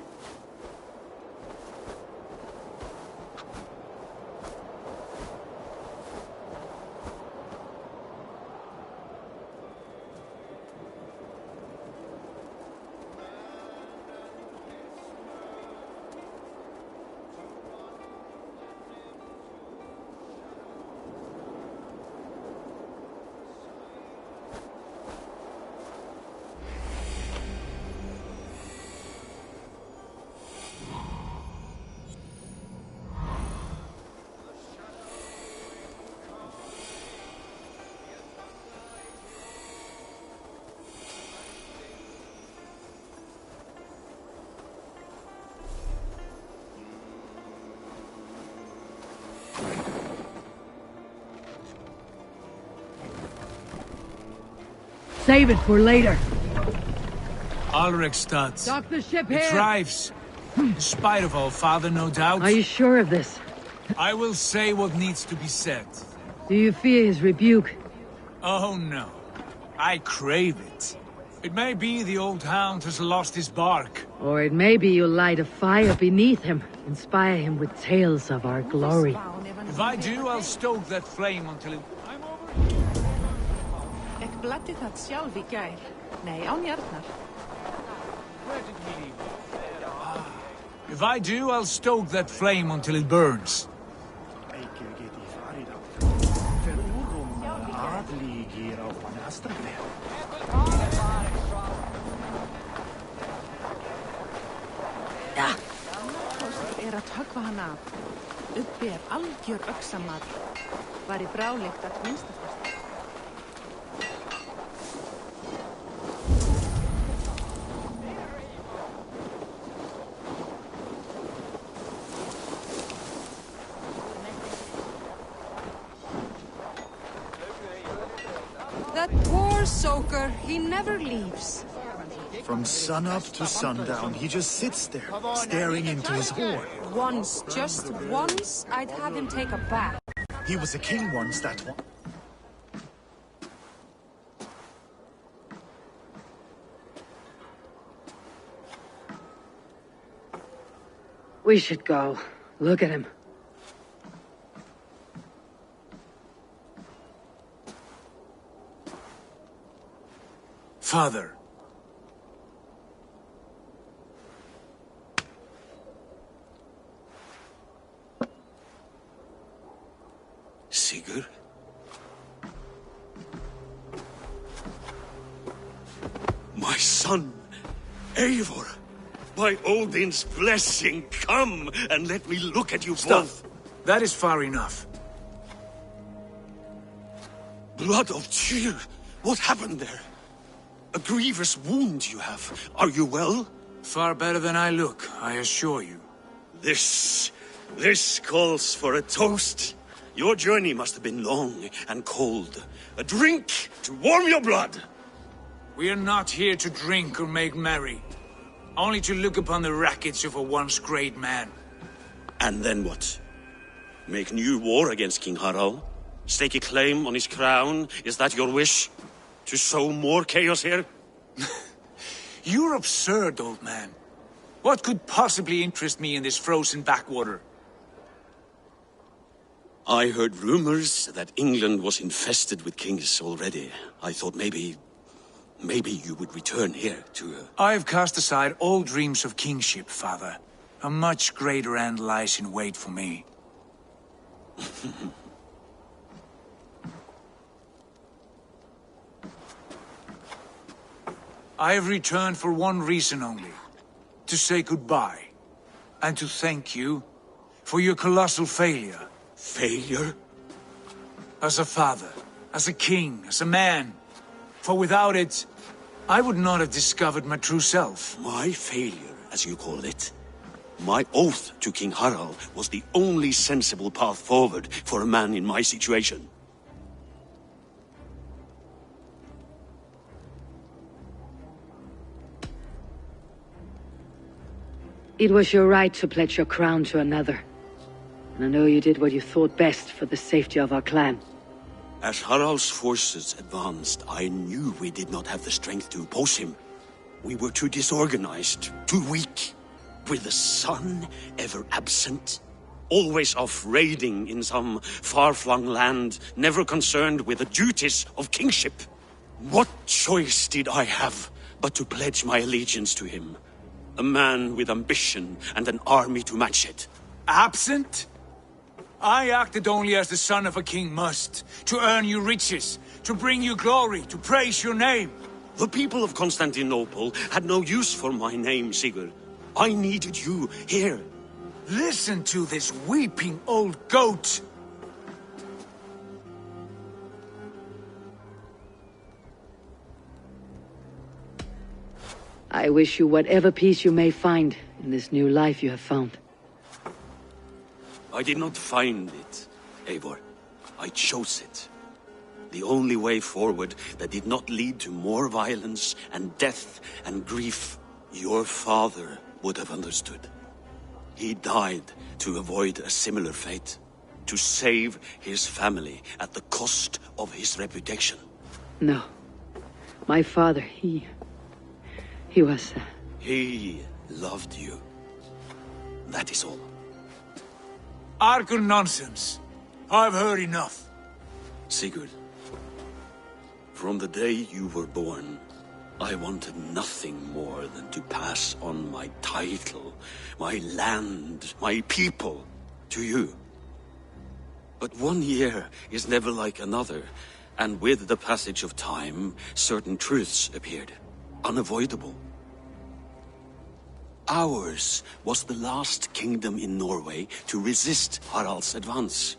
Save it for later. Alrekstad. Dock the ship It here. thrives. In spite of our father, no doubt. Are you sure of this? I will say what needs to be said. Do you fear his rebuke? Oh no. I crave it. It may be the old hound has lost his bark. Or it may be you'll light a fire beneath him, inspire him with tales of our glory. If I do, I'll stoke that flame until it... Ik bladdi það sjálf í gær. Nei, án jarnar. Where did he leave? If If I do, I'll stoke that flame until it burns. Er að höggva hann af. Uppi algjör öxamaður. Var bráleitt að minnsta kosti. That poor soaker, he never leaves. From sunup to sundown, he just sits there, staring into his horn. Once, just once, I'd have him take a bath. He was a king once, that one. We should go. Look at him. Father. Sigurd? My son, Eivor! By Odin's blessing, come and let me look at you both. That is far enough. Blood of Tyr! What happened there? A grievous wound you have. Are you well? Far better than I look, I assure you. This calls for a toast. Your journey must have been long and cold. A drink to warm your blood. We are not here to drink or make merry. Only to look upon the wreckage of a once great man. And then what? Make new war against King Harald? Stake a claim on his crown? Is that your wish? To sow more chaos here? You're absurd, old man. What could possibly interest me in this frozen backwater? I heard rumors that England was infested with kings already. I thought maybe you would return here to... I've cast aside all dreams of kingship, father. A much greater end lies in wait for me. I have returned for one reason only. To say goodbye. And to thank you for your colossal failure. Failure? As a father, as a king, as a man. For without it, I would not have discovered my true self. My failure, as you call it? My oath to King Harald was the only sensible path forward for a man in my situation. It was your right to pledge your crown to another. And I know you did what you thought best for the safety of our clan. As Harald's forces advanced, I knew we did not have the strength to oppose him. We were too disorganized, too weak. With the sun ever absent, always off raiding in some far-flung land, never concerned with the duties of kingship. What choice did I have but to pledge my allegiance to him? A man with ambition and an army to match it. Absent? I acted only as the son of a king must, to earn you riches, to bring you glory, to praise your name. The people of Constantinople had no use for my name, Sigurd. I needed you here. Listen to this weeping old goat. I wish you whatever peace you may find in this new life you have found. I did not find it, Eivor. I chose it. The only way forward that did not lead to more violence and death and grief. Your father would have understood. He died to avoid a similar fate. To save his family at the cost of his reputation. No. My father, he was... He loved you. That is all. Argon nonsense. I've heard enough. Sigurd, from the day you were born, I wanted nothing more than to pass on my title, my land, my people, to you. But 1 year is never like another, and with the passage of time, certain truths appeared, unavoidable. Ours was the last kingdom in Norway to resist Harald's advance.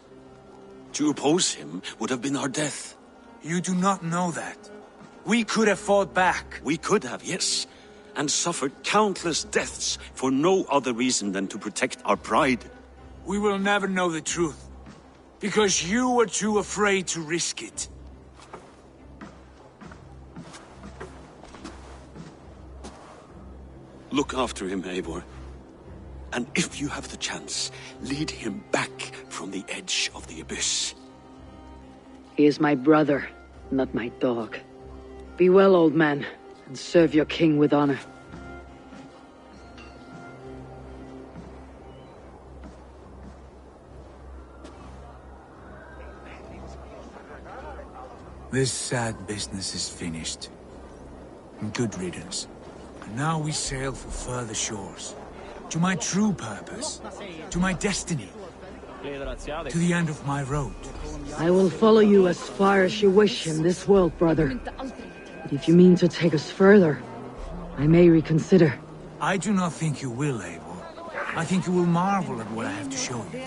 To oppose him would have been our death. You do not know that. We could have fought back. We could have, yes, and suffered countless deaths for no other reason than to protect our pride. We will never know the truth, because you were too afraid to risk it. Look after him, Eivor. And if you have the chance, lead him back from the edge of the abyss. He is my brother, not my dog. Be well, old man, and serve your king with honor. This sad business is finished. And good riddance. And now we sail for further shores. To my true purpose. To my destiny. To the end of my road. I will follow you as far as you wish in this world, brother. But if you mean to take us further, I may reconsider. I do not think you will, Eivor. I think you will marvel at what I have to show you.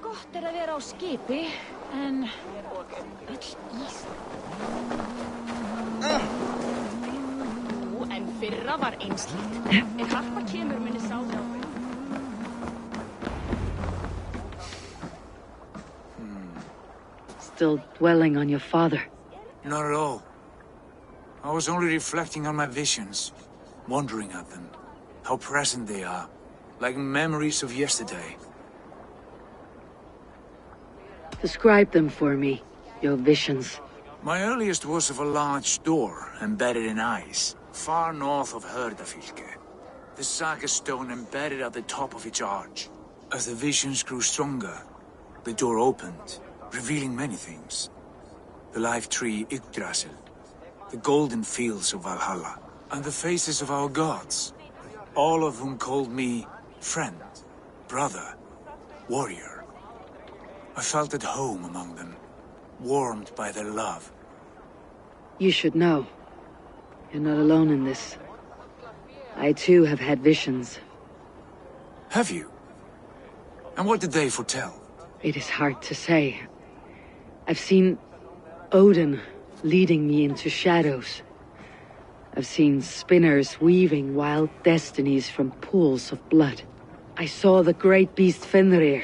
Gott að vera á skipi, en öll ís. En fyrra var einslíkt. Harpa kemur muni sá þjálfur. Still dwelling on your father? Not at all. I was only reflecting on my visions, wondering at them. How present they are, like memories of yesterday. Describe them for me, your visions. My earliest was of a large door embedded in ice, far north of Herdafylke. The saga stone embedded at the top of its arch. As the visions grew stronger, the door opened, revealing many things. The life tree Yggdrasil, the golden fields of Valhalla, and the faces of our gods, all of whom called me friend, brother, warrior. I felt at home among them, warmed by their love. You should know. You're not alone in this. I too have had visions. Have you? And what did they foretell? It is hard to say. I've seen Odin leading me into shadows. I've seen spinners weaving wild destinies from pools of blood. I saw the great beast Fenrir,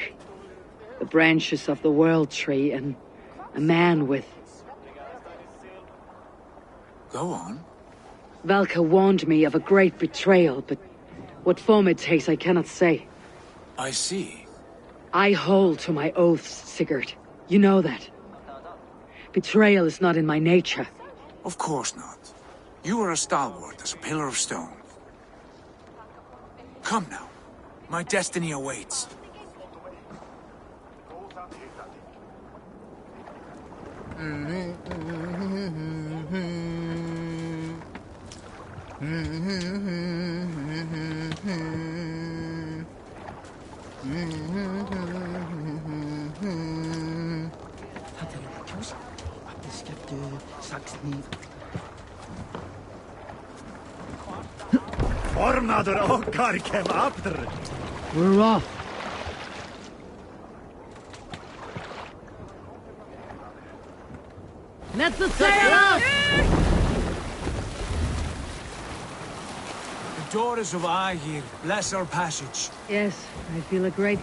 the branches of the world tree, and a man with... Go on. Valka warned me of a great betrayal, but what form it takes I cannot say. I see. I hold to my oaths, Sigurd. You know that. Betrayal is not in my nature. Of course not. You are a stalwart as a pillar of stone. Come now. My destiny awaits. Fornader okkar kem after. We're off. Let the sail up! The daughters of Aegir, bless our passage. Yes, I feel a great...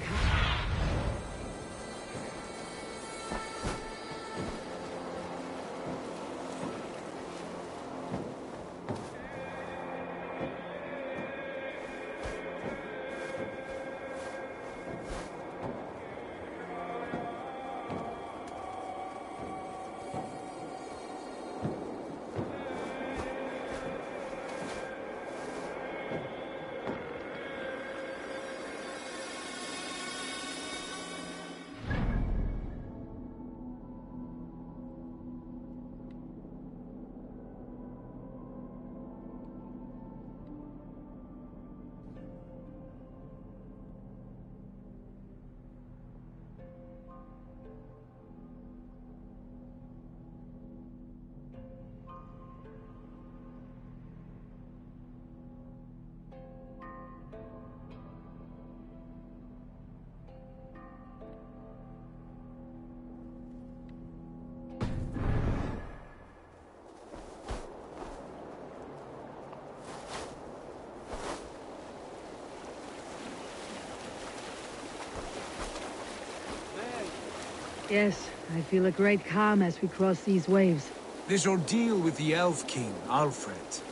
Yes, I feel a great calm as we cross these waves. This ordeal with the Elf King, Alfred.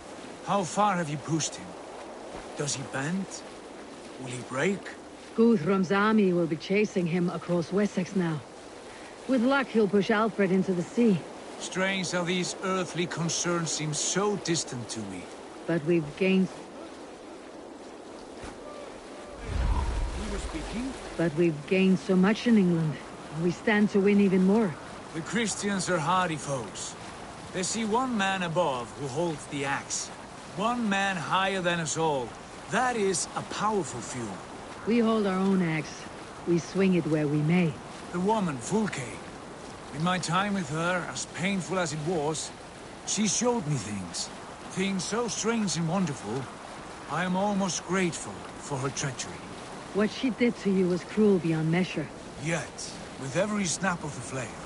How far have you pushed him? Does he bend? Will he break? Guthrum's army will be chasing him across Wessex now. With luck, he'll push Alfred into the sea. Strange how these earthly concerns seem so distant to me. But we've gained... We were speaking? But we've gained so much in England. We stand to win even more. The Christians are hardy foes. They see one man above who holds the axe. One man higher than us all. That is a powerful fuel. We hold our own axe. We swing it where we may. The woman, Fulke. In my time with her, as painful as it was, she showed me things. Things so strange and wonderful. I am almost grateful for her treachery. What she did to you was cruel beyond measure. Yet, with every snap of the flail,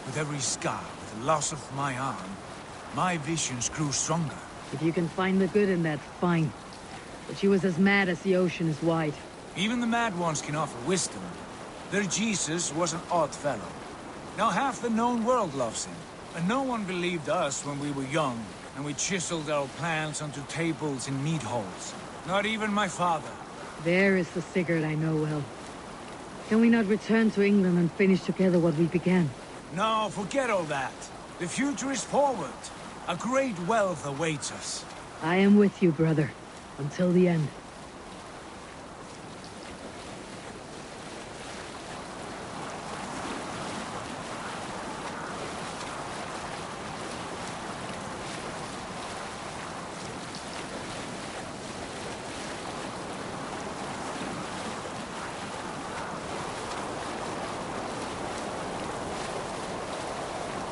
with every scar, with the loss of my arm, my visions grew stronger. If you can find the good in that, fine. But she was as mad as the ocean is wide. Even the mad ones can offer wisdom. Their Jesus was an odd fellow. Now half the known world loves him. And no one believed us when we were young, and we chiseled our plans onto tables in meat halls. Not even my father. There is the Sigurd I know well. Can we not return to England and finish together what we began? No, forget all that. The future is forward. A great wealth awaits us. I am with you, brother. Until the end.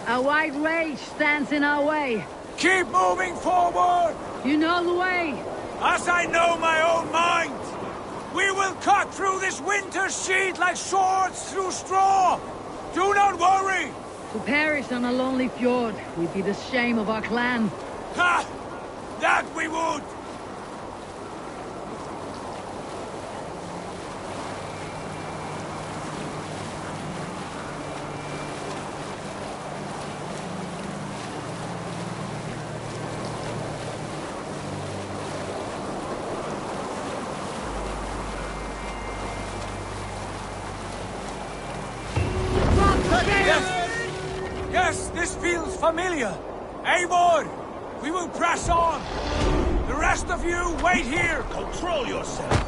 A white rage stands in our way. Keep moving forward! You know the way! As I know my own mind! We will cut through this winter's sheet like swords through straw! Do not worry! To perish on a lonely fjord would be the shame of our clan. Ha! That we would! Yes, this feels familiar. Eivor, we will press on. The rest of you, wait here. Control yourself.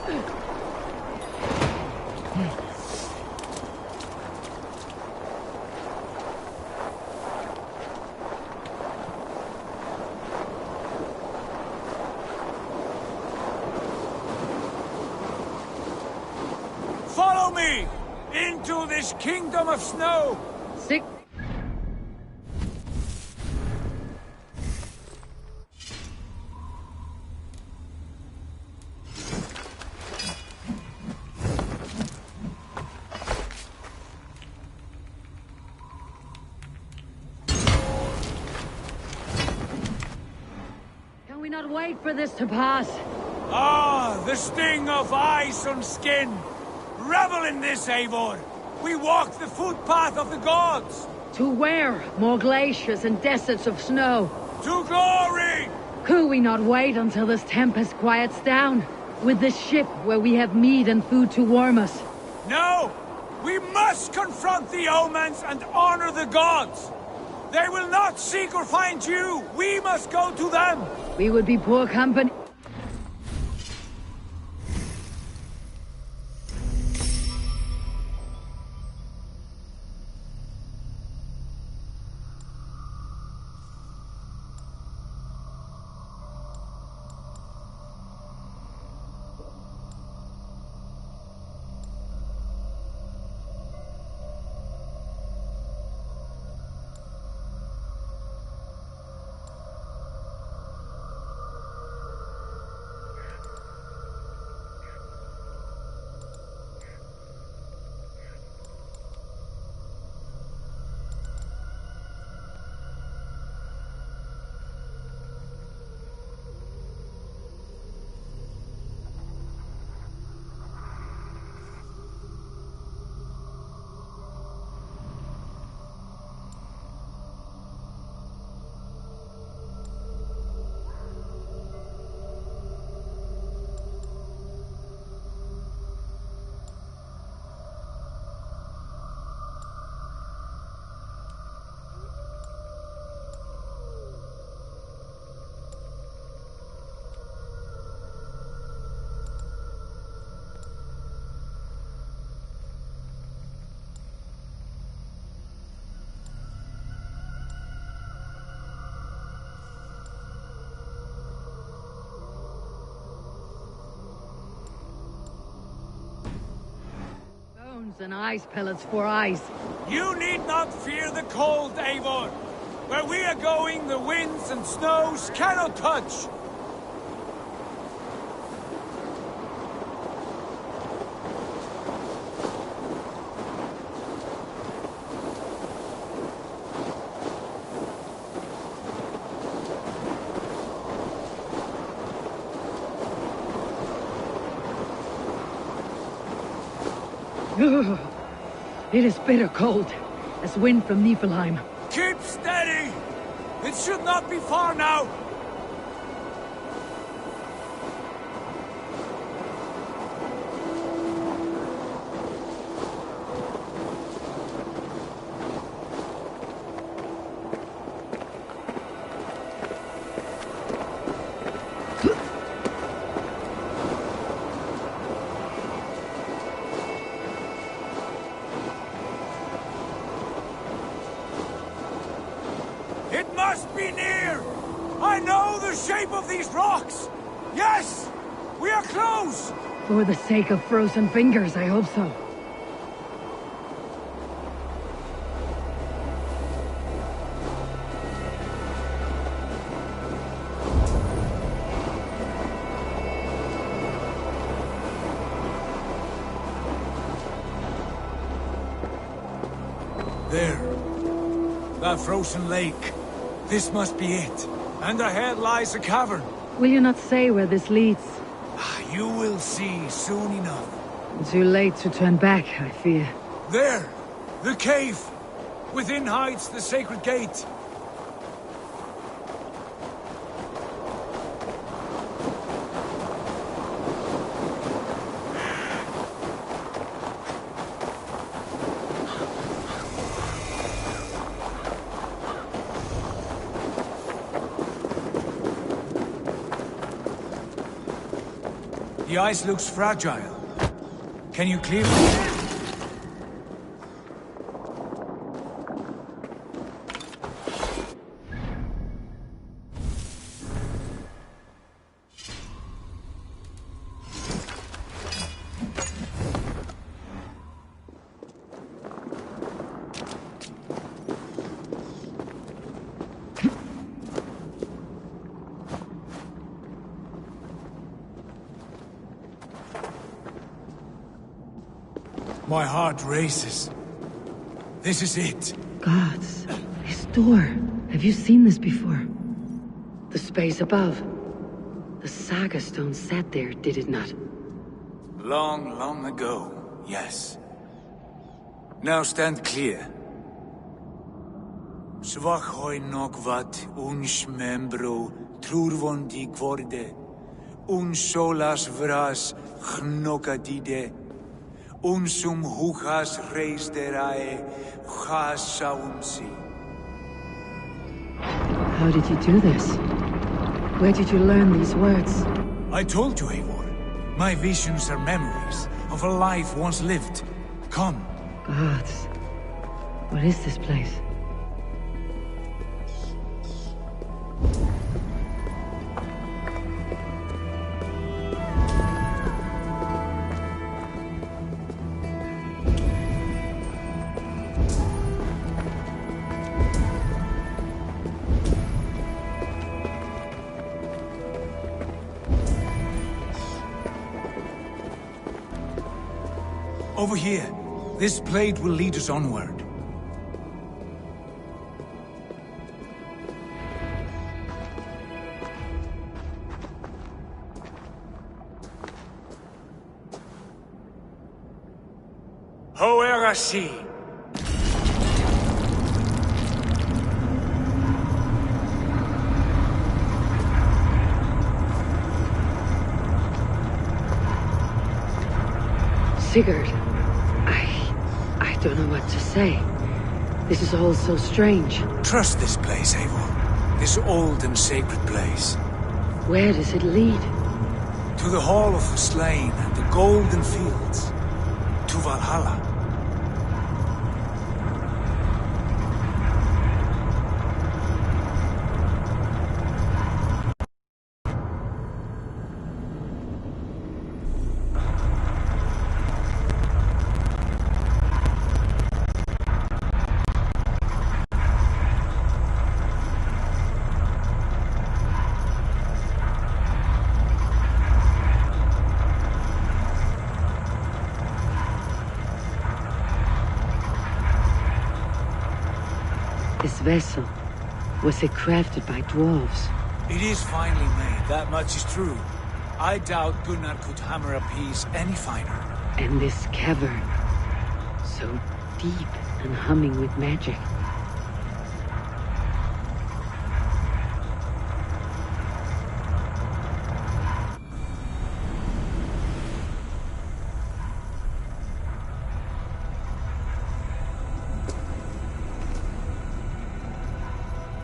Follow me! Into this kingdom of snow! Sick. Can we not wait for this to pass? Ah, the sting of ice on skin! Revel in this, Eivor! We walk the footpath of the gods! To where? More glaciers and deserts of snow. To glory! Could we not wait until this tempest quiets down? With this ship where we have meat and food to warm us. No! We must confront the omens and honor the gods! They will not seek or find you! We must go to them! We would be poor company. And ice pellets for ice. You need not fear the cold, Eivor. Where we are going, the winds and snows cannot touch. It is bitter cold, as wind from Niflheim. Keep steady! It should not be far now! It must be near! I know the shape of these rocks! Yes! We are close! For the sake of frozen fingers, I hope so. There. That frozen lake. This must be it. And ahead lies a cavern. Will you not say where this leads? You will see soon enough. Too late to turn back, I fear. There! The cave! Within hides the sacred gate. The ice looks fragile. Can you clear it? My heart races. This is it. Gods. This door. Have you seen this before? The space above. The Saga Stone sat there, did it not? Long, long ago, yes. Now stand clear. Svachoi nokvat uns membro trurvondi gvorde, un solas vras gnokadide, unsum huchas reis derae chasaunsi. How did you do this? Where did you learn these words? I told you, Eivor. My visions are memories of a life once lived. Come. Gods. What is this place? Over here. This blade will lead us onward. Hoerasi! Sigurd. I don't know what to say. This is all so strange. Trust this place, Eivor. This old and sacred place. Where does it lead? To the Hall of the Slain and the Golden Fields. To Valhalla. This vessel, was it crafted by dwarves? It is finely made, that much is true. I doubt Gunnar could hammer a piece any finer. And this cavern, so deep and humming with magic.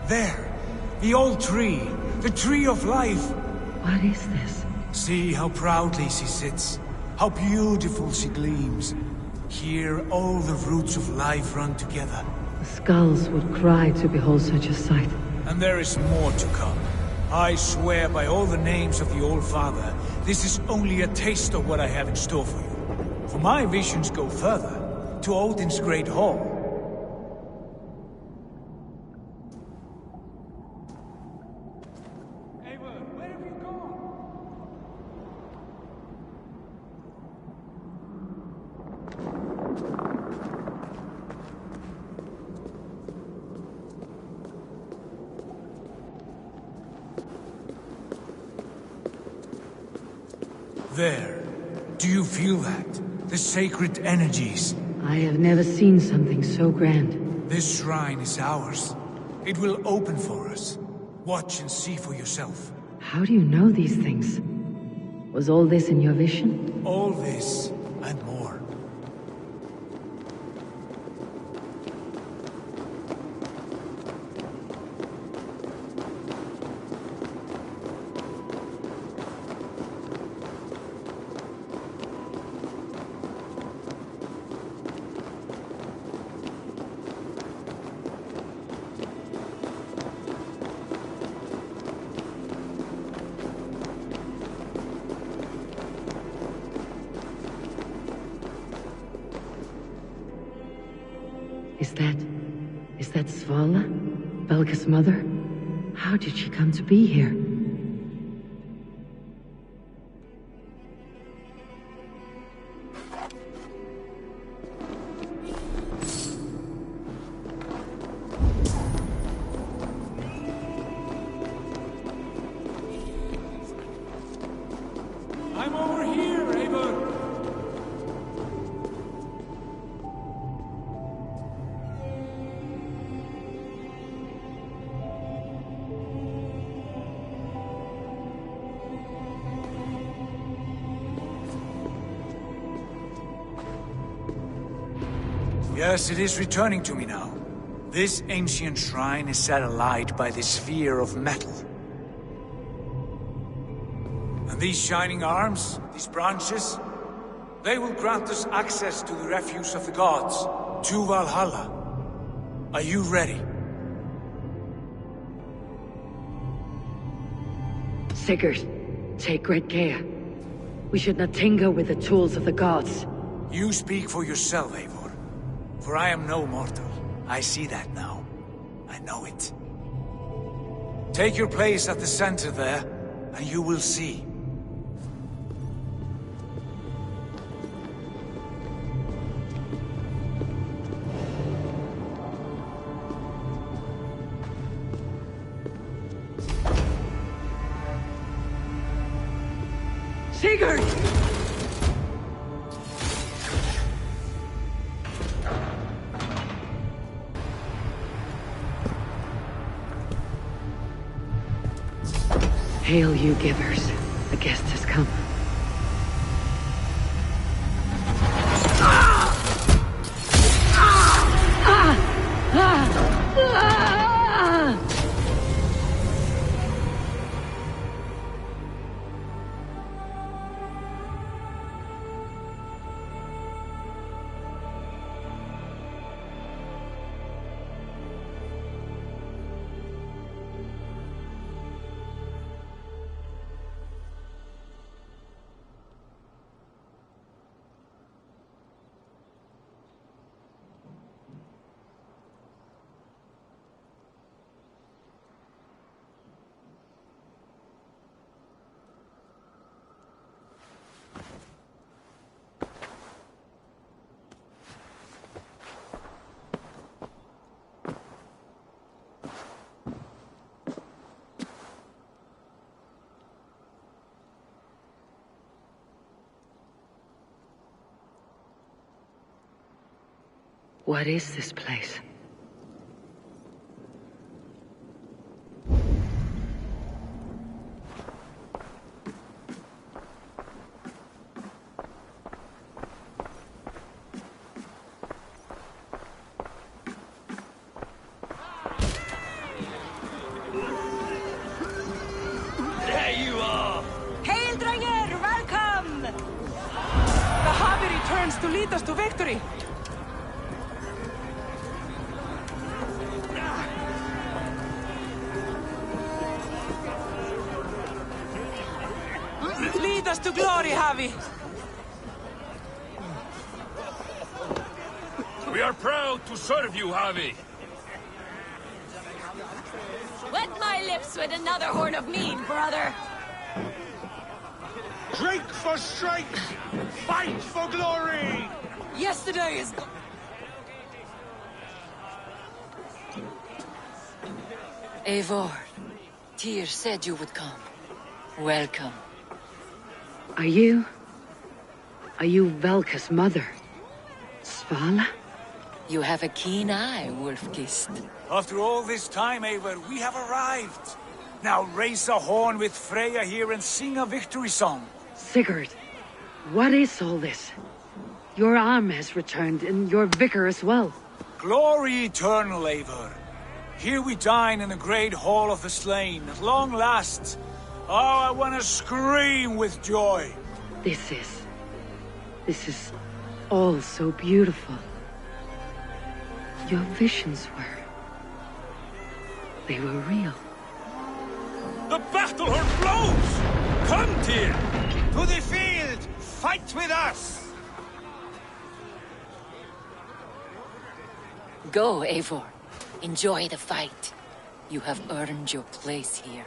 There! The old tree! The tree of life! What is this? See how proudly she sits. How beautiful she gleams. Here all the roots of life run together. The skulls would cry to behold such a sight. And there is more to come. I swear by all the names of the Old Father, this is only a taste of what I have in store for you. For my visions go further, to Odin's Great Hall. There. Do you feel that? The sacred energies. I have never seen something so grand. This shrine is ours. It will open for us. Watch and see for yourself. How do you know these things? Was all this in your vision? All this, and more. Is that Svala? Belga's mother? How did she come to be here? Yes, it is returning to me now. This ancient shrine is set alight by the sphere of metal. And these shining arms, these branches, they will grant us access to the refuse of the gods, to Valhalla. Are you ready? Sigurd, take great care. We should not tinker with the tools of the gods. You speak for yourself, Eivor. For I am no mortal. I see that now. I know it. Take your place at the center there, and you will see. Sigurd! Hail, you givers. A guest has come. What is this place? There you are! Hail, Drenger! Welcome! The Havi returns to lead us to victory! Lead us to glory, Havi! We are proud to serve you, Havi. Wet my lips with another horn of mead, brother. Drink for strength! Fight for glory! Yesterday is... Eivor, Tyr said you would come. Welcome. Are you Velka's mother? Svala? You have a keen eye, Wolfgist. After all this time, Eivor, we have arrived. Now raise a horn with Freya here and sing a victory song. Sigurd, what is all this? Your arm has returned, and your vicar as well. Glory eternal, Eivor. Here we dine in the great hall of the slain, at long last. Oh, I want to scream with joy. This is all so beautiful. Your visions they were real. The battle horn blows! Come, Tyr! To the field! Fight with us! Go, Eivor. Enjoy the fight. You have earned your place here.